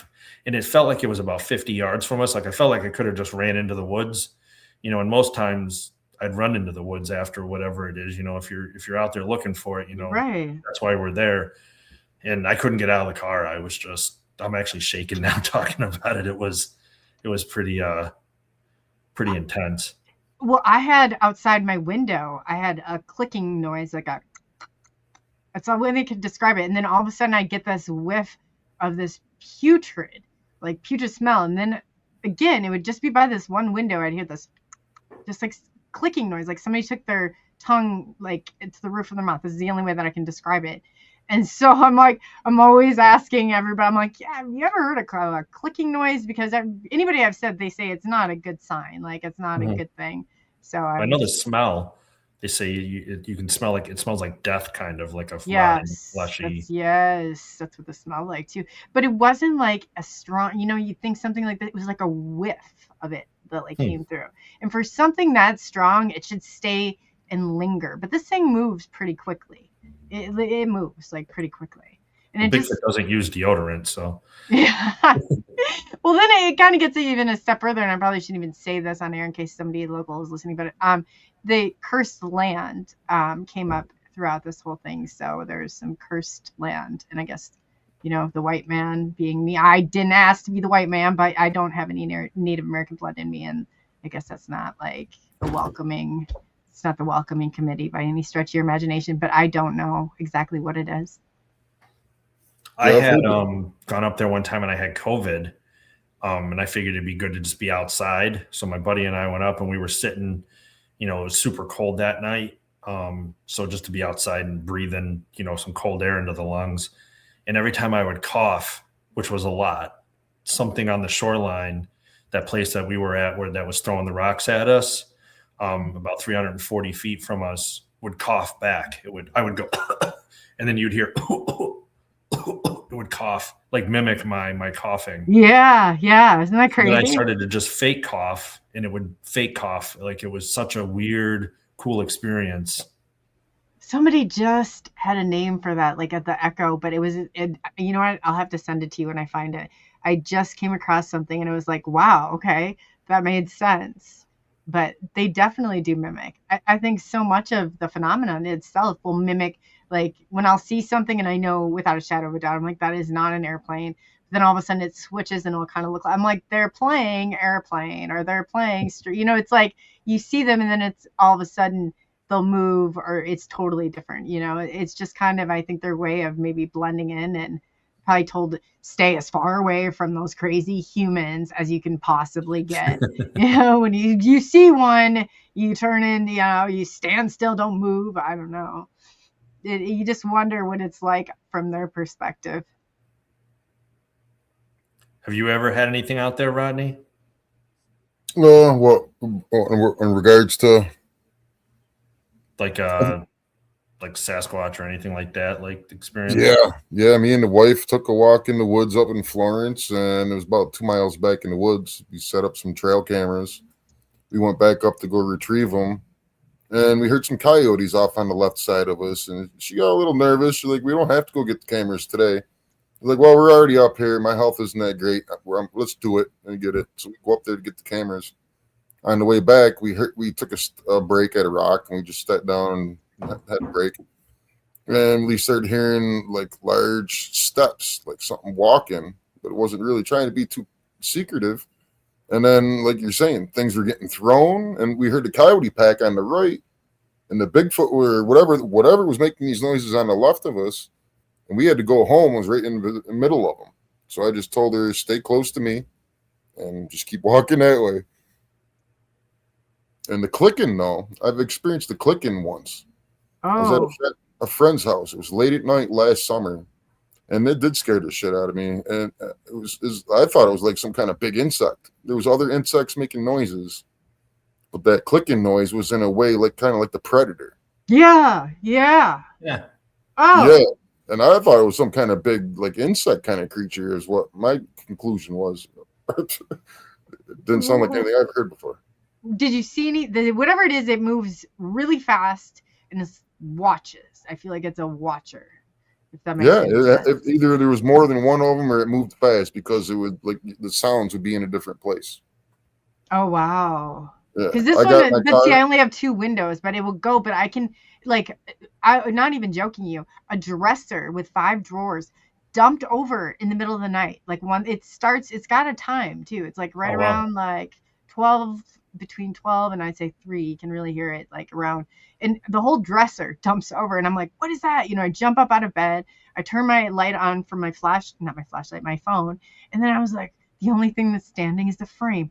and it felt like it was about 50 yards from us. Like I felt like I could have just ran into the woods, and most times I'd run into the woods after whatever it is, if you're out there looking for it, right. That's why we're there. And I couldn't get out of the car. I'm actually shaking now talking about it. It was pretty intense. Well, I had outside my window, I had a clicking noise, like that's the way they could describe it. And then all of a sudden I get this whiff of this putrid smell. And then again, it would just be by this one window. I'd hear this just like clicking noise, like somebody took their tongue, like it's the roof of their mouth. This is the only way that I can describe it. And so I'm always asking everybody, I'm like, yeah, have you ever heard a clicking noise? Because anybody I've said, they say it's not a good sign. Like it's not a good thing. So I know the smell. They say you can smell like it smells like death, kind of like a fleshy. That's what the smell like too. But it wasn't like a strong, you'd think something like that. It was like a whiff of it that came through. And for something that strong, it should stay and linger. But this thing moves pretty quickly. It moves pretty quickly. And it Bigfoot doesn't use deodorant, so. Yeah. Well, then it kind of gets even a step further, and I probably shouldn't even say this on air in case somebody local is listening, but the cursed land came up throughout this whole thing. So there's some cursed land, and I guess, the white man being me, I didn't ask to be the white man, but I don't have any Native American blood in me, and I guess that's not it's not the welcoming committee by any stretch of your imagination, but I don't know exactly what it is. I had gone up there one time and I had COVID, and I figured it'd be good to just be outside. So my buddy and I went up and we were sitting, it was super cold that night. So just to be outside and breathing, some cold air into the lungs. And every time I would cough, which was a lot, something on the shoreline, that place that we were at where that was throwing the rocks at us, about 340 feet from us, would cough back. I would go, and then you'd hear, it would cough, mimic my coughing. Yeah. Isn't that crazy? And I started to just fake cough, and it would fake cough. It was such a weird, cool experience. Somebody just had a name for that, at the Echo, but you know what? I'll have to send it to you when I find it. I just came across something and it was like, wow, okay, that made sense. but they definitely do mimic. I think so much of the phenomenon itself will mimic, like when I'll see something and I know without a shadow of a doubt, I'm like, that is not an airplane. Then all of a sudden it switches and it'll kind of look like, I'm like, they're playing airplane or they're playing street. You know, it's like you see them and then it's all of a sudden they'll move or it's totally different. You know, it's just kind of, I think, their way of maybe blending in, and probably told to stay as far away from those crazy humans as you can possibly get. You know, when you see one, you turn in, you know, you stand still, don't move. I don't know. You just wonder what it's like from their perspective. Have you ever had anything out there, Rodney? What in regards to like Sasquatch or anything like that, like experience? Yeah. Me and the wife took a walk in the woods up in Florence, and it was about 2 miles back in the woods. We set up some trail cameras. We went back up to go retrieve them, and we heard some coyotes off on the left side of us. And she got a little nervous. She's like, "We don't have to go get the cameras today." Like, well, we're already up here. My health isn't that great. Let's do it and get it. So we go up there to get the cameras. On the way back, we took a break at a rock, and we just sat down and had a break. And we started hearing like large steps, like something walking, but it wasn't really trying to be too secretive. And then, like you're saying, things were getting thrown, and we heard the coyote pack on the right, and the Bigfoot or whatever was making these noises on the left of us. And we had to go home, was right in the middle of them. So I just told her, stay close to me and just keep walking that way. And the clicking, though, I've experienced the clicking once. I was at a friend's house. It was late at night last summer, and it did scare the shit out of me. And I thought it was like some kind of big insect. There was other insects making noises, but that clicking noise was in a way like kind of like the predator. Yeah. Oh. Yeah. And I thought it was some kind of big, like, insect kind of creature is what my conclusion was. It didn't sound like anything I've heard before. Did you see whatever it is, it moves really fast and it watches. I feel like it's a watcher. If that makes sense. Either there was more than one of them or it moved fast because it would, like, the sounds would be in a different place. Oh, wow. Yeah. Because this one, I only have 2 windows, but it will go. But I can, like, I'm not even joking you. A dresser with 5 drawers dumped over in the middle of the night. Like it's got a time too. It's like right around like 12, between 12 and I'd say 3. You can really hear it like around. And the whole dresser dumps over. And I'm like, what is that? You know, I jump up out of bed. I turn my light on for my my phone. And then I was like, the only thing that's standing is the frame.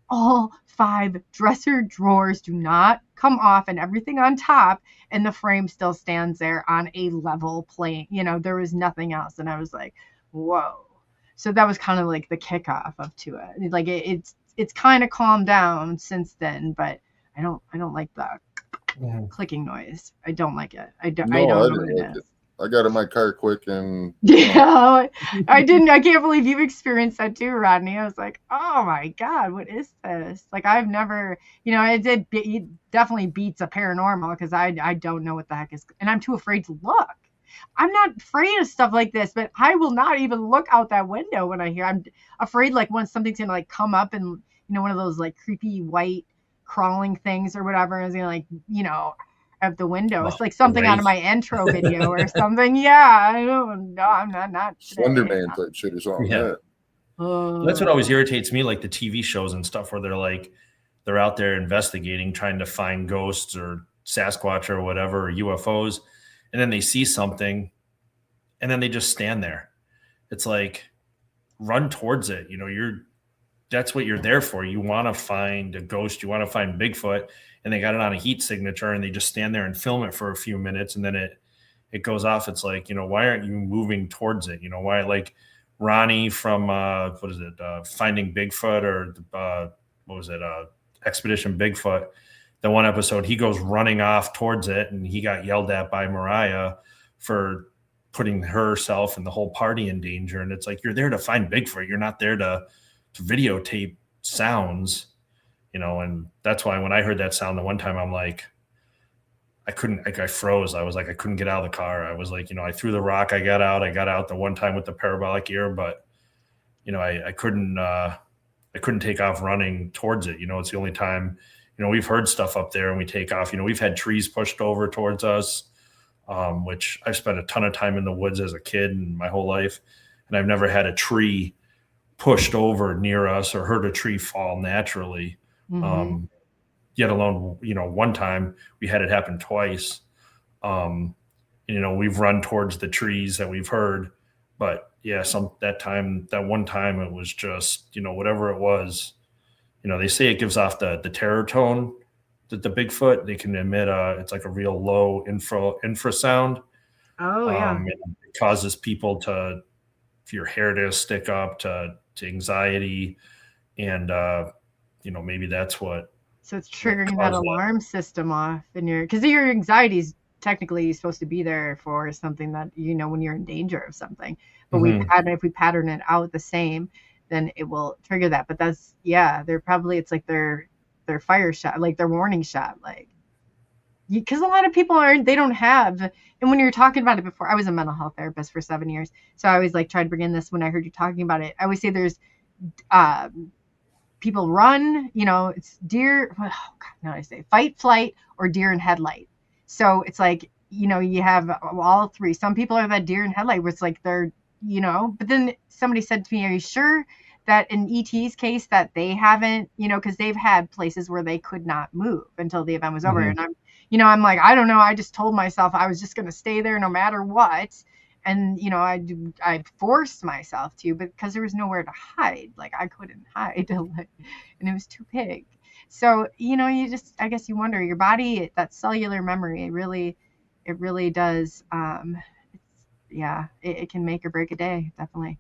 All 5 dresser drawers do not come off and everything on top, and the frame still stands there on a level plane. You know, there was nothing else. And I was like, whoa. So that was kind of like the kickoff to it. Like it's kind of calmed down since then, but I don't like the clicking noise. I don't like it. I don't know what it is. I got in my car quick and I can't believe you've experienced that too, Rodney. I was like, oh my God, what is this? Like I've never, it definitely beats a paranormal because I don't know what the heck is, and I'm too afraid to look. I'm not afraid of stuff like this, but I will not even look out that window when I hear. I'm afraid like when something's gonna like come up and one of those like creepy white crawling things or whatever is gonna like out the window. It's like something out of my intro video or something. Yeah, I don't know. I'm not Slenderman type shit or something. Yeah. That's what always irritates me, like the TV shows and stuff where they're out there investigating, trying to find ghosts or Sasquatch or whatever, or UFOs, and then they see something and then they just stand there. It's like, run towards it. That's what you're there for. You want to find a ghost, you want to find Bigfoot, and they got it on a heat signature and they just stand there and film it for a few minutes and then it goes off. It's like, why aren't you moving towards it? Why, like Ronnie from Finding Bigfoot or Expedition Bigfoot, the one episode, he goes running off towards it and he got yelled at by Mariah for putting herself and the whole party in danger. And it's like, you're there to find Bigfoot. You're not there to videotape sounds, and that's why when I heard that sound the one time, I'm like, I froze. I was like, I couldn't get out of the car. I was like, I threw the rock. I got out the one time with the parabolic ear, but I couldn't take off running towards it. It's the only time we've heard stuff up there and we take off. We've had trees pushed over towards us, which I've spent a ton of time in the woods as a kid and my whole life. And I've never had a tree pushed over near us or heard a tree fall naturally. Yet alone, one time we had it happen twice. We've run towards the trees that we've heard, but yeah, that one time it was just, whatever it was, they say it gives off the terror tone that the Bigfoot, they can emit it's like a real low infrasound. Oh yeah. It causes people for your hair to stick up, to anxiety. And, maybe that's what. So it's triggering that alarm system off in because your anxiety is technically supposed to be there for something that, when you're in danger of something, but if we pattern it out the same, then it will trigger that. But that's, they're probably, it's like their fire shot, like their warning shot, like, because a lot of people they don't have, and when you're talking about it before, I was a mental health therapist for 7 years. So I always like tried to bring in this when I heard you talking about it. I always say there's, people run, it's deer. Oh God, no, I say fight, flight, or deer in headlight. So it's like, you have all three. Some people are that deer in headlight where it's like they're, but then somebody said to me, are you sure that in ET's case that they haven't, because they've had places where they could not move until the event was over. And I'm like, I don't know. I just told myself I was just going to stay there no matter what. And, I forced myself to, but because there was nowhere to hide, like I couldn't hide, and it was too big. So, I guess you wonder, your body, that cellular memory, it really does. It can make or break a day, definitely.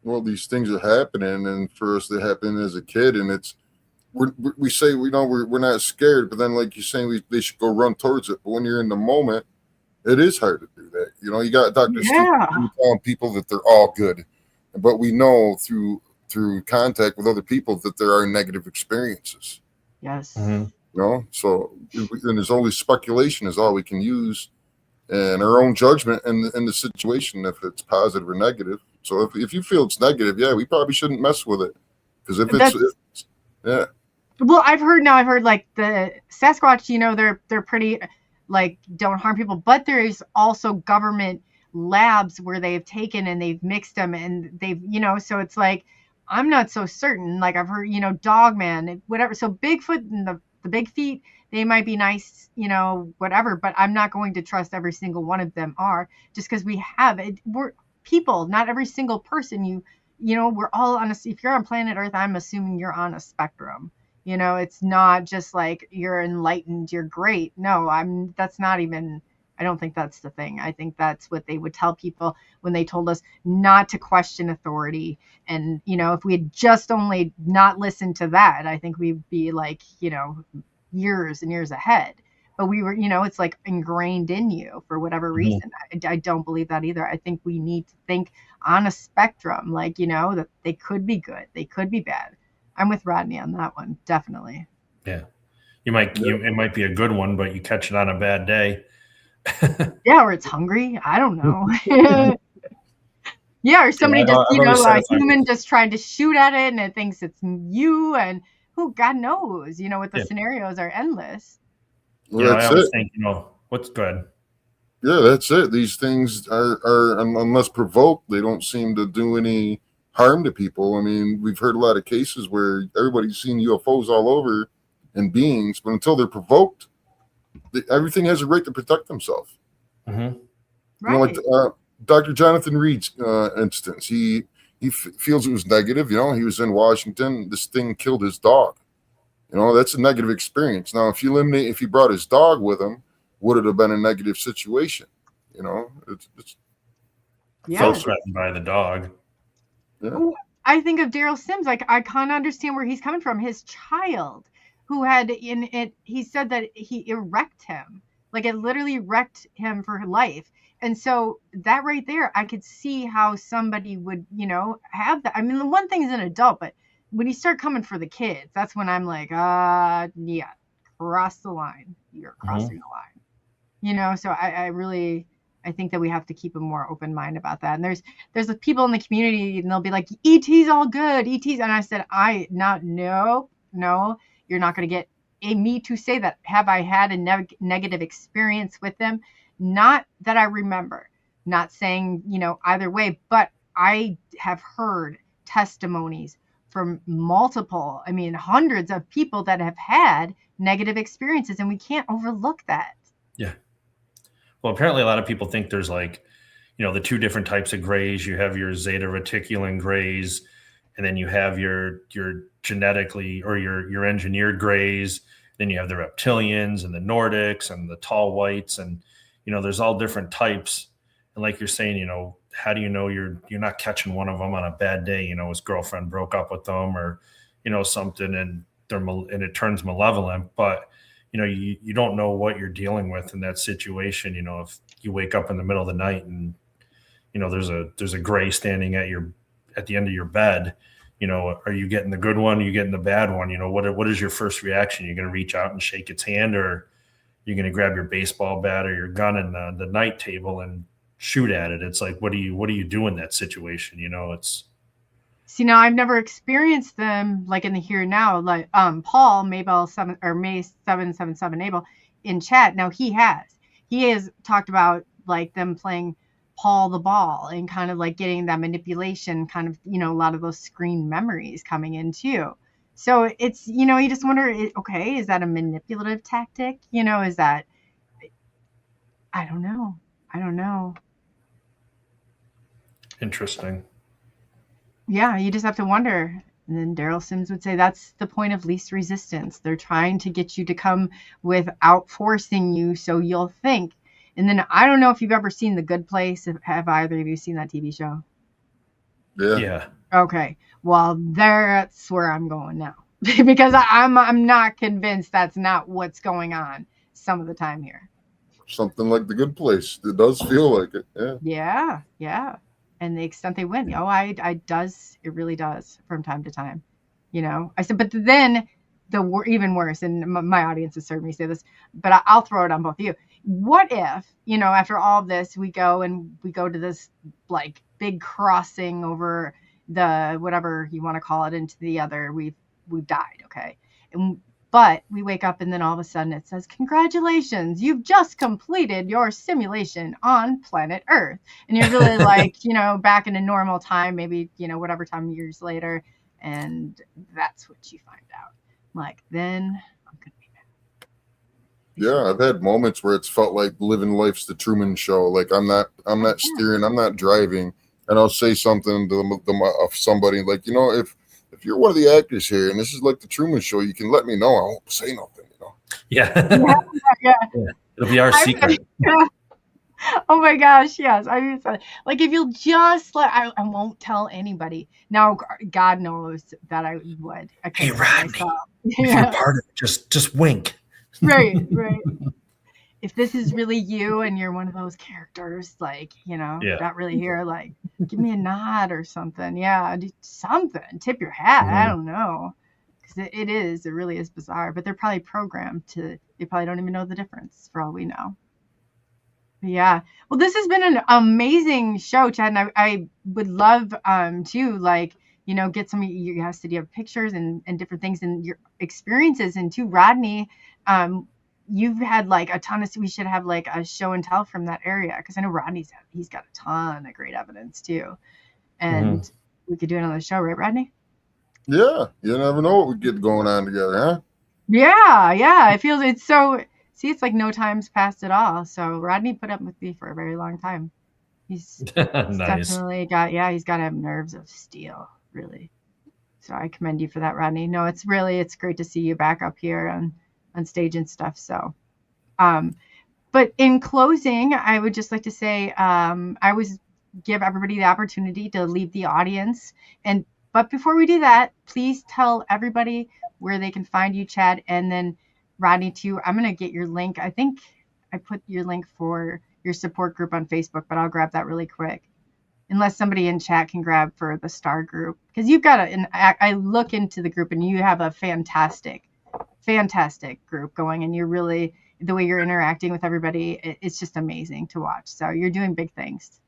Well, these things are happening, and for us, they happen as a kid, and we say, we're not scared, but then like you're saying, they should go run towards it. But when you're in the moment, it is hard to do that. You got Dr. Steve telling people that they're all good, but we know through contact with other people that there are negative experiences. Yes. So and there's only speculation is all we can use, and our own judgment in the situation, if it's positive or negative. So if you feel it's negative, we probably shouldn't mess with it, because if it's Well, I've heard like the Sasquatch, they're pretty, like, don't harm people, but there is also government labs where they've taken and they've mixed them, and they've, so it's like, I'm not so certain. Like I've heard, Dogman, whatever. So Bigfoot and the big feet, they might be nice, whatever, but I'm not going to trust every single one of them just because we have it. We're people, not every single person, we're all on if you're on planet Earth, I'm assuming you're on a spectrum. It's not just like you're enlightened, you're great. No, that's not even, I don't think that's the thing. I think that's what they would tell people when they told us not to question authority. And, if we had just only not listened to that, I think we'd be like, years and years ahead. But we were, it's like ingrained in you for whatever reason. I don't believe that either. I think we need to think on a spectrum, like, that they could be good, they could be bad. I'm with Rodney on that one, definitely. Yeah, it might be a good one, but you catch it on a bad day. Or it's hungry. I don't know. Or somebody a human just tried to shoot at it and it thinks it's you, and who God knows, what the scenarios are endless. Well, I always think, what's good. Yeah, that's it. These things are unless provoked, they don't seem to do any harm to people. I mean, we've heard a lot of cases where everybody's seen UFOs all over and beings, but until they're provoked, everything has a right to protect themselves. Right. Like Dr. Jonathan Reed's instance, he feels it was negative. He was in Washington. This thing killed his dog. That's a negative experience. Now, if he brought his dog with him, would it have been a negative situation? It's felt threatened by the dog. Yeah. I think of Daryl Sims. Like, I can't understand where he's coming from. His child, who had in it, he said that it wrecked him. Like, it literally wrecked him for life. And so that right there, I could see how somebody would, have that. I mean, the one thing is an adult, but when you start coming for the kids, that's when I'm like, cross the line. You're crossing the line. So I think that we have to keep a more open mind about that. And there's the people in the community, and they'll be like, ET's all good, ET's. And I said, no, you're not going to get me to say that, have I had a negative experience with them? Not that I remember. Not saying, either way, but I have heard testimonies from multiple, hundreds of people that have had negative experiences, and we can't overlook that. Yeah. Well, apparently a lot of people think there's like, the two different types of grays. You have your zeta reticulum grays, and then you have your genetically or your engineered grays. Then you have the reptilians and the Nordics and the tall whites, and there's all different types. And like you're saying, how do you know you're not catching one of them on a bad day? His girlfriend broke up with them, or something, and it turns malevolent. But you don't know what you're dealing with in that situation. If you wake up in the middle of the night and there's a gray standing at the end of your bed, are you getting the good one? Are you getting the bad one? What is your first reaction? You're going to reach out and shake its hand, or you're going to grab your baseball bat or your gun in the night table and shoot at it? It's like, what do you do in that situation? It's. See, now I've never experienced them like in the here and now, like Paul Maybell 777 Abel in chat. Now he has talked about like them playing Paul the ball and kind of like getting that manipulation kind of, a lot of those screen memories coming in too. So it's, you just wonder, okay, is that a manipulative tactic? Is that, I don't know. Interesting. Yeah, you just have to wonder. And then Daryl Sims would say that's the point of least resistance. They're trying to get you to come without forcing you, so you'll think. And then I don't know if you've ever seen The Good Place. Have either of you seen that TV show? Yeah. Okay. Well, that's where I'm going now. Because I'm not convinced that's not what's going on some of the time here. Something like The Good Place. It does feel like it. Yeah. Yeah. And the extent they win, it really does from time to time. I said, but then even worse, and my audience has heard me say this, but I'll throw it on both of you. What if, after all of this, we go to this like big crossing over the, whatever you want to call it, into the other, we've died. Okay. But we wake up and then all of a sudden it says, congratulations, you've just completed your simulation on planet Earth. And you're really like, back in a normal time, maybe, whatever time years later. And that's what you find out. Like, then I'm going to be mad. Yeah, I've had moments where it's felt like living life's the Truman Show. Like I'm not steering, I'm not driving. And I'll say something to somebody like, if you're one of the actors here and this is like the Truman Show, you can let me know. I won't say nothing, Yeah. Yeah. It'll be our secret. Oh my gosh, yes. Like if you'll just I won't tell anybody. Now, God knows that I would. Hey, Rodney, if you're part of it, just wink. Right. If this is really you and you're one of those characters, like, not really here, like, give me a nod or something. Yeah, do something. Tip your hat. I don't know. Because it really is bizarre. But they're probably programmed they probably don't even know the difference for all we know. But yeah. Well, this has been an amazing show, Chad. And I would love to, like, get some of your study of pictures and different things and your experiences. And too, Rodney, you've had like a ton we should have like a show and tell from that area, because I know he's got a ton of great evidence too, and we could do another show, right, Rodney? Yeah, you never know what we get going on together, huh? Yeah. It's so, see, it's like no time's passed at all. So Rodney put up with me for a very long time. He's nice. Definitely he's got to have nerves of steel, really. So I commend you for that, Rodney. No, it's great to see you back up here on stage and stuff. So, but in closing, I would just like to say, I always give everybody the opportunity to leave the audience. But before we do that, please tell everybody where they can find you, Chad. And then Rodney too, I'm going to get your link. I think I put your link for your support group on Facebook, but I'll grab that really quick. Unless somebody in chat can grab for the Star group. Because you've got I look into the group and you have a fantastic group going, and you're really, the way you're interacting with everybody, it's just amazing to watch. So you're doing big things.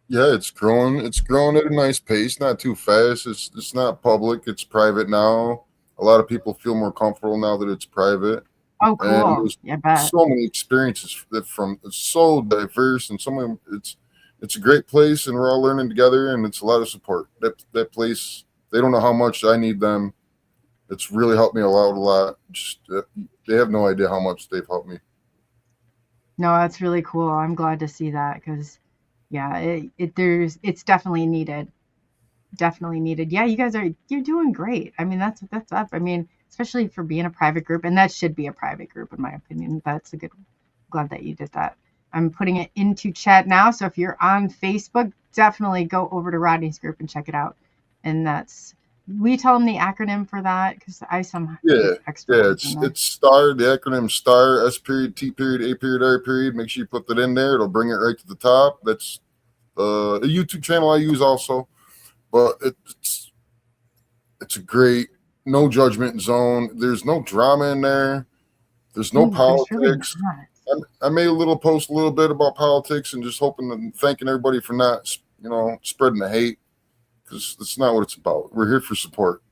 Yeah, it's growing at a nice pace, not too fast. It's not public, it's private now. a lot of people feel more comfortable now that it's private. Oh, And cool. there's Yeah, bet. so many experiences from it's so diverse, and some of them, it's a great place, and we're all learning together, and it's a lot of support. That place, they don't know how much I need them. It's really helped me out a lot. Just they have no idea how much they've helped me. No, that's really cool. I'm glad to see that because, yeah, it's definitely needed. Definitely needed. Yeah, you're doing great. I mean, that's up. I mean, especially for being a private group, and that should be a private group in my opinion. That's a good. Glad that you did that. I'm putting it into chat now, so if you're on Facebook, definitely go over to Rodney's group and check it out. And we tell them the acronym for that because I somehow Yeah, extra. yeah. It's STAR. The acronym STAR. S period, T period, A period, R period. Make sure you put that in there. It'll bring it right to the top. That's a YouTube channel I use also. But it's a great no judgment zone. There's no drama in there. There's no politics. Really I made a little post a little bit about politics and just hoping and thanking everybody for not spreading the hate, because that's not what it's about. We're here for support.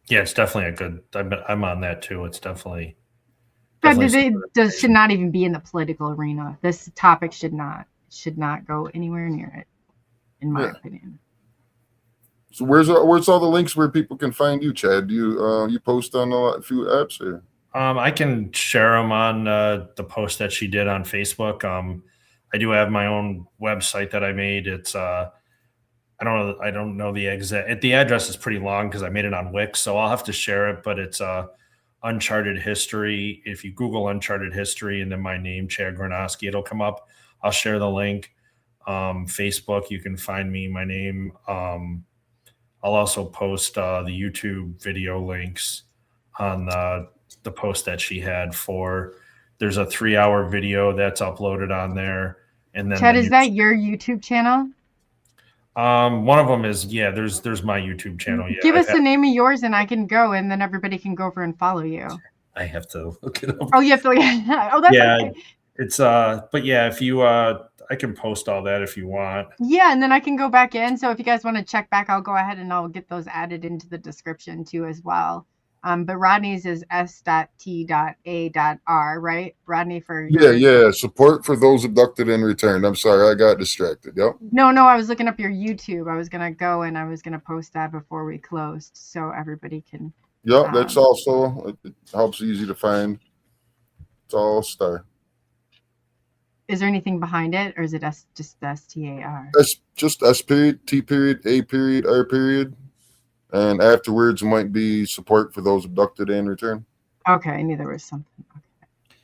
Yeah, it's definitely a good. I'm on that too. It's definitely. This should not even be in the political arena. This topic should not go anywhere near it, in my opinion. So where's all the links where people can find you, Chad? Do you post on a few apps or? I can share them on the post that she did on Facebook. I do have my own website that I made. It's I don't know the exact. The address is pretty long because I made it on Wix, so I'll have to share it. But it's Uncharted History. If you Google Uncharted History and then my name, Chad Granoski, it'll come up. I'll share the link. Facebook, you can find me, my name. I'll also post the YouTube video links on the post that she had there's a 3-hour video that's uploaded on there. And then Chad, is that your YouTube channel? One of them is, there's my YouTube channel. Yeah, Give us the name of yours and I can go, and then everybody can go over and follow you. I have to look it up. Oh, you have to. Oh, that's okay. It's but yeah, if you I can post all that if you want. Yeah, and then I can go back in. So if you guys want to check back, I'll go ahead and I'll get those added into the description too as well. But Rodney's is s.t.a.r, right? Rodney for Yeah. Support for those abducted and returned. I'm sorry, I got distracted. Yep. No, I was looking up your YouTube. I was gonna go and I was gonna post that before we closed, so everybody can. Yep, that's also it helps easy to find. It's all STAR. Is there anything behind it, or is it just STAR? It's just S period, T period, A period, R period. And afterwards, it might be support for those abducted and returned. Okay, I knew there was something. Okay.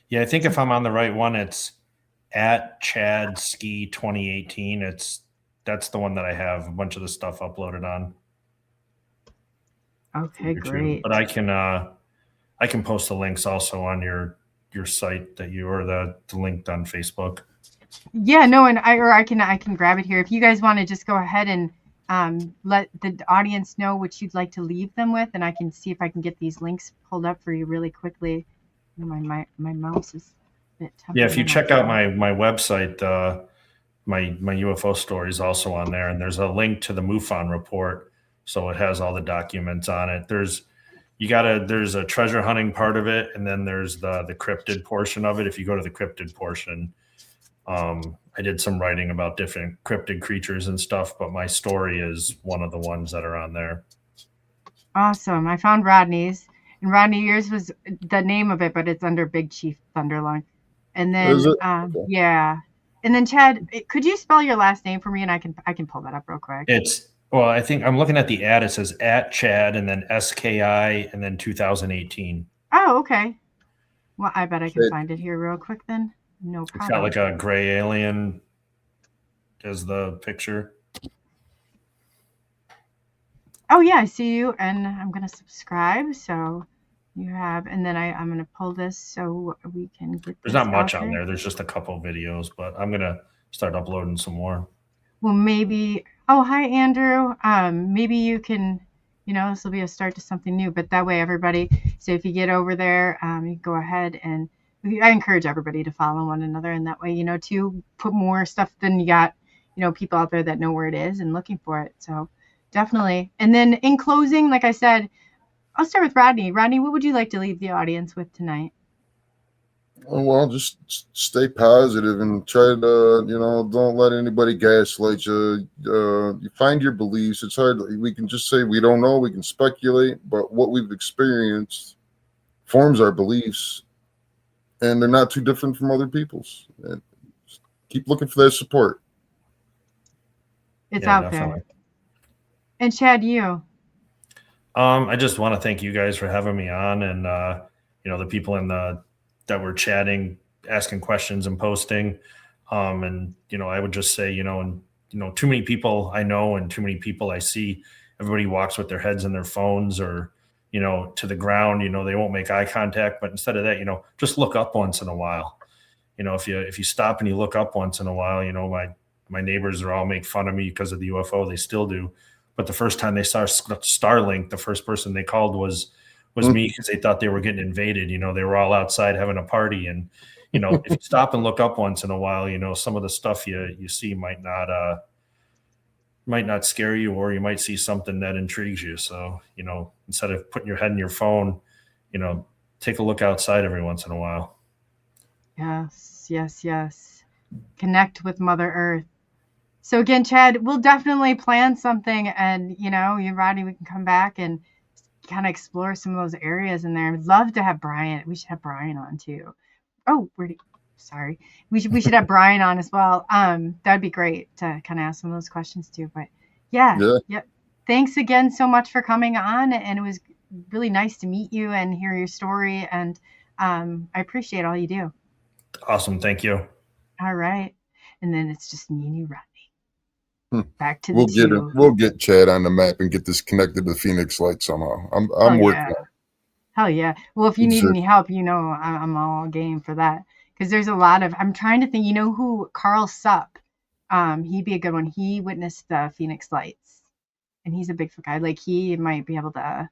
Yeah, I think if I'm on the right one, it's at Chad Ski 2018. That's the one that I have a bunch of the stuff uploaded on. Okay, great. But I can post the links also on your site that the link on Facebook. Yeah, no, and I can grab it here if you guys want to just go ahead and. Let the audience know what you'd like to leave them with, and I can see if I can get these links pulled up for you really quickly. My mouse is a bit tough. Yeah, if you check out my website, my UFO story is also on there, and there's a link to the MUFON report, so it has all the documents on it. There's a treasure hunting part of it, and then there's the cryptid portion of it. If you go to the cryptid portion, I did some writing about different cryptid creatures and stuff, but my story is one of the ones that are on there. Awesome. I found Rodney's, and Rodney, yours was the name of it, but it's under Big Chief Thunderlung. And then, okay. Yeah. And then Chad, could you spell your last name for me, and I can pull that up real quick. I think I'm looking at the ad. It says at Chad and then SKI and then 2018. Oh, okay. Well, I bet I can find it here real quick then. No problem. It's got like a gray alien as the picture. Oh yeah, I see you, and I'm gonna subscribe. So you have, and then I'm gonna pull this so we can get. There's not much on there. There's just a couple videos, but I'm gonna start uploading some more. Well, maybe. Oh, hi Andrew. Maybe you can. This will be a start to something new. But that way, everybody. So if you get over there, you can go ahead and. I encourage everybody to follow one another, and that way, to put more stuff than you got, people out there that know where it is and looking for it. So definitely. And then in closing, like I said, I'll start with Rodney. Rodney, what would you like to leave the audience with tonight? Oh, well, just stay positive and try to, don't let anybody gaslight you. You find your beliefs. It's hard. We can just say we don't know. We can speculate, but what we've experienced forms our beliefs, and they're not too different from other people's. And keep looking for that support. It's out there. And Chad, you? I just want to thank you guys for having me on, and the people that were chatting, asking questions and posting. And I would just say, too many people I know and too many people I see, everybody walks with their heads in their phones or, to the ground, they won't make eye contact. But instead of that, just look up once in a while. If you stop and you look up once in a while, my neighbors are all make fun of me because of the UFO. They still do. But the first time they saw Starlink, the first person they called was me, because they thought they were getting invaded. They were all outside having a party. And, if you stop and look up once in a while, some of the stuff you see might not scare you, or you might see something that intrigues you. So, instead of putting your head in your phone, take a look outside every once in a while. Yes. Connect with Mother Earth. So again, Chad, we'll definitely plan something, and you and Rodney, we can come back and kind of explore some of those areas in there. I'd love to have Brian. We should have Brian on too. Oh, sorry. We should have Brian on as well. That'd be great to kind of ask some of those questions too. But yeah. Thanks again so much for coming on, and it was really nice to meet you and hear your story. And I appreciate all you do. Awesome, thank you. All right, and then it's just me and you, Rodney. Back to we'll get Chad on the map and get this connected to the Phoenix Light somehow. I'm working on it. Hell yeah. Well, if you need any help, I'm all game for that, because there's a lot of, I'm trying to think, who Carl Supp, he'd be a good one. He witnessed the Phoenix Lights, and he's a Bigfoot guy. Like, he might be able to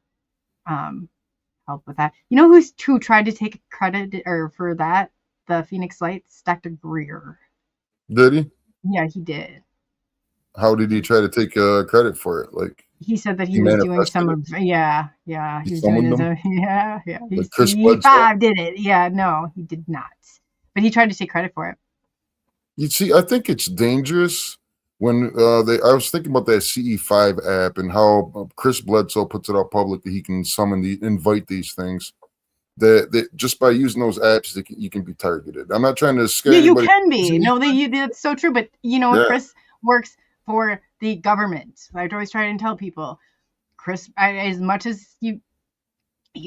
help with that. Who tried to take credit for that, the Phoenix Lights? Dr. Greer. Did he? Yeah, he did. How did he try to take credit for it? Like, he said that he was doing some of, he was doing his own, Like Chris Bledsoe did it. Yeah, no, he did not. But he tried to take credit for it. You see, I think it's dangerous when I was thinking about that CE5 app and how Chris Bledsoe puts it out public that he can invite these things. That just by using those apps, you can be targeted. I'm not trying to scare anybody. You can be. No, that's so true. But Chris works for the government. I always try to tell people, Chris, as much as he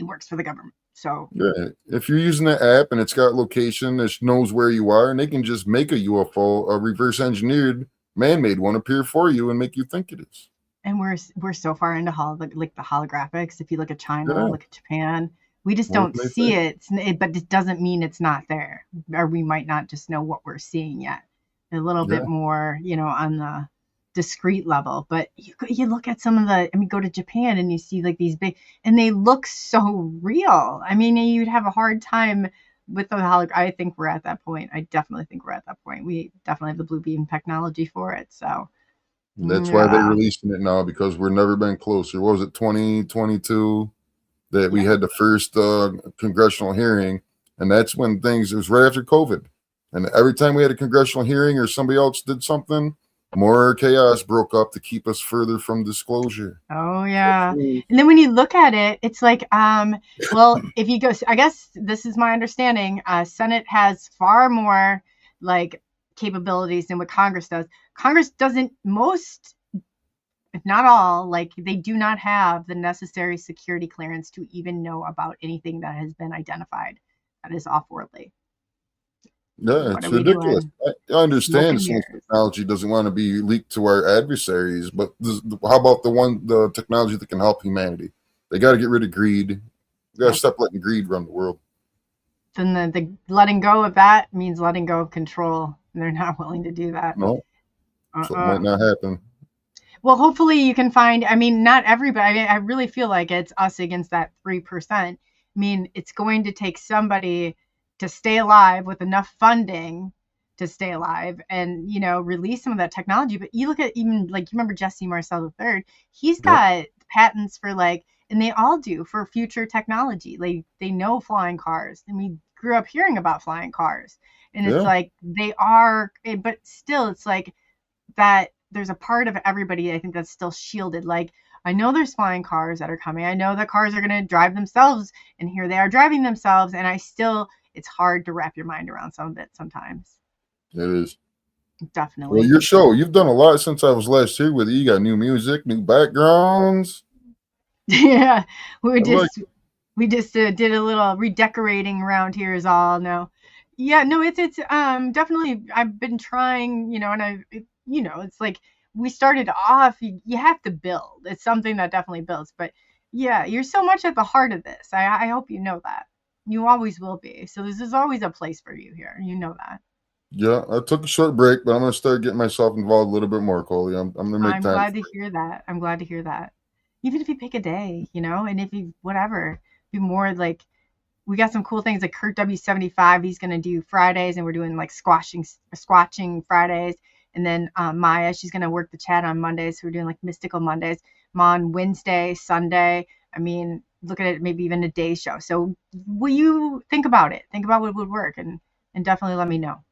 works for the government. So if you're using the app and it's got location, it knows where you are, and they can just make a UFO, a reverse engineered man-made one, appear for you and make you think it is. And we're so far into the holographics. If you look at China, look at Japan, we just don't see it. But it doesn't mean it's not there, or we might not just know what we're seeing yet. A little bit more, on the discrete level. But you look at some of go to Japan and you see like these big, and they look so real. You'd have a hard time with the hologram. I think we're at that point. I definitely think we're at that point. We definitely have the blue beam technology for it. So that's why they're releasing it now, because we've never been closer. What was it, 2022 that we had the first congressional hearing? And that's when it was right after COVID. And every time we had a congressional hearing or somebody else did something, more chaos broke up to keep us further from disclosure. Oh, yeah. And then when you look at it, it's like, if you go, I guess this is my understanding, Senate has far more like capabilities than what Congress does. Congress doesn't, most, if not all, like they do not have the necessary security clearance to even know about anything that has been identified that is off-worldly. Yeah, it's ridiculous. I understand some technology doesn't want to be leaked to our adversaries, but how about the technology that can help humanity? They got to get rid of greed. They got to stop letting greed run the world. Then the letting go of that means letting go of control, and they're not willing to do that. No, something might not happen. Well, hopefully you can find, not everybody. I really feel like it's us against that 3%. It's going to take somebody to stay alive with enough funding to stay alive and, release some of that technology. But you look at even like, you remember Jesse Marcel III, he's got patents for like, and they all do for future technology. Like they know flying cars, and we grew up hearing about flying cars, and it's like they are, but still it's like that there's a part of everybody I think that's still shielded. Like I know there's flying cars that are coming. I know the cars are going to drive themselves, and here they are driving themselves, and it's hard to wrap your mind around some of it sometimes. It is. Definitely. Well, your show, you've done a lot since I was last here with you. You got new music, new backgrounds. Yeah, we just did a little redecorating around here is all. No, yeah, no, it's definitely, I've been trying, and it's like we started off, you have to build. It's something that definitely builds, but yeah, you're so much at the heart of this. I hope you know that. You always will be. So this is always a place for you here. You know that. Yeah, I took a short break, but I'm going to start getting myself involved a little bit more, Coley. I'm going to make time. I'm glad to hear that. I'm glad to hear that. Even if you pick a day, and if you, whatever, be more like, we got some cool things like Kurt W75. He's going to do Fridays, and we're doing like squatching Fridays. And then Maya, she's going to work the chat on Mondays. So we're doing like mystical Mondays. On Wednesday, Sunday. I mean, look at it, maybe even a day show. So will you think about it? Think about what would work, and definitely let me know.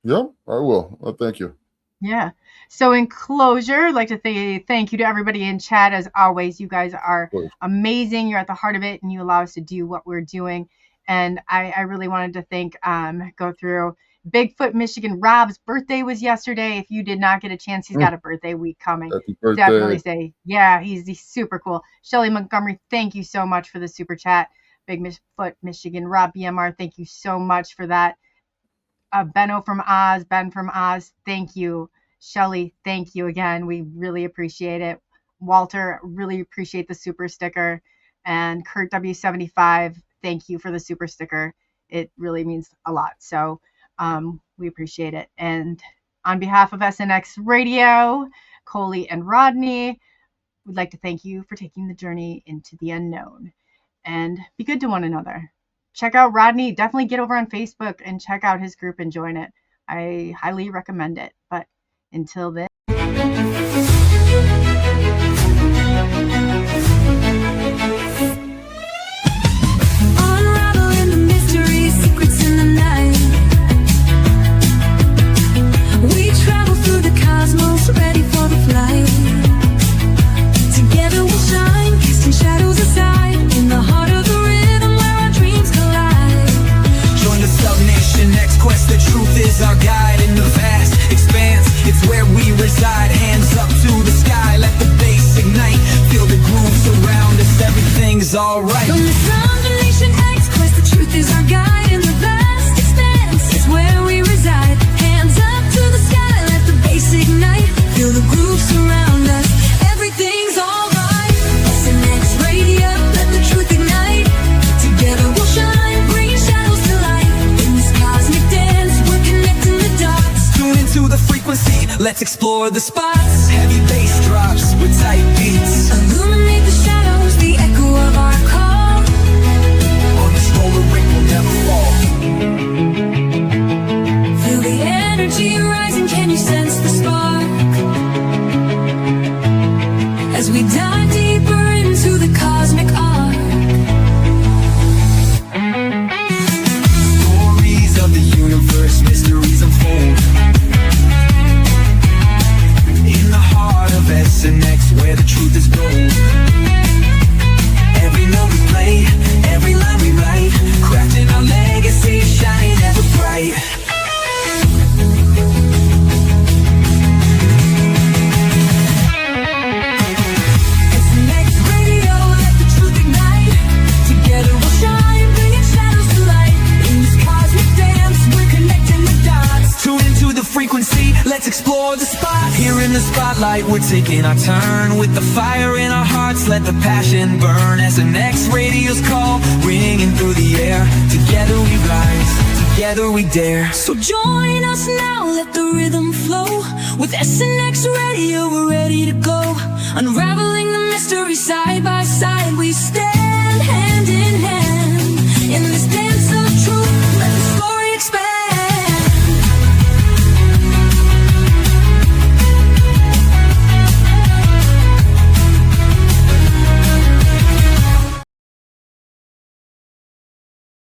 Yeah, I will. Well, thank you. Yeah. So in closure, I'd like to say thank you to everybody in chat. As always, you guys are amazing. You're at the heart of it, and you allow us to do what we're doing. And I really wanted to go through Bigfoot, Michigan. Rob's birthday was yesterday. If you did not get a chance, he's got a birthday week coming. Happy birthday. Definitely say, yeah, he's super cool. Shelly Montgomery, thank you so much for the super chat. Bigfoot, Michigan. Rob BMR, thank you so much for that. Ben from Oz, thank you. Shelly, thank you again. We really appreciate it. Walter, really appreciate the super sticker. And Kurt W75, thank you for the super sticker. It really means a lot. So we appreciate it. And on behalf of SNX Radio, Coley and Rodney, we'd like to thank you for taking the journey into the unknown. And be good to one another. Check out Rodney. Definitely get over on Facebook and check out his group and join it. I highly recommend it. But until then. Unraveling the mystery, secrets in the night. We travel through the cosmos, ready for the flight. Together we'll shine, casting shadows aside. In the heart of the rhythm where our dreams collide. Join the Sub Nation X Quest, the truth is our guide. In the vast expanse, it's where we reside. Hands up to the sky, let the bass ignite. Feel the grooves around us, everything's alright. Join the Sub Nation X Quest, the truth is our guide. In the vast expanse, it's where we reside. Hands up to the sky, let the bass ignite. Feel the grooves around us, everything's alright. SNX Radio, let the truth ignite. Together we'll shine, bringing shadows to light. In this cosmic dance, we're connecting the dots. Tune into the frequency, let's explore the spots. Heavy bass drops with tight beats. Illuminate the shadows, the echo of our call. On this roller ring we'll never fall. Feel the energy rising, can you sense the spark? As we dive deeper into the cosmic arc. Stories of the universe, mysteries unfold. In the heart of SNX, where the truth is gold. Every note we play, every line we write, crafting our legacy, shining ever bright. SNX Radio, let the truth ignite. Together we'll shine, bringing shadows to light. In this cosmic dance, we're connecting the dots. Tune into the frequency, let's explore the spots. Here in the spotlight, we're taking our turn. With the fire in our hearts, let the passion burn. SNX Radio's call, ringing through the air. Together we rise, together we dare. So join us now, let the rhythm flow. With SNX Radio, we're ready to go. Unraveling the mystery side by